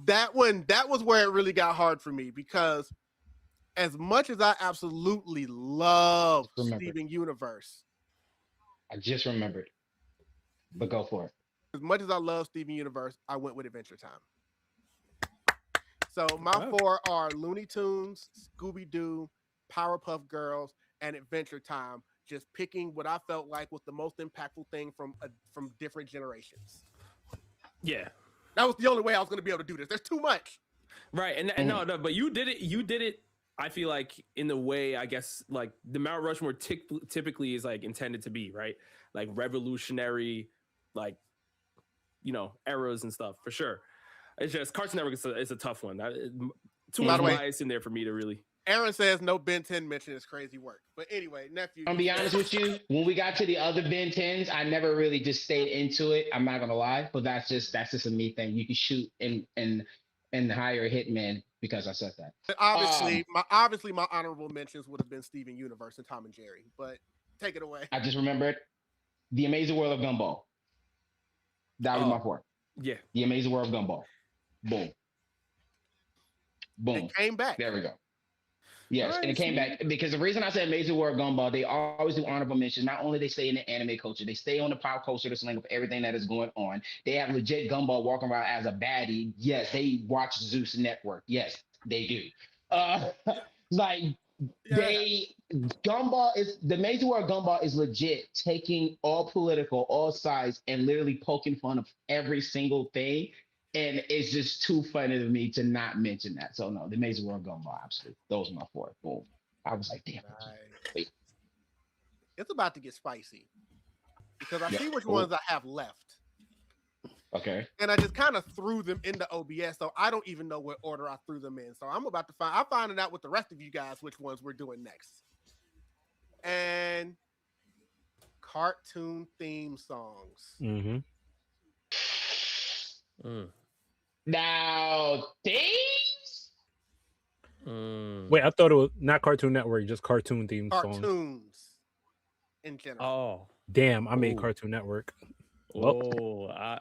That was where it really got hard for me, because as much as I absolutely love Steven Universe, I just remembered, but go for it. As much as I love Steven Universe, I went with Adventure Time. So my 4 are Looney Tunes, Scooby-Doo, Powerpuff Girls, and Adventure Time. Just picking what I felt like was the most impactful thing from different generations. Yeah. That was the only way I was going to be able to do this. There's too much. Right. And no, but you did it. I feel like in the way, I guess, like the Mount Rushmore typically is like intended to be, right? Like revolutionary, like, eras and stuff, for sure. It's just Cartoon Network is a tough one. Too much bias in there for me to really. Aaron says no Ben 10 mention is crazy work. But anyway, nephew. I'll be honest with you. When we got to the other Ben 10s, I never really just stayed into it. I'm not gonna lie, but that's just a me thing. You can shoot and hire a hitman because I said that. But obviously, my honorable mentions would have been Steven Universe and Tom and Jerry. But take it away. I just remembered The Amazing World of Gumball. That was my 4. Yeah. The Amazing World of Gumball. Boom. It came back. There we go. Yes, and it came back because the reason I said Amazing World Gumball, they always do honorable mentions. Not only they stay in the anime culture, they stay on the pop culture, the slang of everything that is going on. They have legit Gumball walking around as a baddie. Yes, they watch Zeus Network. Yes, they do. Gumball is the Amazing World Gumball is legit taking all political, all sides, and literally poking fun of every single thing. And it's just too funny to me to not mention that. So no, the Amazing World Gumball, absolutely. Those are my 4. Boom. I was like, damn. Right. It's about to get spicy because I see which ones I have left. Okay. And I just kind of threw them into OBS, so I don't even know what order I threw them in. So I'm finding out with the rest of you guys which ones we're doing next. And cartoon theme songs. Now, things? Wait, I thought it was not Cartoon Network, just cartoon theme songs. Cartoons in general. Oh, damn! I made Cartoon Network. I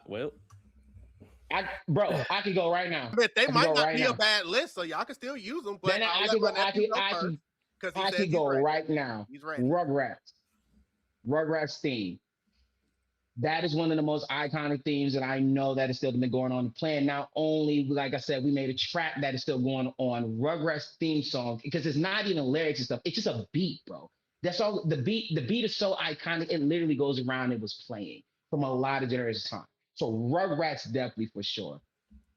could go right now. But they might not be a bad list, so y'all can still use them. But I could go right now. He's ready. Rugrats theme. That is one of the most iconic themes that I know that is still been going on. Playing not only, like I said, we made a track that is still going on. Rugrats theme song, because it's not even lyrics and stuff. It's just a beat, bro. That's all. The beat is so iconic. It literally goes around. It was playing from a lot of generations of time. So Rugrats definitely for sure.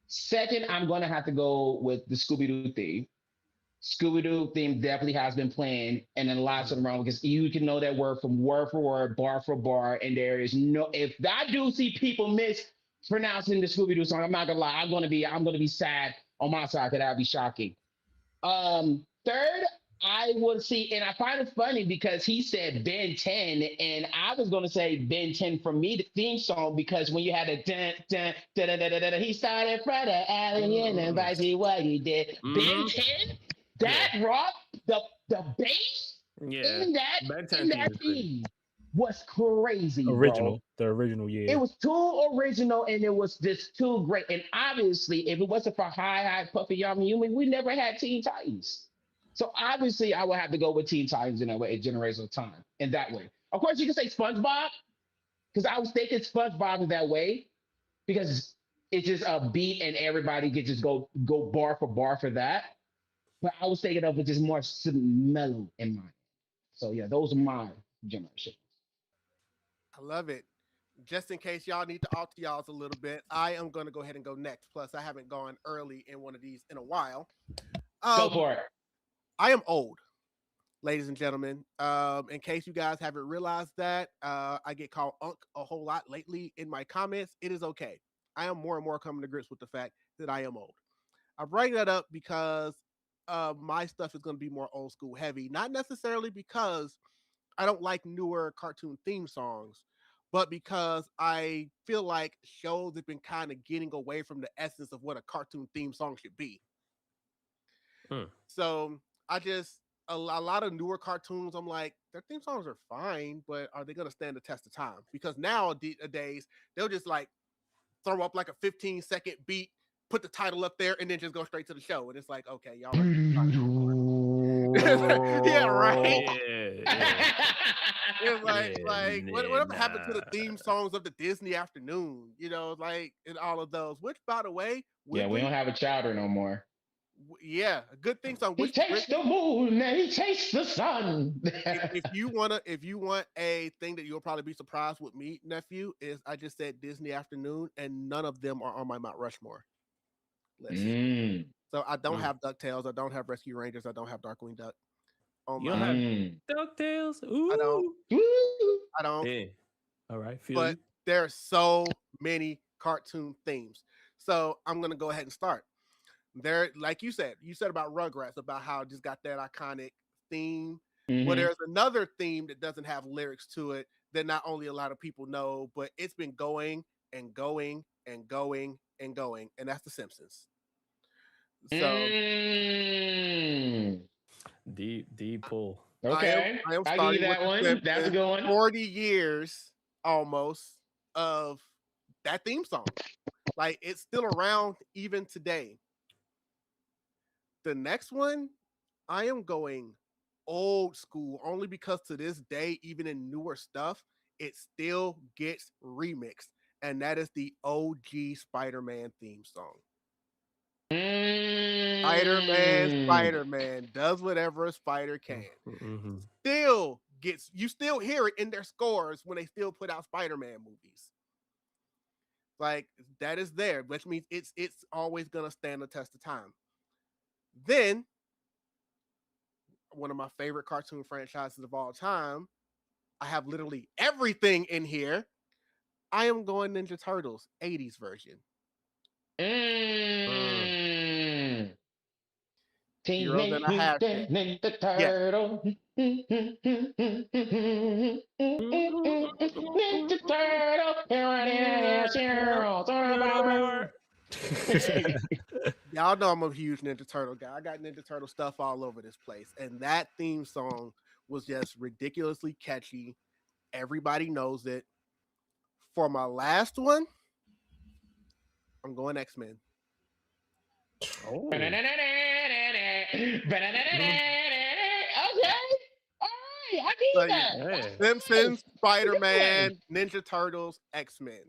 Second, I'm gonna have to go with the Scooby-Doo theme. Scooby-Doo theme definitely has been playing, and then lots of them because you can know that word from word for word, bar for bar, and there is no. If I do see people mispronouncing the Scooby-Doo song, I'm not gonna lie. I'm gonna be sad on my side because that'd be shocking. Third, I would see, and I find it funny because he said Ben 10, and I was gonna say Ben 10 for me, the theme song, because when you had a dun dun dun dun dun dun, dun, he started Friday Alley and advice see what he did. Ben 10, that rock, the bass in that theme was crazy, Original, bro. the original, yeah. It was too original and it was just too great. And obviously, if it wasn't for Hi Puffy Yummy Yumi, we never had Teen Titans. So obviously, I would have to go with Teen Titans in a way, generational time, in that way. Of course, you can say SpongeBob, because I was thinking SpongeBob in that way, because it's just a beat and everybody can just go bar for that. But I was thinking of it just more mellow in mind. So yeah, those are my generation. I love it. Just in case y'all need to alter y'all's a little bit, I am going to go ahead and go next. Plus, I haven't gone early in one of these in a while. Go for it. I am old, ladies and gentlemen. In case you guys haven't realized that, I get called Unk a whole lot lately in my comments. It is okay. I am more and more coming to grips with the fact that I am old. I bring that up because my stuff is going to be more old school heavy, not necessarily because I don't like newer cartoon theme songs, but because I feel like shows have been kind of getting away from the essence of what a cartoon theme song should be. So I just a lot of newer cartoons, I'm like, their theme songs are fine, but are they going to stand the test of time? Because nowadays they'll just like throw up like a 15-second beat, put the title up there, and then just go straight to the show. And it's like, okay, y'all are yeah, right. It's like whatever happened to the theme songs of the Disney afternoon, like and all of those. Which, by the way, we don't have a chowder no more. Yeah, a good thing. So he takes the moon and he takes the sun. if you want a thing that you'll probably be surprised with me, nephew, is I just said Disney afternoon, and none of them are on my Mount Rushmore list. So I don't have DuckTales, I don't have Rescue Rangers, I don't have Darkwing Duck. You don't have DuckTales? Ooh. I don't. Yeah. All right. But there are so many cartoon themes. So I'm gonna go ahead and start. There, like you said about Rugrats, about how it just got that iconic theme. Well, there's another theme that doesn't have lyrics to it that not only a lot of people know, but it's been going and going and going and going, and that's The Simpsons. So deep pull. Okay, I am I give you that one. That's a good one. 40 years almost of that theme song. Like, it's still around even today. The next one, I am going old school only because to this day, even in newer stuff, it still gets remixed. And that is the OG Spider-Man theme song. Spider-Man does whatever a spider can. You still hear it in their scores when they still put out Spider-Man movies. Like, that is there, which means it's always gonna stand the test of time. Then, one of my favorite cartoon franchises of all time, I have literally everything in here. I am going Ninja Turtles, 80s version. Teenage Mutant Ninja Turtle. Ninja Turtle. Y'all know I'm a huge Ninja Turtle guy. I got Ninja Turtle stuff all over this place. And that theme song was just ridiculously catchy. Everybody knows it. For my last one, I'm going X-Men. Oh. Okay. All right. I need that. Simpsons, Spider-Man, Ninja Turtles, X-Men.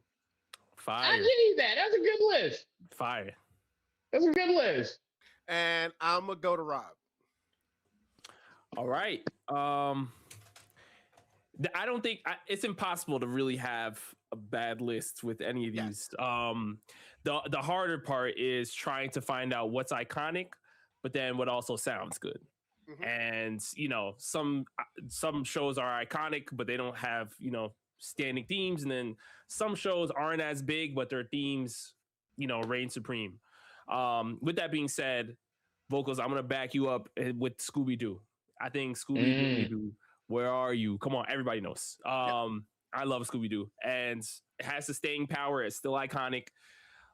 Fire. I need that. That's a good list. Fire. That's a good list. And I'm going to go to Rob. All right. I don't think it's impossible to really have a bad list with any of these. The harder part is trying to find out what's iconic, but then what also sounds good. Mhm. And some shows are iconic, but they don't have standing themes, and then some shows aren't as big, but their themes reign supreme. With that being said, VoQualz, I'm gonna back you up with Scooby-Doo. I think Scooby-Doo, where are you? Come on, everybody knows. I love Scooby-Doo, and it has the staying power. It's still iconic.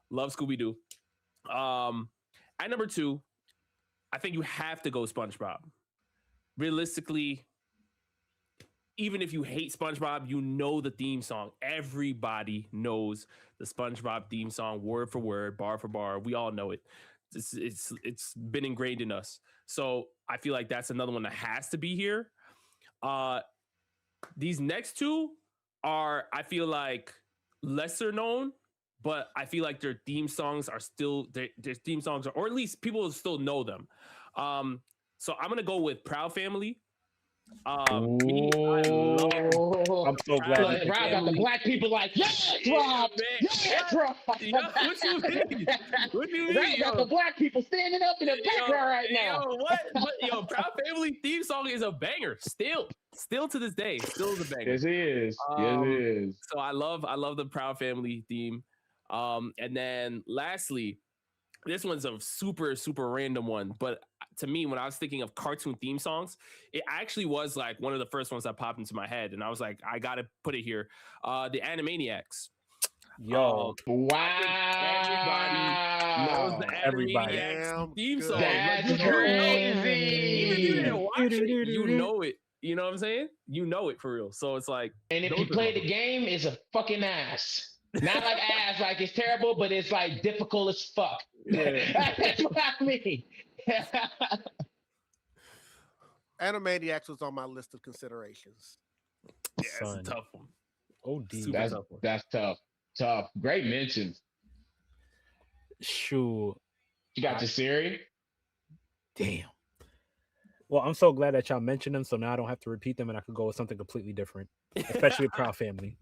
Love Scooby-Doo. At number 2, I think you have to go SpongeBob. Realistically, even if you hate SpongeBob, you know the theme song. Everybody knows the SpongeBob theme song, word for word, bar for bar. We all know it. It's been ingrained in us. So I feel like that's another one that has to be here. These next 2 are, I feel like, lesser known, but I feel like their theme songs are still their theme songs, or at least people will still know them. So I'm gonna go with Proud Family. I'm so glad. Rob got the black people like, yes, Rob, yes, Rob. What you mean? What do you mean? Rob got the black people standing up in the background right now. What? Proud Family theme song is a banger. Still to this day, still is a banger. Yes, it is. Yes, it is. So I love the Proud Family theme. And then lastly, this one's a super, super random one, but to me, when I was thinking of cartoon theme songs, it actually was like one of the first ones that popped into my head, and I was like, I gotta put it here. The Animaniacs. Yo, Everybody knows the Animaniacs theme song. That's like, crazy. Even if you didn't watch it, you know it. You know what I'm saying? You know it for real. So it's like, and if you play the game, it's a fucking ass. Not like ass, like it's terrible, but it's like difficult as fuck. Yeah. That's what I mean. Animaniacs was on my list of considerations. Yeah, it's a tough one. That's tough. Tough. Great mentions. Sure. You got Jasirii? Damn. Well, I'm so glad that y'all mentioned them, so now I don't have to repeat them, and I could go with something completely different, especially a Proud Family.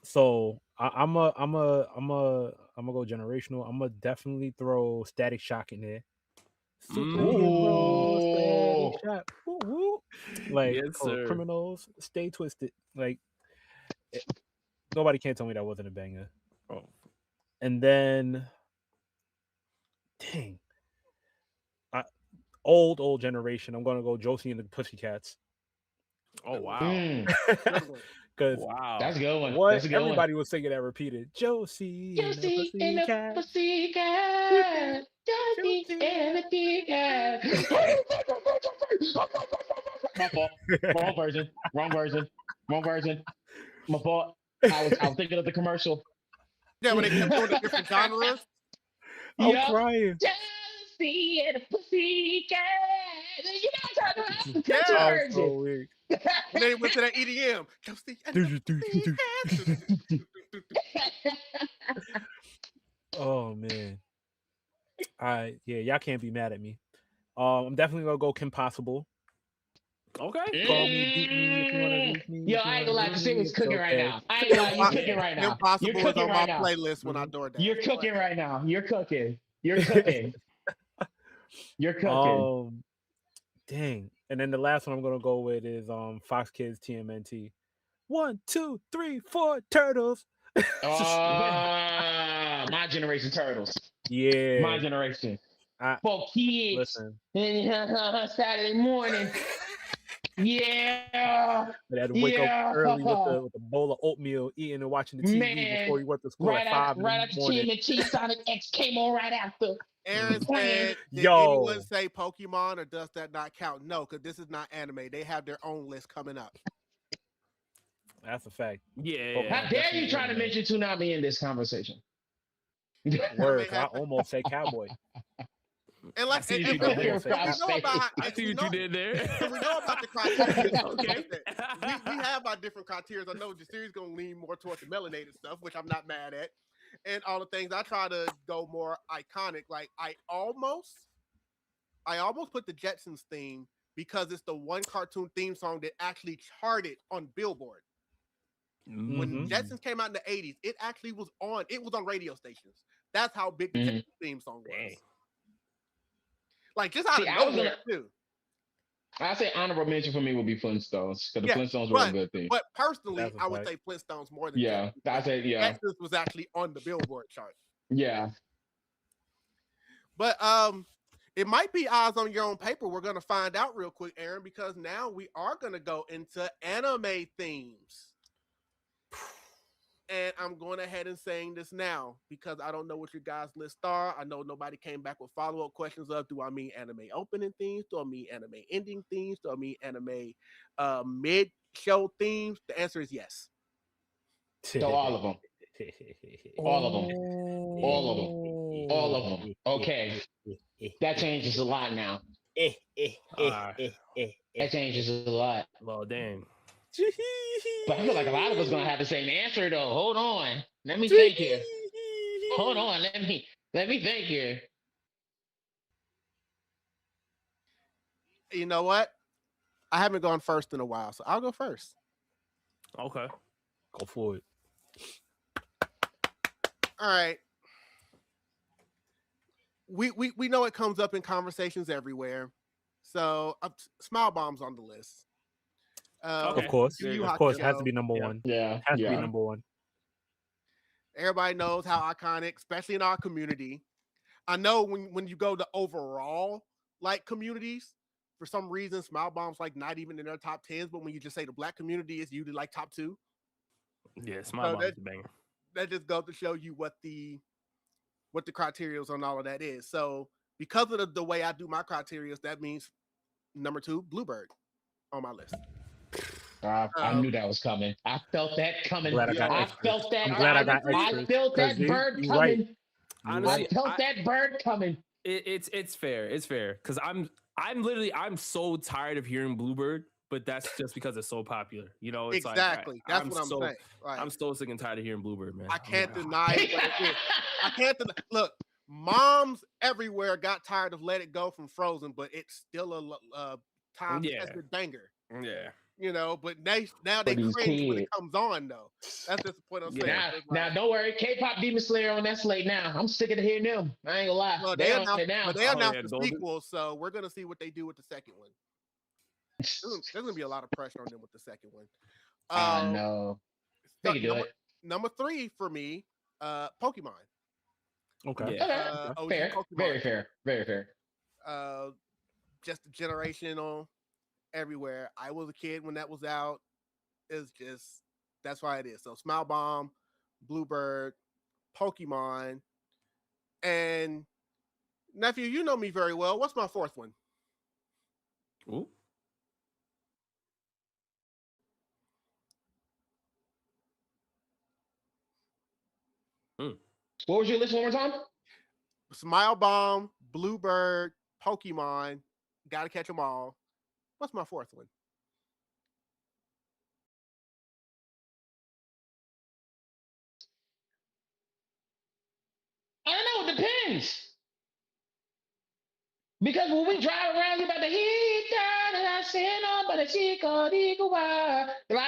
So I'm a go generational. I'm gonna definitely throw Static Shock in there. Superhero Static Shock. Woo, woo. Like, yes, sir. Criminals, Stay Twisted. Like, nobody can tell me that wasn't a banger. Oh. And then, dang, old generation. I'm gonna go Josie and the Pussycats. Oh wow. Because that's a good one. What everybody was singing that repeated. Josie and the Pussycat. Josie and the Pussycat. My fault. Wrong version. My fault. I was thinking of the commercial. Yeah, when they kept doing the different genres. I'm crying. Josie and the Pussycat. You know what I'm talking about? So weird. And then he went to that EDM. Oh man. Y'all can't be mad at me. I'm definitely gonna go Kim Possible. Okay. Call me, beat me if you wanna beat me. Yo, I ain't gonna lie, Jasirei's cooking right now. I ain't gonna lie, you cooking right now. Kim Possible You're cooking is on right my now. playlist when I door down. You're cooking right now. You're cooking. You're cooking. Dang. And then the last one I'm gonna go with is Fox Kids TMNT. 1, 2, 3, 4 turtles. My generation turtles. Yeah. My generation. For kids. Listen. Saturday morning. Yeah. They had to wake up early with a bowl of oatmeal, eating and watching the TV before you went to school at 5 in the morning. Right after Sonic X came on right after. Aaron said, did anyone say Pokemon, or does that not count? No, because this is not anime. They have their own list coming up. That's a fact. Yeah. How dare you try to mention Toonami in this conversation? Word, I almost say cowboy. And like, I see what you did there. We know about the criteria. Okay. we have our different criteria. I know the series gonna lean more towards the melanated stuff, which I'm not mad at. And all the things I try to go more iconic. Like I almost put the Jetsons theme because it's the one cartoon theme song that actually charted on Billboard. Mm-hmm. When Jetsons came out in the 80s, it actually was on. It was on radio stations. That's how big the Jetsons theme song was. Like just out See, of I was nowhere gonna. too. I say honorable mention for me would be Flintstones because the Yeah, Flintstones were a good thing. but personally, That's a I would fact. say Flintstones more than Yeah, Jetsons. I say yeah, Jetsons was actually on the Billboard chart. yeah. But it might be eyes on your own paper. We're gonna find out real quick, Aaron, because now we are gonna go into anime themes. And I'm going ahead and saying this now because I don't know what your guys' list are. I know nobody came back with follow-up questions of, do I mean anime opening themes? Do I mean anime ending themes? Do I mean anime mid-show themes? The answer is yes. So all of them, all of them, all of them, all of them. Okay, that changes a lot now. That changes a lot. Well, damn. But I feel like a lot of us gonna have the same answer though. Hold on, let me think here. Hold on, let me think here. You know what? I haven't gone first in a while, so I'll go first. Okay. Go for it. All right. We know it comes up in conversations everywhere. So Smile Bomb's on the list. Okay. Of course, Yu of course, has to Hakusho. be number Yeah. one. Yeah, Has to yeah. be number one. Everybody knows how iconic, especially in our community. I know when you go to overall like communities, for some reason, Smile Bomb's like not even in their top 10s, but when you just say the black community is usually like top 2. Yeah, Smile Bomb's a banger. That just goes to show you what the criteria on all of that is. So because of the way I do my criteria, that means number 2, Bluebird on my list. I knew that was coming. I felt that coming. Glad I got I extras. felt that. I'm glad I got I extras, felt 'cause that bird you coming. right. Honestly, I felt that bird coming. It's fair. It's fair because I'm so tired of hearing Bluebird, but that's just because it's so popular. You know, it's Exactly. like That's what I'm saying. Like, I'm so sick and tired of hearing Bluebird, man. I can't deny what it is. I can't deny. Look, moms everywhere got tired of Let It Go from Frozen, but it's still a time tested banger. Yeah. You know, but now they these cringe when it kids. comes on though. That's just the point I'm saying. Now, don't worry, K-pop Demon Slayer on that slate now. I'm sick of hearing them. I ain't gonna lie. Well, they announced, it now. but they announced the Golden. sequel, so we're gonna see what they do with the second one. There's gonna be a lot of pressure on them with the second one. I know. They can do it. Number 3 for me, Pokemon. Okay. Yeah. OG Fair. Pokemon. Very fair. Very fair. Just a generational everywhere. I was a kid when that was out. It's just that's why it is. So Smile Bomb, Bluebird, Pokemon, and nephew, you know me very well. What's my 4th one? Ooh. What was your list one more time? Smile Bomb, Bluebird, Pokemon. Gotta catch them all. What's my 4th one? I don't know. It depends. Because when we drive around, you about to hit down and I say no, but a chico. I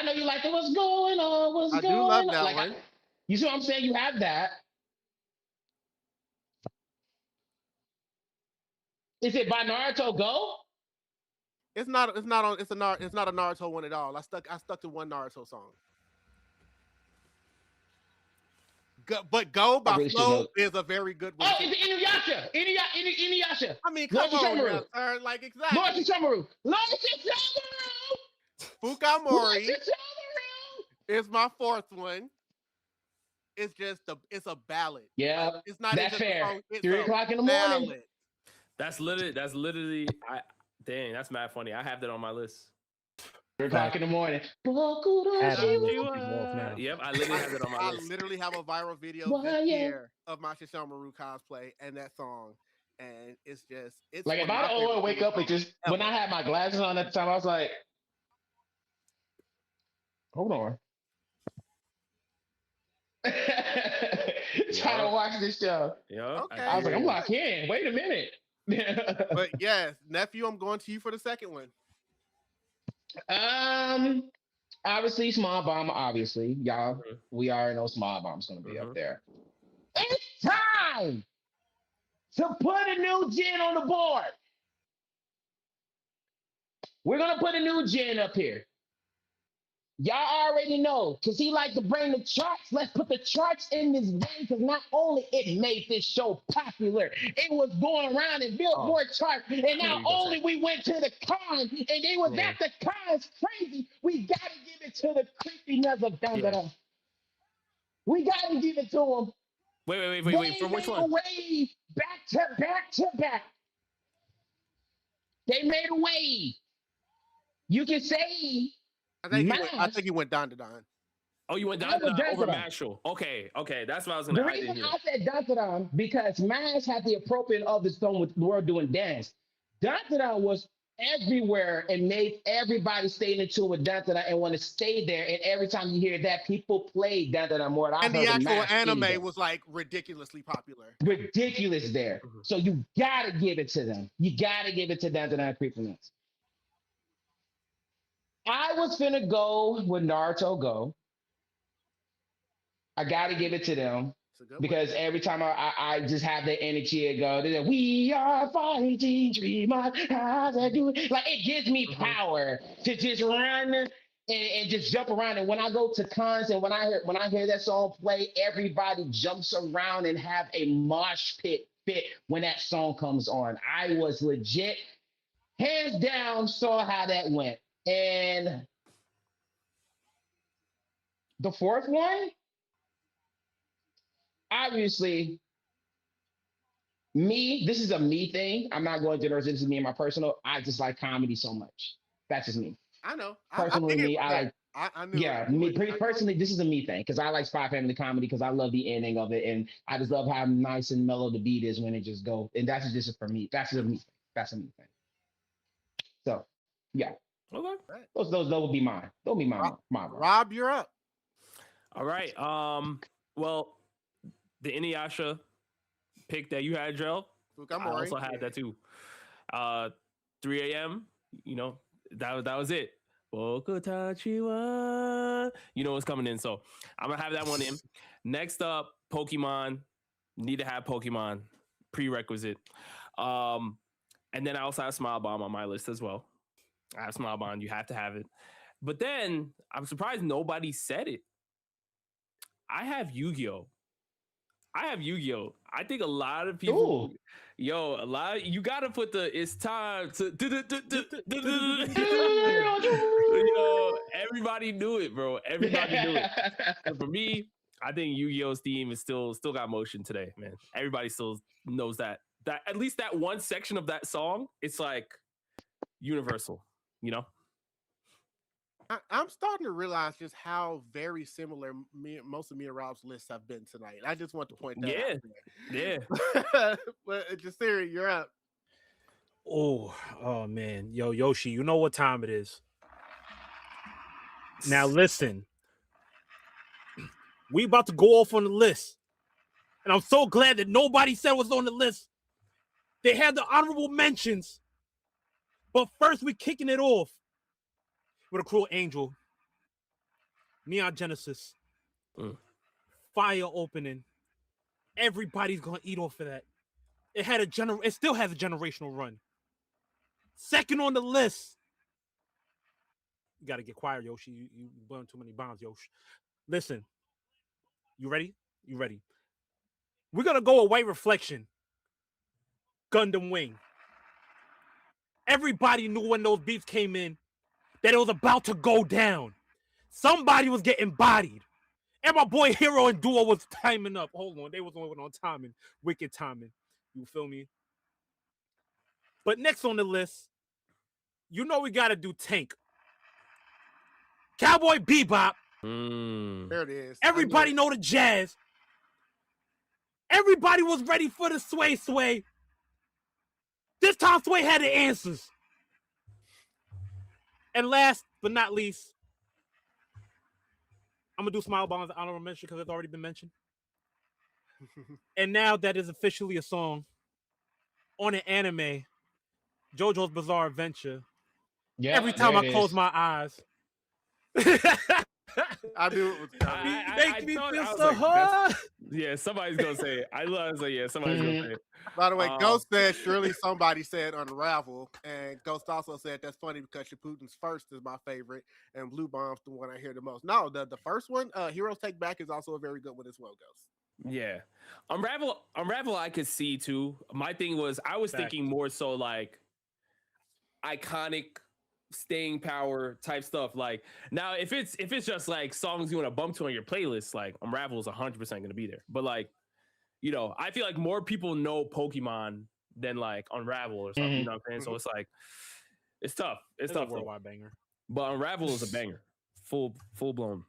know you like it. What's going on? What's going on? I do love that one. You see what I'm saying? You have that. Is it by Naruto Go? It's not a Naruto one at all. I stuck to one Naruto song. But Go by really Flow is a very good one. Oh, it's Inuyasha. Inuyasha. I mean, come Lord on, Shisamaru. now, sir. Like exactly. Lord Shisamaru. Fukamori is my 4th one. It's just it's a ballad. Yeah, like, it's not that's even fair. A song, it's 3 o'clock in the morning. ballad. That's literally dang, that's mad funny. I have that on my list. 3 o'clock in the morning. Yep, I literally have it on my list. I literally have a viral video this year of my Shisamaru cosplay and that song. And it's like if I don't wake up and just when I had my glasses on at the time, I was like, hold on. Trying to watch this show. Yeah. Okay. I was like, I'm locked in. Wait a minute. But yes, nephew, I'm going to you for the second one. Obviously, Small Bomb. Obviously, y'all, we already know Small Bomb's gonna be up there. It's time to put a new gen on the board. We're gonna put a new gen up here. Y'all already know, because he like to bring the charts. Let's put the charts in this game, because not only it made this show popular, it was going around in Billboard charts. And not only we went to the con, and they was at the cons crazy, we got to give it to the creepiness of Dun. We got to give it to them. Wait. For which one? Wave back to back. They made a wave. You can say... I think he went Don. Oh, you went Don over Mashal. Okay. That's what I was going to say. The reason I said Don because Mash had the appropriate of the song with Lord doing dance. Don was everywhere and made everybody stay in tune with Don and want to stay there. And every time you hear that, people play Don more. And the actual anime was like ridiculously popular. Ridiculous there. Mm-hmm. So you got to give it to them. You got to give it to Don Creepiness. I was finna go with Naruto Go. I gotta give it to them because every time I just have the energy to go, they're like, we are fighting dreamers, how they do it. Like it gives me power to just run and just jump around. And when I go to cons and when I hear that song play, everybody jumps around and have a mosh pit when that song comes on. I was legit, hands down, saw how that went. And the fourth one, obviously, this is a me thing. I'm not going to this is me and my personal. I just like comedy so much. That's just me. I know. Personally, I knew. Yeah, personally, this is a me thing because I like Spy Family comedy because I love the ending of it. And I just love how nice and mellow the beat is when it just goes. And that's just for me. That's a me thing. That's a me thing. So, yeah. Okay. Those would be mine. They'll be mine. Rob, you're up. All right. Well, the Inuyasha pick that you had, Drell, I also had that too. 3 a.m. You know, that was it. Okutachiwa. You know what's coming in, so I'm gonna have that one in. Next up, Pokemon. Need to have Pokemon prerequisite. And then I also have Smile Bomb on my list as well. I have Smile Bond. You have to have it. But then I'm surprised nobody said it. I have Yu-Gi-Oh. I think a lot of people, you got to put it's time to, everybody knew it, bro. Everybody knew it. And for me, I think Yu-Gi-Oh's theme is still got motion today, man. Everybody still knows that at least that one section of that song, it's like universal. You know, I'm starting to realize just how very similar most of me and Rob's lists have been tonight. I just want to point that out. Yeah. But Jasirii, you're up. Oh man, yo Yoshi, you know what time it is. Now listen, we about to go off on the list, and I'm so glad that nobody said what's on the list. They had the honorable mentions. But first, we're kicking it off with a Cruel Angel, Neon Genesis, Fire opening. Everybody's gonna eat off of that. It still has a generational run. Second on the list. You gotta get quiet, Yoshi. You burn too many bombs, Yoshi. Listen, you ready? You ready? We're gonna go with White Reflection. Gundam Wing. Everybody knew when those beats came in that it was about to go down. Somebody was getting bodied. And my boy Hero and Duo was timing up. Hold on, they was on timing. Wicked timing. You feel me? But next on the list, you know we got to do Tank. Cowboy Bebop. There it is. Everybody know the jazz. Everybody was ready for the sway. This time, Sway had the answers. And last but not least, I'm going to do Smile Bomb as an honorable mention because it's already been mentioned. And now that is officially a song on an anime, JoJo's Bizarre Adventure. Yeah, every time I close my eyes. I knew it was coming. Make me feel so hard. Yeah, somebody's gonna say it. I love to say yeah. Somebody's gonna say it. By the way, Ghost said surely somebody said Unravel, and Ghost also said that's funny because Shippuden's first is my favorite, and Blue Bomb's the one I hear the most. No, the first one, Heroes Take Back, is also a very good one as well, Ghost. Yeah, Unravel, I could see too. My thing was I was thinking more so like iconic staying power type stuff. Like now, if it's just like songs you want to bump to on your playlist, like Unravel is 100% going to be there. But like, you know, I feel like more people know Pokemon than like Unravel or something. You know what I'm saying? So it's like, it's tough. It's tough. A worldwide banger. But Unravel is a banger, full blown.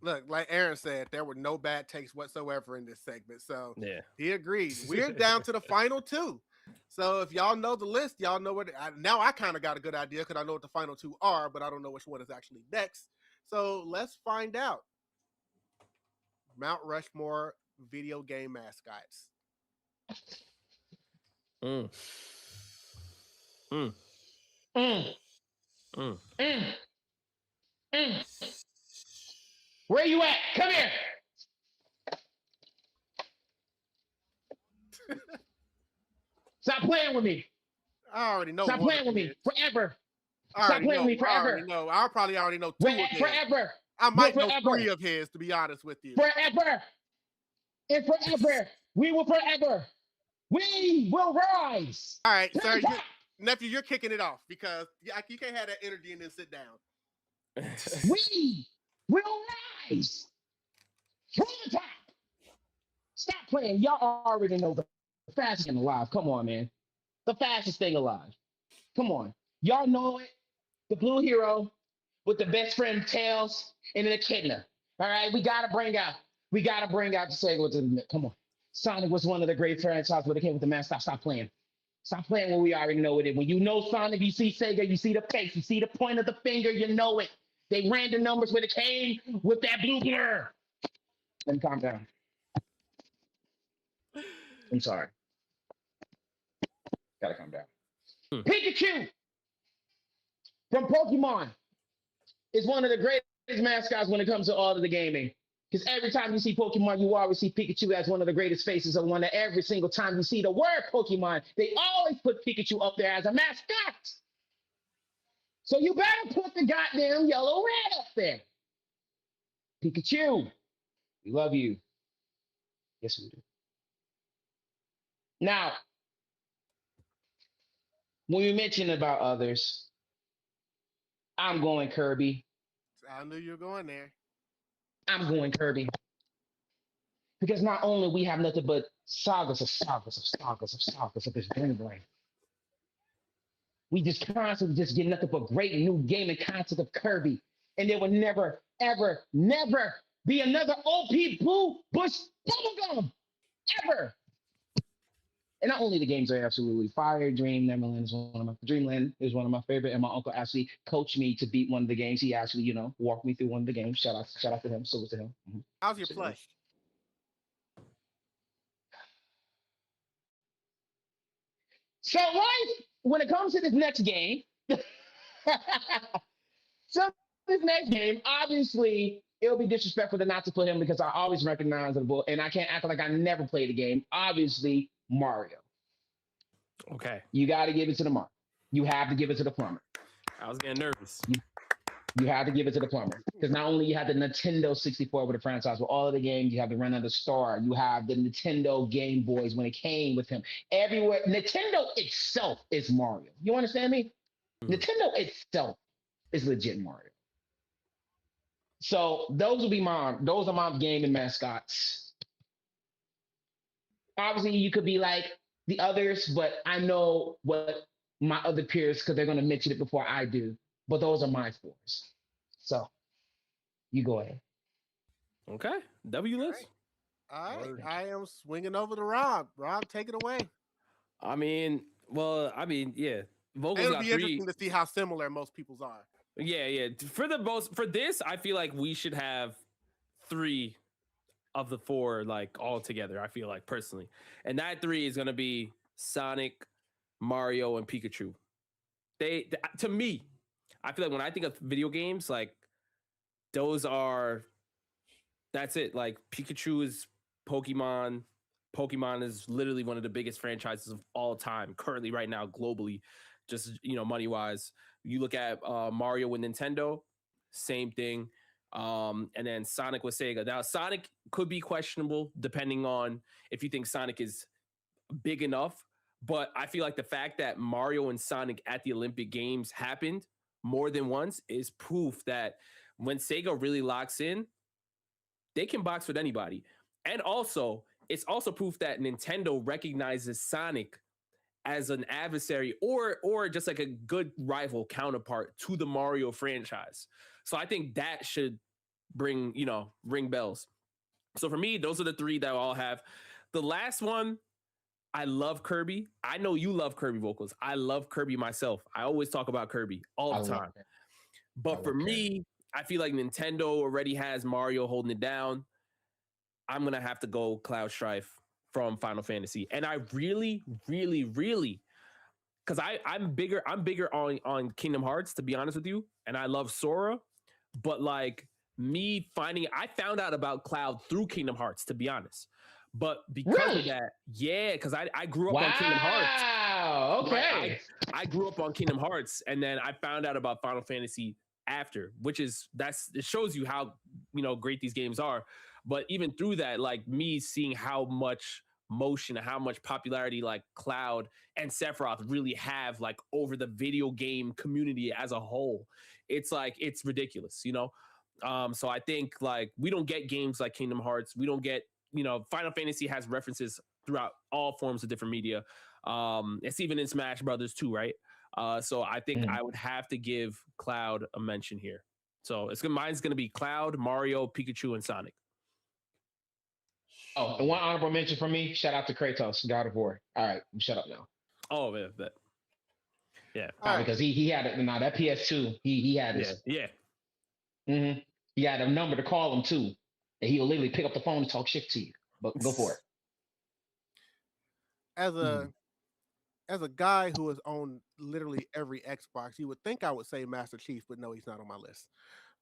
Look, like Aaron said, there were no bad takes whatsoever in this segment. So yeah, he agreed. We're down to the final two. So if y'all know the list, y'all know what. Now I kind of got a good idea because I know what the final two are, but I don't know which one is actually next. So let's find out. Mount Rushmore video game mascots. Where you at? Come here. Stop playing with me. I already know. Stop playing with me forever. Stop playing with me forever. I probably already know two of his. Forever. I might know three of his, to be honest with you. Forever. And forever. We will forever. We will rise. All right, sir. Nephew, you're kicking it off because you can't have that energy and then sit down. We will rise. From the top. Stop playing. Y'all already know the fastest thing alive. Come on, man. The fastest thing alive. Come on. Y'all know it. The blue hero with the best friend Tails and an echidna. All right, we gotta bring out the Sega. Come on. Sonic was one of the great franchises when it came with the mask. Stop playing. Stop playing when we already know it. When you know Sonic, you see Sega, you see the face, you see the point of the finger, you know it. They ran the numbers when it came with that blue blur. Let me calm down. I'm sorry. Gotta calm down. Pikachu from Pokemon is one of the greatest mascots when it comes to all of the gaming. Because every time you see Pokemon, you always see Pikachu as one of the greatest faces of one. Every single time you see the word Pokemon, they always put Pikachu up there as a mascot. So you better put the goddamn yellow rat up there. Pikachu, we love you. Yes, we do. Now, when you mention about others, I'm going Kirby. I knew you were going there. I'm going Kirby. Because not only we have nothing but sagas of this brain. We just constantly just get nothing but great new gaming content of Kirby. And there will never, ever, never be another OP Blue Bush bubblegum. Ever. And not only the games are absolutely fire. Dreamland is one of my favorite, and my uncle actually coached me to beat one of the games. He actually, walked me through one of the games. Shout out to him. Salute to him. Mm-hmm. How's your play? So life, when it comes to this next game, obviously it'll be disrespectful to not to put him because I always recognize the ball, and I can't act like I never played the game. Obviously, Mario. Okay. You got to give it to the Mario. You have to give it to the plumber. I was getting nervous. You have to give it to the plumber because not only you have the Nintendo 64 with the franchise, with all of the games, you have the Run of the Star. You have the Nintendo Game Boys when it came with him. Everywhere, Nintendo itself is Mario. You understand me? Mm-hmm. Nintendo itself is legit Mario. So those are my gaming mascots. Obviously, you could be like the others, but I know what my other peers, because they're going to mention it before I do. But those are my fours. So you go ahead. Okay. W list. All right. I am swinging over to Rob. Rob, take it away. Yeah. VoQualz It'll got be 3. interesting to see how similar most people's are. Yeah. For this, I feel like we should have 3 of the 4 like all together. I feel like personally, and that 3 is gonna be Sonic, Mario, and Pikachu. They to me, I feel like when I think of video games, like that's it. Like Pikachu is Pokemon is literally one of the biggest franchises of all time currently right now globally, just money wise. You look at Mario with Nintendo, same thing. And then Sonic with Sega. Now Sonic could be questionable depending on if you think Sonic is big enough, but I feel like the fact that Mario and Sonic at the Olympic Games happened more than once is proof that when Sega really locks in, they can box with anybody. And also, it's also proof that Nintendo recognizes Sonic as an adversary or just like a good rival counterpart to the Mario franchise. So I think that should ring bells. So for me, those are the three that I'll have. The last one, I love Kirby. I know you love Kirby VoQualz. I love Kirby myself. I always talk about Kirby all the time. But for me, I feel like Nintendo already has Mario holding it down. I'm going to have to go Cloud Strife from Final Fantasy. And I really, really, really, because I'm bigger on Kingdom Hearts, to be honest with you. And I love Sora. But like I found out about Cloud through Kingdom Hearts, to be honest. But because of that, because I grew up on Kingdom Hearts. Wow, okay. I grew up on Kingdom Hearts, and then I found out about Final Fantasy after, it shows you how great these games are. But even through that, like me seeing how much motion and how much popularity like Cloud and Sephiroth really have like over the video game community as a whole, it's ridiculous, so I think like we don't get games like Kingdom Hearts, we don't get Final Fantasy has references throughout all forms of different media. It's even in Smash Brothers too, right? So I think I would have to give Cloud a mention here. So mine's going to be Cloud, Mario, Pikachu, and Sonic. Oh, and one honorable mention from me. Shout out to Kratos, God of War. All right, shut up now. Oh, man, yeah. Because he had it. Now that PS2, he had this. Yeah. Mm-hmm. He had a number to call him too, and he'll literally pick up the phone and talk shit to you. But go for it. As a guy who has owned literally every Xbox, you would think I would say Master Chief, but no, he's not on my list.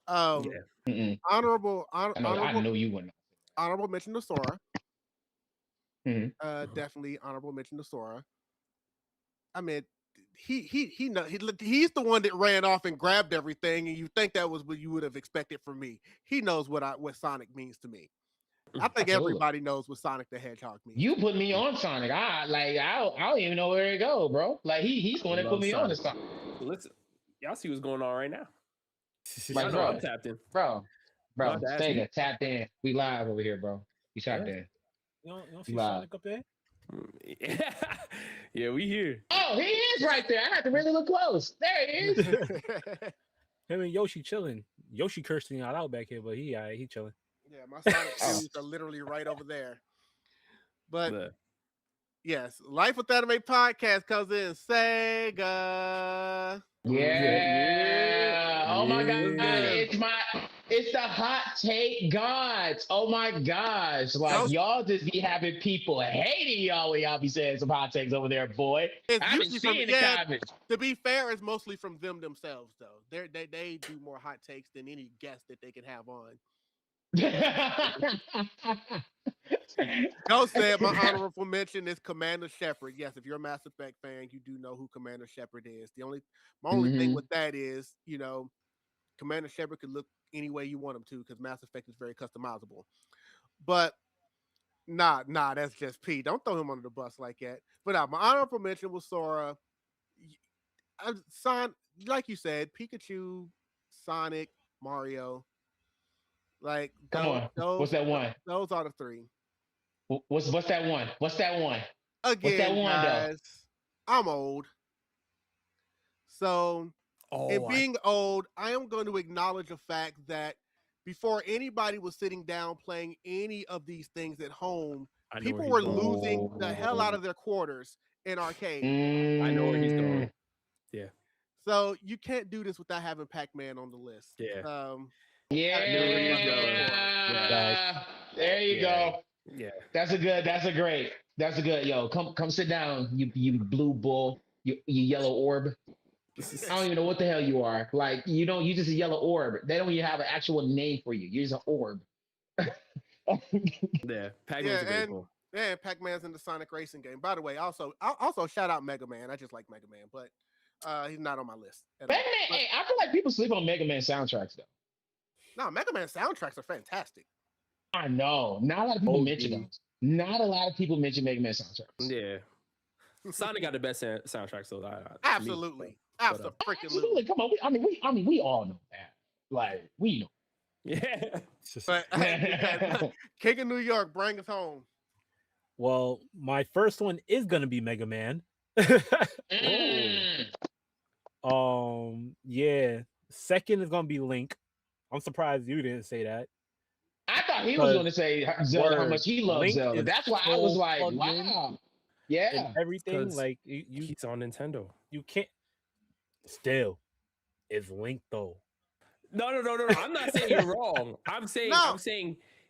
Honorable. I know you wouldn't. Honorable mention to Sora. Mm-hmm. Definitely honorable mention to Sora. I mean, he's the one that ran off and grabbed everything, and you think that was what you would have expected from me. He knows what Sonic means to me. I think everybody knows what Sonic the Hedgehog means. You put me on Sonic. I don't even know where to go, bro. Like he's going to put me on to Sonic. Listen, y'all see what's going on right now. Like, bro, I'm tapped in. Bro, Sega, tapped in. We live over here, bro. You tapped in. You don't see Sonic up there? Yeah, we here. Oh, he is right there. I had to really look close. There he is. Him and Yoshi chilling. Yoshi cursing out back here, but he chilling. Yeah, my Sonic shoes are literally right over there. But yes, Life with Anime podcast comes in Sega. Yeah. Oh my God. It's the hot take gods. Oh my gosh. Like y'all just be having people hating y'all when y'all be saying some hot takes over there, boy. I've been seeing the comments. To be fair, it's mostly from them themselves though. They do more hot takes than any guest that they can have on. Go said my honorable mention is Commander Shepard. Yes, if you're a Mass Effect fan, you do know who Commander Shepard is. My only thing with that is, Commander Shepard could look any way you want him to because Mass Effect is very customizable. But nah, that's just P. Don't throw him under the bus like that. But my honorable mention was Sora. Like you said, Pikachu, Sonic, Mario. Like come on, what's that one? Those are the three. What's that one? What's that one? Again, what's that one, guys, I'm old. So, being old, I am going to acknowledge the fact that before anybody was sitting down playing any of these things at home, people were losing the hell out of their quarters in arcade. I know where he's going. Yeah. So you can't do this without having Pac-Man on the list. Yeah. There you go. Yeah. That's a good. Yo, come sit down, you blue bull, you yellow orb. I don't even know what the hell you are. Like, you just a yellow orb. They don't even have an actual name for you. You're just an orb. Yeah, Pac-Man's a great pull. Yeah, Pac-Man's in the Sonic Racing game. By the way, also shout out Mega Man. I just like Mega Man, but he's not on my list. Mega Man, hey, I feel like people sleep on Mega Man soundtracks though. No, Mega Man soundtracks are fantastic. I know. Not a lot of people mention those. Not a lot of people mention Mega Man soundtracks. Yeah. Sonic got the best soundtrack, so Absolutely. Absolutely. Come on. We all know that. Like, we know. Yeah. But King of New York, bring us home. Well, my first one is gonna be Mega Man. Yeah. Second is gonna be Link. I'm surprised you didn't say that. I thought he was going to say Zelda, how much he loves Link Zelda. That's why I was like, wow. Yeah. And everything, like, he's on Nintendo. You can't. Still, it's Link, though. No. I'm not saying you're wrong. I'm saying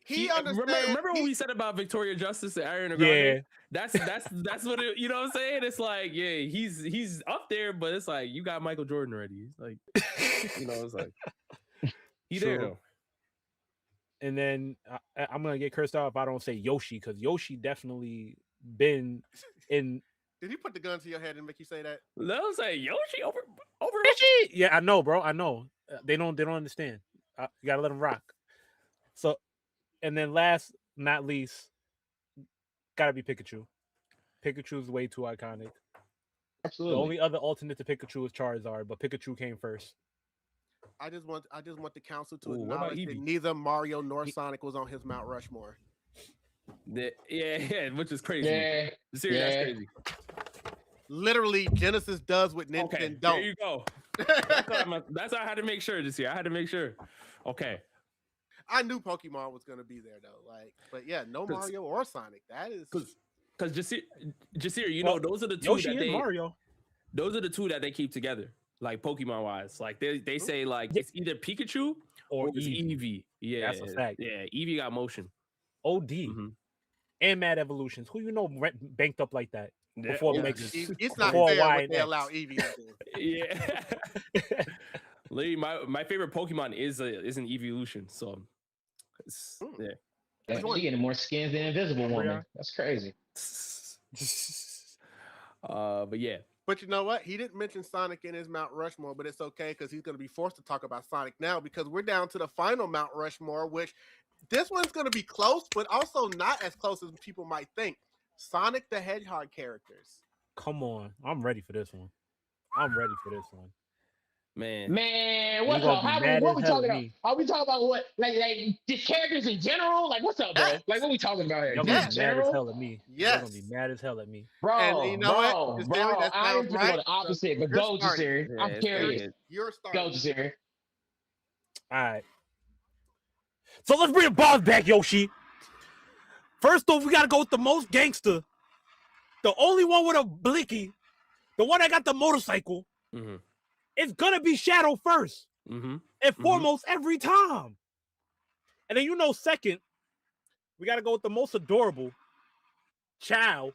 he understands. Remember what we said about Victoria Justice and Ariana Grande? Yeah. That's what it, you know what I'm saying? It's like, yeah, he's up there, but it's like you got Michael Jordan already. It's like, you know, it's like he's there though. And then I'm gonna get cursed out if I don't say Yoshi, because Yoshi definitely been in. Did he put the gun to your head and make you say that? No, say Yoshi over Yoshi. Yeah, I know, bro. I know. They don't understand. You gotta let them rock. So, and then last not least, gotta be Pikachu. Pikachu's way too iconic. Absolutely. The only other alternate to Pikachu is Charizard, but Pikachu came first. I just want the council to acknowledge that neither Mario nor Sonic was on his Mount Rushmore. Yeah, which is crazy. Yeah, seriously, that's crazy. Literally, Genesis does what Nintendo okay, don't. There you go. That's how I had to make sure this year. I had to make sure. Okay. I knew Pokemon was gonna be there though. But yeah, no Mario or Sonic. That is because Jasirii, you know, those are the two Yoshi and Mario. Those are the two that they keep together. Like Pokemon wise, like they say like it's either Pikachu or it's Eevee. Yeah, that's a fact. Yeah, Eevee got motion. OD and Mad Evolutions. Who you know banked up like that before it's not fair what they allow Eevee to do. Yeah, literally, my favorite Pokemon is an Eeveelution. So yeah, you're getting more skins than Invisible Woman. That's crazy. But yeah. But you know what? He didn't mention Sonic in his Mount Rushmore, but it's okay because he's going to be forced to talk about Sonic now because we're down to the final Mount Rushmore, which this one's going to be close, but also not as close as people might think. Sonic the Hedgehog characters. Come on. I'm ready for this one. Man, what's up? What we talking about? Are we talking about what? Like just characters in general? Like, what's up, bro? Yes. Like, what we talking about here? Y'all gonna be mad as hell at me. Yes. Y'all gonna be mad as hell at me. Bro, and you know what? Bro, I was going to go the opposite, but go, Jasirii. I'm curious. You're starting. Go, Jasirii. All right. So let's bring the balls back, Yoshi. First off, we gotta go with the most gangster. The only one with a blicky. The one that got the motorcycle. Mm-hmm. It's gonna be Shadow first and foremost every time. And then second, we gotta go with the most adorable, Chow.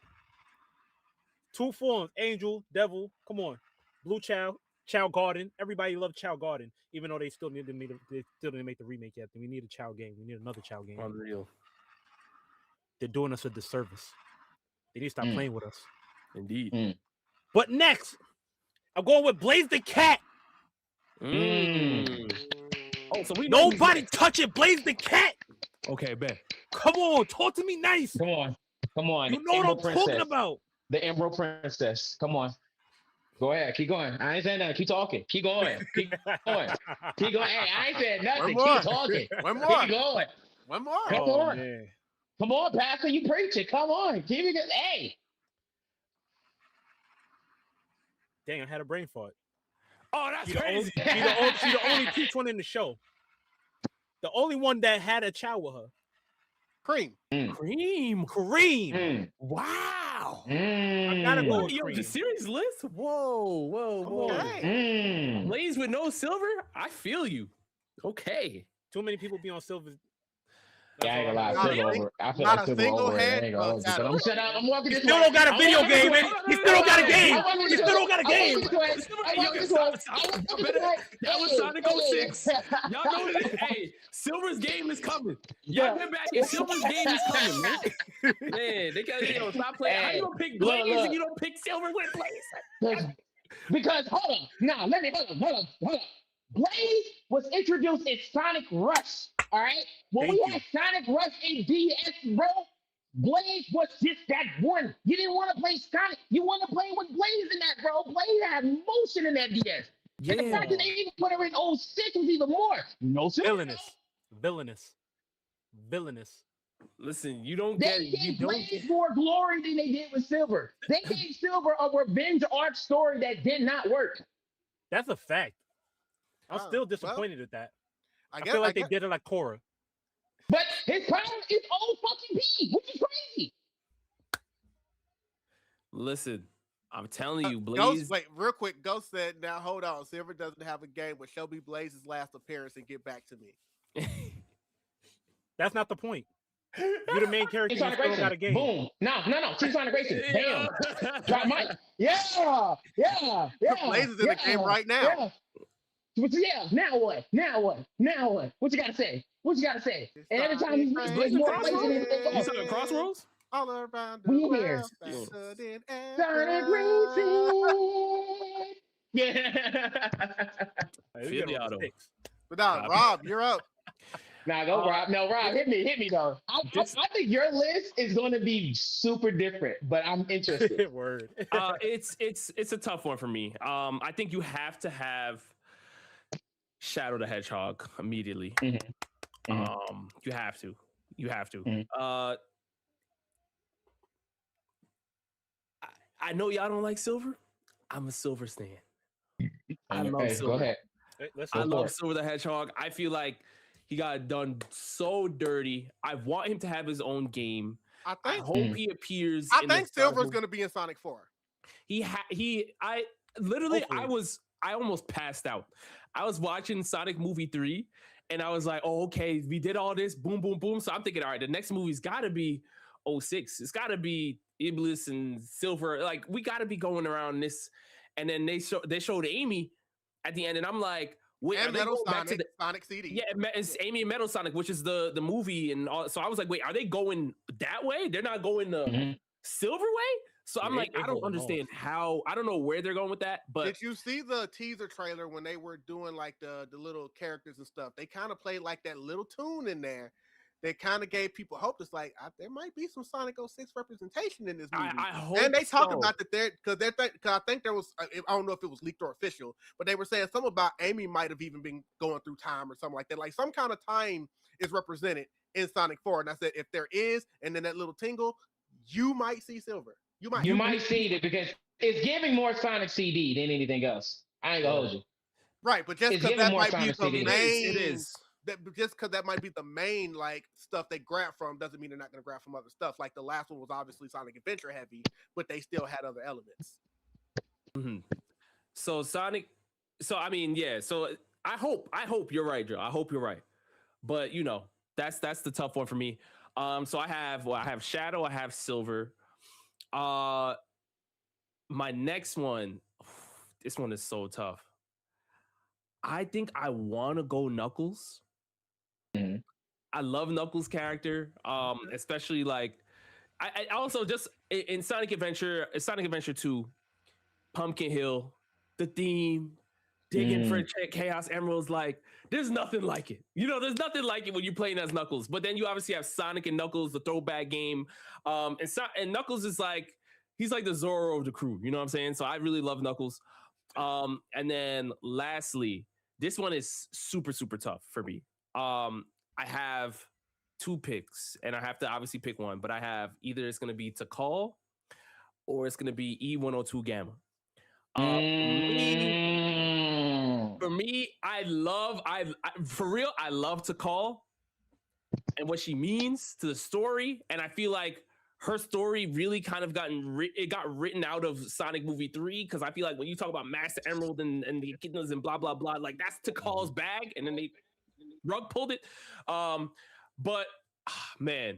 2 forms, Angel, Devil. Come on, Blue Chow, Chow Garden. Everybody loves Chow Garden, even though they still didn't make the remake yet. We need a Chow game. We need another Chow game. Unreal. They're doing us a disservice. They need to stop playing with us. Indeed. But next, I'm going with Blaze the Cat. Oh, so nobody touch it, Blaze the Cat. Okay, bet. Come on, talk to me nice. Come on. You know what I'm talking about. The Emerald Princess. Come on. Go ahead. Keep going. I ain't saying nothing. Keep talking. Keep going. Keep going. Keep going. Hey, I ain't saying nothing. Keep talking. One more. Keep going. One more. Come on. Man. Come on, Pastor. You preaching. Come on. Keep it good. Hey. Dang, I had a brain fart. Oh, that's crazy. She's the only peach one in the show. The only one that had a chow with her. Cream. Cream. Wow. I gotta go with Cream. The series list? Whoa. Okay. Blaze with no silver? I feel you. Okay. Too many people be on silver. Yeah, I ain't gonna lie. Not a Silver sing- over. I feel not like a Silver single over it. I head, ain't gonna hold you, but I'm shut up. I'm walking He this still way. don't got a I'm video walking this game, way. man. He still don't got a game. I'm walking He this still way. don't got a I'm walking game. this way. I'm walking this way. I'm walking this way. That was Sonic 06. Y'all know what it is. Hey, Silver's game is coming. Y'all get back here. Silver's game is coming, man. Man, they gotta stop playing. How you gonna pick Blaze and you don't pick Silver with Blaze? Because hold on. Now let me hold on. Blaze was introduced in Sonic Rush. All right. When we had Sonic Rush in DS, bro, Blaze was just that one. You didn't want to play Sonic. You want to play with Blaze in that, bro. Blaze had motion in that DS. Yeah. And the fact that they even put her in 06 was even more. No silver. Villainous. Listen, you don't They get gave Blaze more glory than they did with Silver. They gave Silver a revenge arc story that did not work. That's a fact. I'm Oh, still disappointed at that. I guess, feel like they did it like Korra. But his power is old fucking B, which is crazy. Listen, I'm telling you, Blaze. Ghost, wait, real quick. Ghost said, "Now hold on. Silver doesn't have a game, but show me Blaze's last appearance and get back to me." That's not the point. You're the main character. You still got a game. Boom. No. Team Sonic Racing. Bam. Drop mic. Yeah. Blaze is in the game right now. Yeah. Now what? What you gotta say? And every time he's Blaze more Crossroads? Blaze than You said Crossroads? All around the We world, here. faster than Sonic ever. Racing. Yeah. Feel the auto. But now, Rob, you're up. Now go, Rob. No, Rob, hit me though. I think your list is going to be super different, but I'm interested. Word. It's a tough one for me. I think you have to have Shadow the Hedgehog immediately. Mm-hmm. You have to. Mm-hmm. I know y'all don't like Silver. I'm a Silver stan. I love Hey, Silver. go ahead. I love Silver the Hedgehog. I feel like he got done so dirty. I want him to have his own game. I hope he appears. I think Silver's going to be in Sonic 4. I almost passed out. I was watching Sonic Movie 3 and I was like, oh, okay, we did all this, boom, boom, boom. So I'm thinking, all right, the next movie's got to be 06. It's got to be Iblis and Silver. Like, we got to be going around this. And then they showed Amy at the end, and I'm like, wait, and Metal Sonic, Sonic CD. Yeah, it's Amy and Metal Sonic, which is the movie and all. So I was like, wait, are they going that way? They're not going the Silver way? So I'm like, I don't understand how. I don't know where they're going with that. But did you see the teaser trailer when they were doing like the little characters and stuff? They kind of played like that little tune in there. They kind of gave people hope. It's like there might be some Sonic 06 representation in this movie. I hope and they talked so. about that there because I think there was. I don't know if it was leaked or official, but they were saying something about Amy might have even been going through time or something like that. Like some kind of time is represented in Sonic 4. And I said if there is, and then that little tingle, you might see Silver. You might see it because it's giving more Sonic CD than anything else. I ain't gonna hold you. Right, but just because that might be the main, it is. Just because that might be the main like stuff they grab from doesn't mean they're not going to grab from other stuff. Like the last one was obviously Sonic Adventure heavy, but they still had other elements. Mm-hmm. So Sonic, so I mean, yeah. So I hope you're right, Joe. I hope you're right. But you know, that's the tough one for me. So I have Shadow, I have Silver. My next one, this one is so tough. I think I want to go Knuckles. Mm-hmm. I love Knuckles' character, especially like I also just in Sonic Adventure 2, Pumpkin Hill, the theme, digging for Chaos Emeralds, like there's nothing like it. You know, there's nothing like it when you're playing as Knuckles. But then you obviously have Sonic and Knuckles, the throwback game, and Knuckles is like he's like the Zorro of the crew. You know what I'm saying? So I really love Knuckles. And then lastly, this one is super, super tough for me. I have 2 picks and I have to obviously pick one, but I have either it's going to be Tikal or it's going to be E102 Gamma. For me, I love Tikal and what she means to the story. And I feel like her story really kind of got written out of Sonic Movie 3 because I feel like when you talk about Master Emerald and the echidnas and blah blah blah, like that's Tikal's bag, and then they rug pulled it. But man,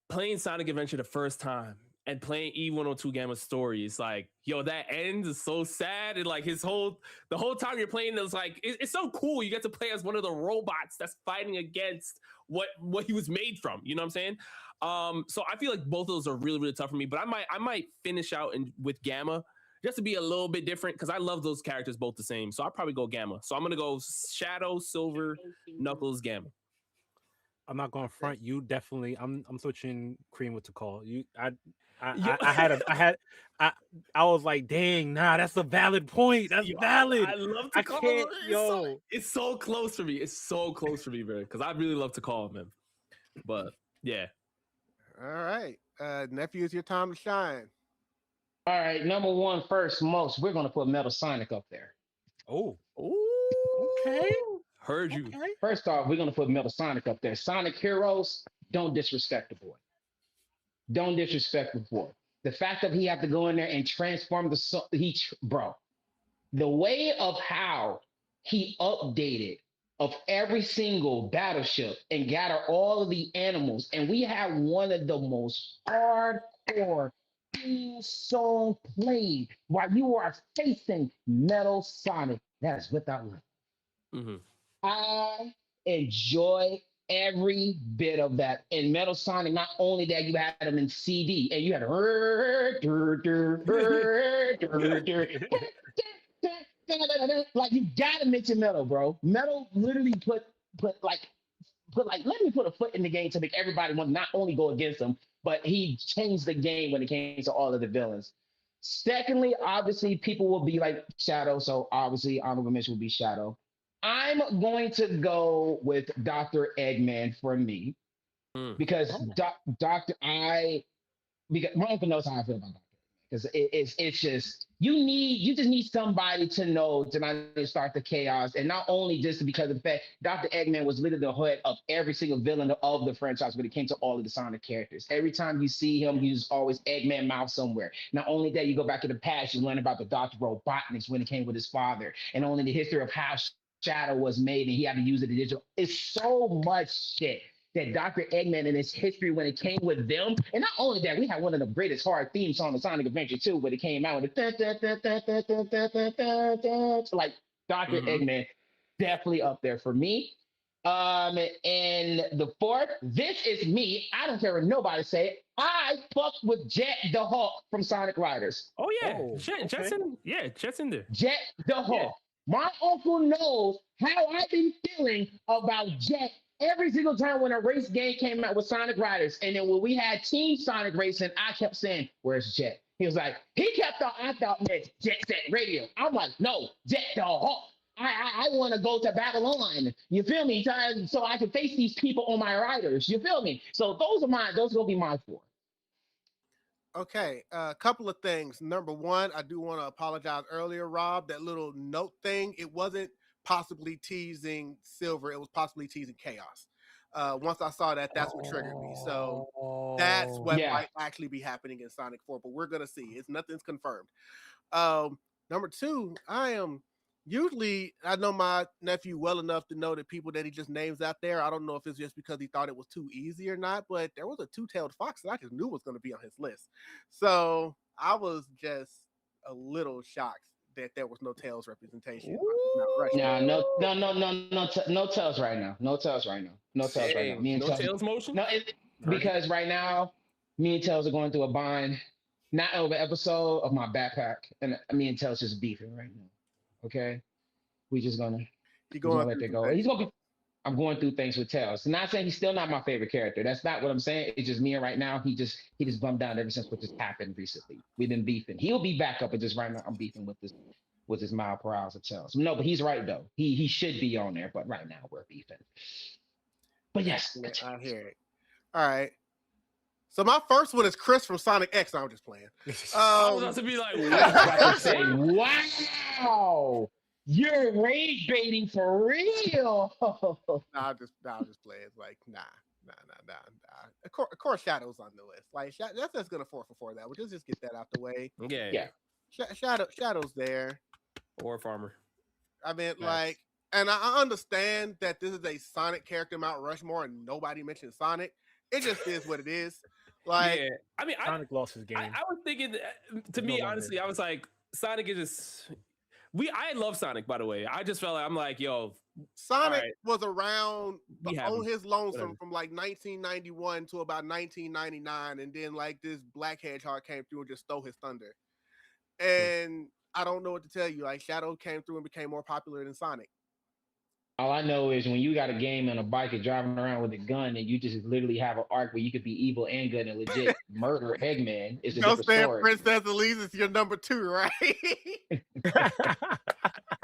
playing Sonic Adventure the first time and playing E102 Gamma's story is like, yo, that end is so sad. And like the whole time you're playing, it's like, it's so cool. You get to play as one of the robots that's fighting against what he was made from. You know what I'm saying? So I feel like both of those are really, really tough for me. But I might finish out with Gamma just to be a little bit different because I love those characters both the same. So I'll probably go Gamma. So I'm gonna go Shadow, Silver, Knuckles, Gamma. I'm not going to front. You definitely. I'm switching Cream with the call. I was like, dang, nah, that's a valid point. That's valid. I love to call. It's so close for me. It's so close for me, man. Because I really love to call him, man. But yeah. All right, nephew, it's your time to shine. All right, number one, first most, we're gonna put Metal Sonic up there. Oh, okay. Heard you. Okay. First off, we're gonna put Metal Sonic up there. Sonic Heroes, don't disrespect the boy. Don't disrespect the boy. The fact that he had to go in there and transform the way of how he updated of every single battleship and gather all of the animals, and we have one of the most hardcore theme song played while you are facing Metal Sonic. That's without limit. Mm-hmm. I enjoy every bit of that. In Metal Sonic, not only that, you had them in CD, and you had like, you gotta mention Metal, bro. Metal literally put let me put a foot in the game to make everybody want to not only go against him, but he changed the game when it came to all of the villains. Secondly, obviously, people will be like Shadow, so obviously honorable mention will be Shadow. I'm going to go with Dr. Eggman for me because because my uncle knows how I feel about Dr. Because it's just you just need somebody to know to not start the chaos, and not only just because of the fact Dr. Eggman was literally the head of every single villain of the franchise when it came to all of the Sonic characters. Every time you see him, he's always Eggman mouth somewhere. Not only that, you go back to the past, you learn about the Dr. Robotnik's when it came with his father, and only the history of how Shadow was made, and he had to use it in digital. It's so much shit that Dr. Eggman and his history when it came with them. And not only that, we had one of the greatest hard themes on the Sonic Adventure 2 when it came out with the like Dr. Eggman, definitely up there for me. And the fourth, this is me. I don't care what nobody say. I fucked with Jet the Hawk from Sonic Riders. Oh yeah, Jet's in there. Jet the Hawk. Yeah. My uncle knows how I've been feeling about Jet every single time when a race game came out with Sonic Riders. And then when we had Team Sonic Racing, I kept saying, where's Jet? He was like, I thought, man, Jet Set Radio. I'm like, no, Jet the Hawk. I want to go to Babylon. You feel me? So I can face these people on my riders. You feel me? So those will be my four. Okay, a couple of things. Number one, I do want to apologize earlier, Rob. That little note thing, it wasn't possibly teasing Silver. It was possibly teasing Chaos. Once I saw that, that's what triggered me. So that's what might actually be happening in Sonic 4, but we're going to see. Nothing's confirmed. Number two, I know my nephew well enough to know that people that he just names out there, I don't know if it's just because he thought it was too easy or not, but there was a two-tailed fox that I just knew was going to be on his list. So I was just a little shocked that there was no Tails representation. No Tails right now. No Tails right now. No Tails right now. Me and Tails motion? No, because right now, me and Tails are going through a bind. Not over episode of my backpack, and me and Tails just beefing right now. Okay, we're gonna let that go. I'm going through things with Tails. I'm not saying he's still not my favorite character. That's not what I'm saying. It's just me, and right now he just bummed down ever since what just happened recently. We've been beefing. He'll be back up, but just right now I'm beefing with his mile per hour of Tails. No, but he's right though. He should be on there, but right now we're beefing. But yes, I hear it. All right. So my first one is Chris from Sonic X. I'm just playing. I was about to be like, wow, you're rage baiting for real. I'll just play. It's like, nah. Of course, Shadow's on the list. Like, that's just gonna 4 for 4 that. We'll just get that out the way. Yeah. Shadow's there. Or Farmer. I mean, nice. And I understand that this is a Sonic character, Mount Rushmore, and nobody mentioned Sonic. It just is what it is. Like, yeah, I mean, Sonic lost his game. I was thinking, to He's me, no longer. honestly, I was like, Sonic is just. I love Sonic, by the way. I just felt like I'm like, yo, Sonic right. was around on his lonesome Whatever. from like 1991 to about 1999, and then like this Black Hedgehog came through and just stole his thunder. And I don't know what to tell you. Like, Shadow came through and became more popular than Sonic. All I know is when you got a game and a bike and driving around with a gun and you just literally have an arc where you could be evil and good and legit murder Eggman, it's a different story. Princess Elise is your number 2, right?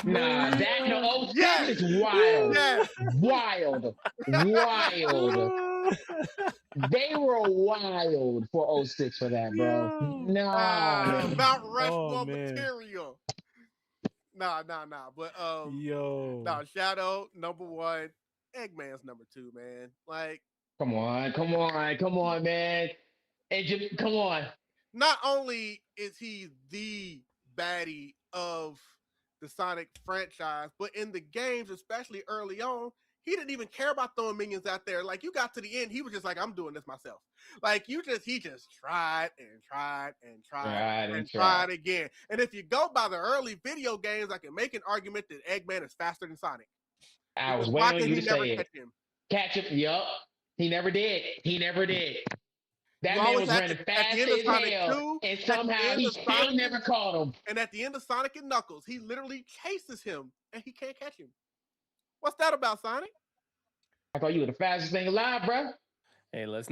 Nah, that no, yes. Is wild. Yes. Wild. They were wild for 06 for that, bro. Nah. Mount Rushmore material. Nah. But nah, Shadow number 1, Eggman's number 2, man. Like, come on, man. And come on. Not only is he the baddie of the Sonic franchise, but in the games, especially early on, he didn't even care about throwing minions out there. Like, you got to the end, he was just like, I'm doing this myself. Like, he just tried again. And if you go by the early video games, I can make an argument that Eggman is faster than Sonic. I was waiting on you to say it. Catch him. Yup. He never did. That man was running fast as hell, and somehow he still never caught him. And at the end of Sonic and Knuckles, he literally chases him, and he can't catch him. What's that about, Sonic? I thought you were the fastest thing alive, bro. Hey, let's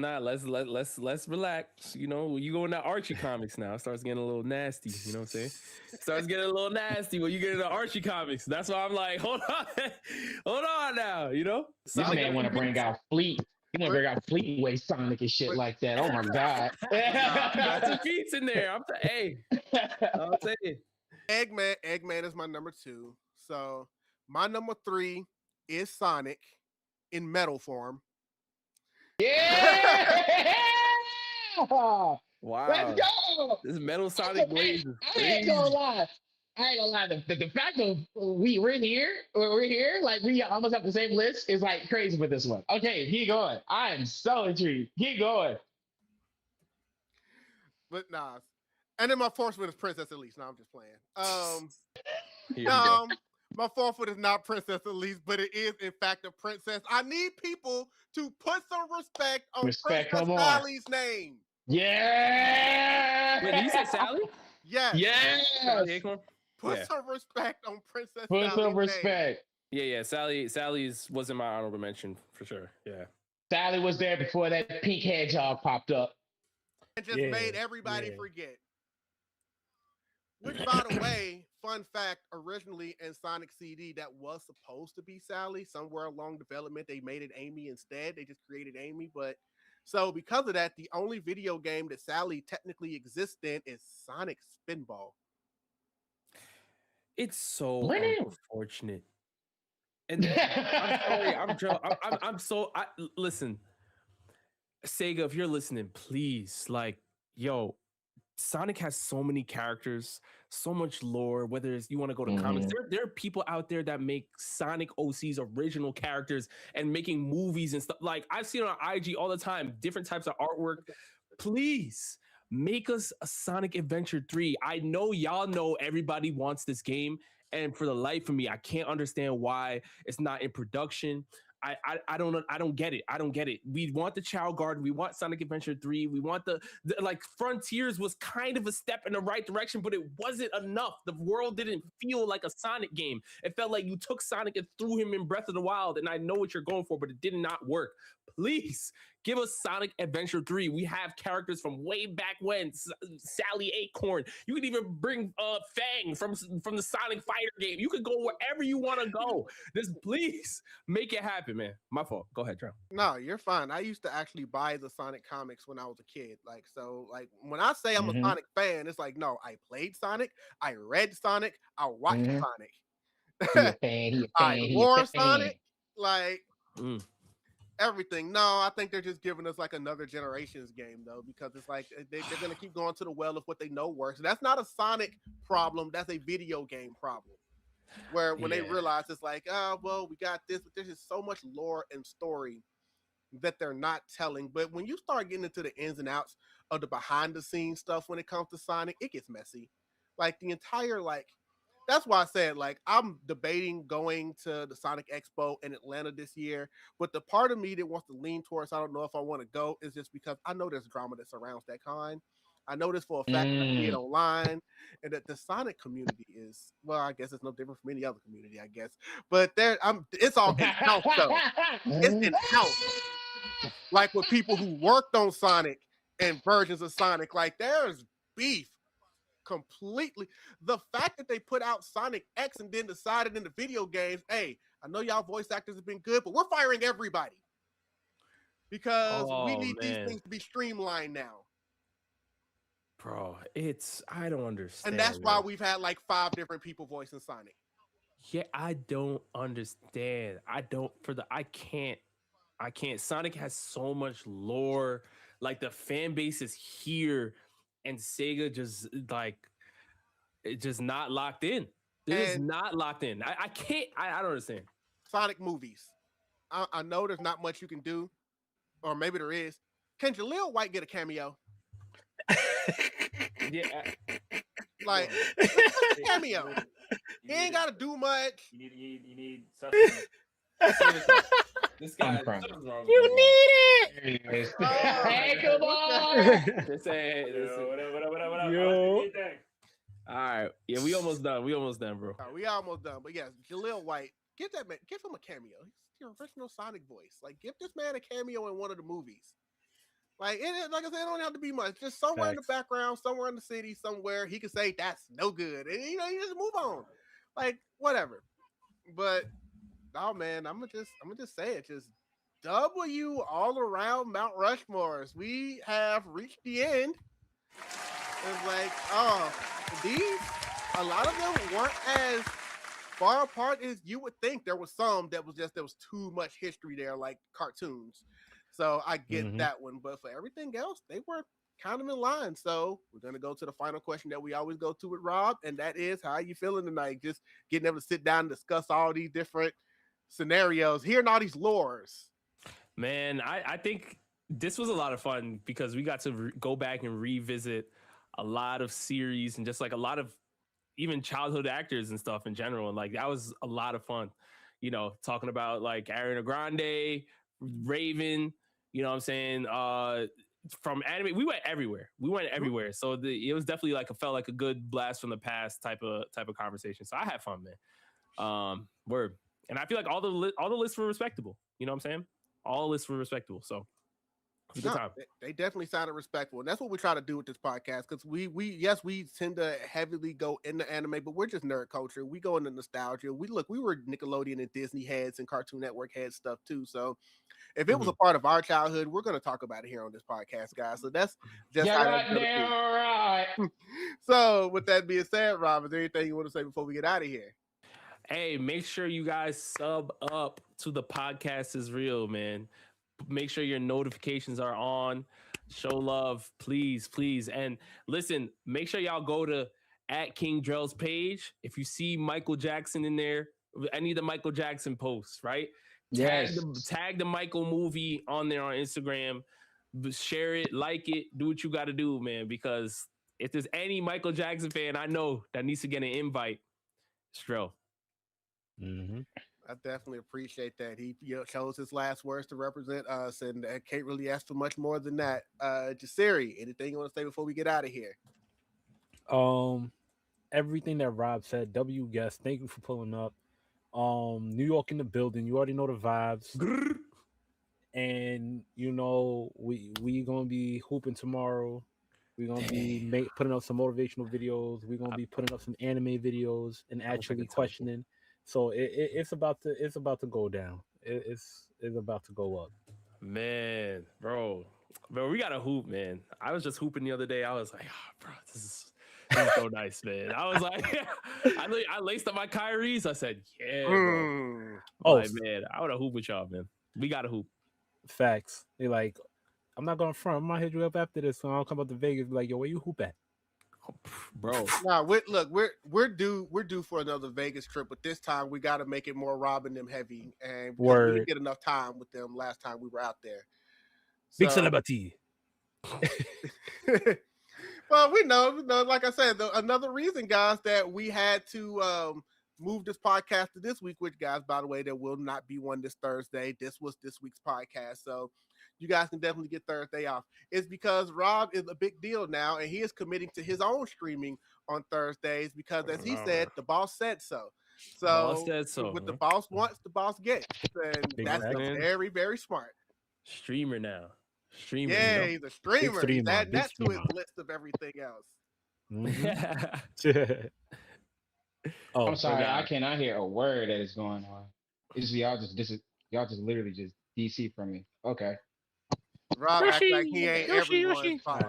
relax. You know, when you go in that Archie comics now, it starts getting a little nasty. You know what I'm saying? It starts getting a little nasty when you get into Archie comics. That's why I'm like, hold on now. You know, this man want to bring out Fleet. You want to bring out Fleetway Sonic and shit like that. Oh my God. Got some beats in there. I'll tell you. Eggman is my number 2. So my number 3 is Sonic in metal form. Yeah! Wow. Let's go! This metal Sonic Blaze is crazy. I ain't gonna lie. The fact that we're here, like we almost have the same list is like crazy for this one. Okay, keep going. I am so intrigued. Keep going. But nah. And then my 4th one is Princess Elise. No, I'm just playing. My 4th one is not Princess Elise, but it is in fact a princess. I need people to put some respect on Princess Sally's name. Yeah. Wait, did you say Sally? Yes. Yes. Put some respect on Princess Sally's name. Put some respect. Yeah. Sally's wasn't my honorable mention for sure. Yeah. Sally was there before that pink hedgehog popped up. And just made everybody forget. Which, by the way, fun fact, originally in Sonic CD, that was supposed to be Sally. Somewhere along development, they made it Amy instead. They just created Amy. But so because of that, the only video game that Sally technically exists in is Sonic Spinball. It's so unfortunate. And I'm sorry, listen, Sega, if you're listening, please, like, yo, Sonic has so many characters, so much lore, whether it's you want to go to comics. There are people out there that make Sonic OC's original characters and making movies and stuff. Like, I've seen on IG all the time, different types of artwork. Please make us a Sonic Adventure 3. I know y'all know everybody wants this game, and for the life of me, I can't understand why it's not in production. I don't know. I don't get it. We want the Child Garden. We want Sonic Adventure 3. We want the like Frontiers was kind of a step in the right direction, but it wasn't enough. The world didn't feel like a Sonic game. It felt like you took Sonic and threw him in Breath of the Wild, and I know what you're going for, but it did not work. Please give us Sonic Adventure 3. We have characters from way back when. Sally Acorn. You could even bring Fang from the Sonic Fighter game. You could go wherever you want to go. Just please make it happen, man. My fault. Go ahead, Drell. No, you're fine. I used to actually buy the Sonic comics when I was a kid. Like, so, like, when I say I'm a Sonic fan, it's like, no, I played Sonic, I read Sonic, I watched Sonic. I wore Sonic, like everything. No, I think they're just giving us like another generation's game though, because it's like they're gonna keep going to the well of what they know works. That's not a Sonic problem. That's a video game problem. Where when they Yeah. realize it's like, oh, well, we got this, but there's just so much lore and story that they're not telling. But when you start getting into the ins and outs of the behind the scenes stuff when it comes to Sonic, it gets messy. Like the entire that's why I said I'm debating going to the Sonic Expo in Atlanta this year. But the part of me that wants to lean towards I don't know if I want to go is just because I know there's drama that surrounds that con. I know this for a fact. I see it online, and that the Sonic community is I guess it's no different from any other community, I guess. But it's all in house though. It's in house, like with people who worked on Sonic and versions of Sonic. Like there's beef completely. The fact that they put out Sonic X and then decided in the video games, hey, I know y'all voice actors have been good, but we're firing everybody because we need these things to be streamlined now. Bro, I don't understand. And that's why we've had 5 different people voicing Sonic. Yeah, I don't understand. I can't. Sonic has so much lore. Like the fan base is here, and Sega just not locked in. They're just not locked in. I can't. I don't understand. Sonic movies. I know there's not much you can do, or maybe there is. Can Jaleel White get a cameo? Yeah. Like cameo. He ain't got to do much. You need sustenance. This guy. You need it. Hey, come on. Yo. All right. Yeah, we almost done. Bro. We almost done. But yes, Jaleel White, give him a cameo. He's your original Sonic voice. Like, give this man a cameo in one of the movies. Like I said, it don't have to be much. Just somewhere in the background, somewhere in the city, somewhere he can say that's no good, and you just move on. Like whatever. But oh man, I'm gonna just say it. Just W all around Mount Rushmores. We have reached the end. It's like, a lot of them weren't as far apart as you would think. There was some that was too much history there, like cartoons. So I get that one, but for everything else, they were kind of in line. So we're gonna go to the final question that we always go to with Rob, and that is, how are you feeling tonight? Just getting able to sit down and discuss all these different scenarios, hearing all these lores. Man, I think this was a lot of fun because we got to go back and revisit a lot of series and just a lot of even childhood actors and stuff in general. And that was a lot of fun, talking about Ariana Grande, Raven, you know what I'm saying? From anime, we went everywhere. So it was definitely felt like a good blast from the past type of conversation. So I had fun, man. Word. And I feel like all the lists were respectable. You know what I'm saying? All lists were respectable. So it was a good time. They definitely sounded respectful. And that's what we try to do with this podcast. Because we tend to heavily go into anime, but we're just nerd culture. We go into nostalgia. We were Nickelodeon and Disney heads and Cartoon Network heads stuff too. So if it was a part of our childhood, we're going to talk about it here on this podcast, guys. So that's just how that's going to be. Right. So with that being said, Rob, is there anything you want to say before we get out of here? Hey, make sure you guys sub up to the Podcast Is Real, man. Make sure your notifications are on. Show love, please. And listen, make sure y'all go to @King Drell's page. If you see Michael Jackson in there, any of the Michael Jackson posts, right? Yes. Tag the Michael movie on there on Instagram. Share it, like it, do what you got to do, man. Because if there's any Michael Jackson fan I know that needs to get an invite, it's Drell. I definitely appreciate that. He chose his last words to represent us, and I can't really ask for much more than that. Jasirii, anything you want to say before we get out of here? Everything that Rob said. W guest, thank you for pulling up. New York in the building. You already know the vibes. And we gonna be hooping tomorrow. We're gonna be putting up some motivational videos. We're gonna be putting up some anime videos and actually questioning. So it's about to go down. It's about to go up. Man, bro, we got to hoop, man. I was just hooping the other day. I was like, bro, this is so nice, man. I was like, I laced up my Kyries. I said, yeah, bro. Man, I want to hoop with y'all, man. We got to hoop. Facts. They I'm not going to front. I'm going to hit you up after this. So I'll come up to Vegas. Be like, yo, where you hoop at? Bro. Nah, we're due for another Vegas trip, but this time we got to make it more Rob and them heavy, and because we didn't get enough time with them last time we were out there. Big celebrity. Well, we know, like I said, another reason, guys, that we had to move this podcast to this week, which, guys, by the way, there will not be one this Thursday. This was this week's podcast, so you guys can definitely get Thursday off. It's because Rob is a big deal now, and he is committing to his own streaming on Thursdays because, as he said, the boss said so. So, what the boss wants, the boss gets, and that's very, very smart. Streamer now. Streamer. Yeah, he's a streamer. He's adding that to his list of everything else. Mm-hmm. I'm sorry, I cannot hear a word that is going on. It's y'all just literally just DC from me. Okay. Rob acts like he ain't everyone's boss.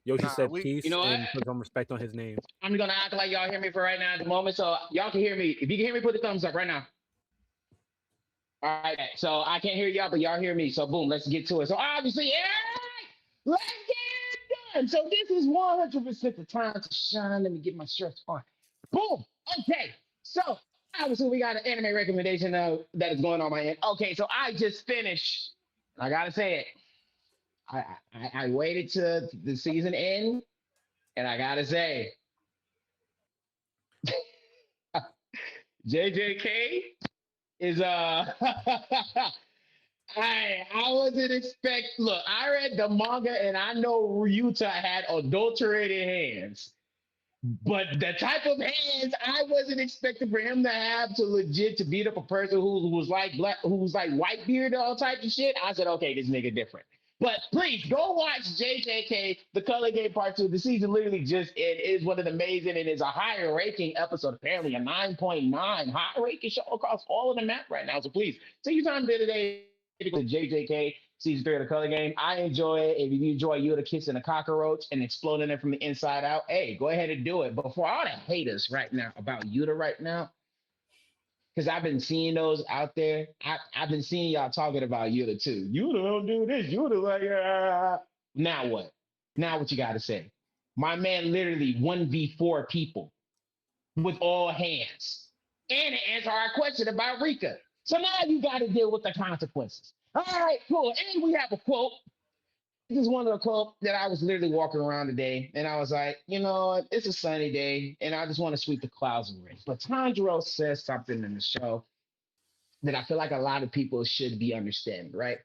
Yoshi said peace, and put some respect on his name. I'm gonna act like y'all hear me for right now at the moment, so y'all can hear me. If you can hear me, put the thumbs up right now. All right, so I can't hear y'all, but y'all hear me. So boom, let's get to it. So obviously, let's get it done. So this is 100% the time to shine. Let me get my shirts on. Boom. Okay. So obviously we got an anime recommendation that is going on my end. Okay, so I just finished. I gotta say it. I waited to the season end, and I gotta say, JJK is I wasn't look, I read the manga and I know Ryuta had adulterated hands. But the type of hands I wasn't expecting for him to have to legit to beat up a person who was like black, who was like white beard, all type of shit. I said, okay, this nigga different. But please go watch JJK, The Color Game Part 2. The season literally it is one of the amazing, and it's a higher ranking episode, apparently a 9.9 high ranking show across all of the map right now. So please take your time today to go to JJK season 3 of The Color Game. I enjoy it. If you enjoy Yuta kissing a cockroach and exploding it from the inside out, hey, go ahead and do it. But for all the haters right now about Yuta right now, because I've been seeing those out there. I've been seeing y'all talking about Yuta too. Yuta don't do this. Yuta like, Now what? Now what you got to say? My man literally 1v4 people with all hands. And to answer our question about Rika. So now you got to deal with the consequences. All right, cool. And we have a quote. This is one of the quotes that I was literally walking around today, and I was like, you know, it's a sunny day, and I just want to sweep the clouds away. But Tanjiro says something in the show that I feel like a lot of people should be understanding, right?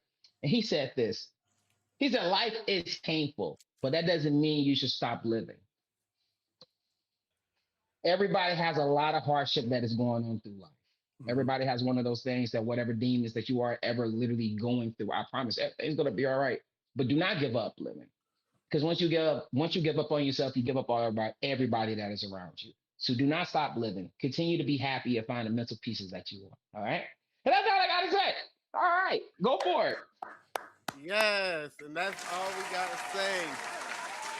And he said this. He said, life is painful, but that doesn't mean you should stop living. Everybody has a lot of hardship that is going on through life. Everybody has one of those things that whatever demons that you are ever literally going through, I promise everything's going to be all right. But do not give up living. Because once you give up on yourself, you give up on everybody that is around you. So do not stop living. Continue to be happy and find the mental pieces that you want. All right? And that's all I got to say. All right. Go for it. Yes. And that's all we got to say.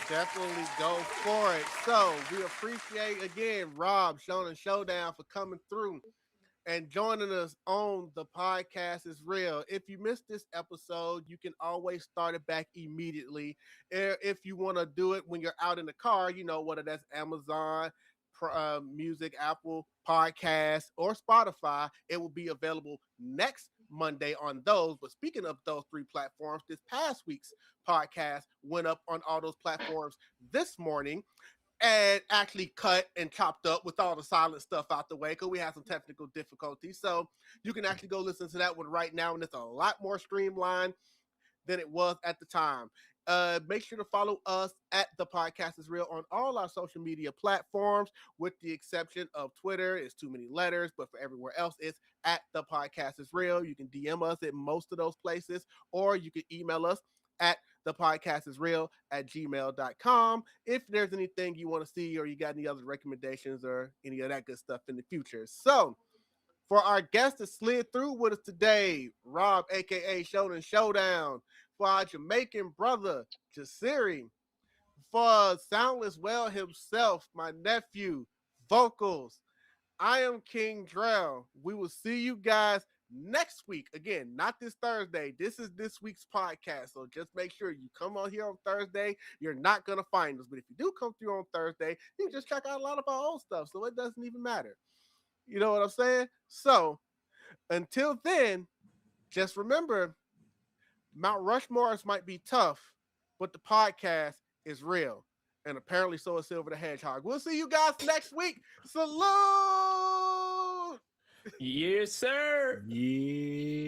Definitely go for it. So we appreciate, again, Rob, Shonen Showdown, for coming through and joining us on The Podcast Is Real. If you missed this episode, you can always start it back immediately. If you want to do it when you're out in the car, you know, whether that's Amazon Music, Apple Podcasts, or Spotify, it will be available next Monday on those. But speaking of those three platforms, this past week's podcast went up on all those platforms this morning, and actually cut and chopped up with all the silent stuff out the way because we had some technical difficulties. So you can actually go listen to that one right now, and it's a lot more streamlined than it was at the time. Make sure to follow us at The Podcast Is Real on all our social media platforms, with the exception of Twitter. It's too many letters, but for everywhere else, it's at The Podcast Is Real. You can DM us at most of those places, or you can email us at thepodcastisreal@gmail.com if there's anything you want to see, or you got any other recommendations or any of that good stuff in the future. So for our guest that slid through with us today, Rob, aka Shonen Showdown, for our Jamaican brother Jasirii, for Soundless Well himself, my nephew VoQualz, I am King Drell. We will see you guys next week. Again, not this Thursday. This is this week's podcast. So just make sure you come on here on Thursday. You're not going to find us. But if you do come through on Thursday, you can just check out a lot of our old stuff. So it doesn't even matter. You know what I'm saying? So until then, just remember, Mount Rushmore might be tough, but the podcast is real. And apparently so is Silver the Hedgehog. We'll see you guys next week. Salute! Yes, sir. Yeah.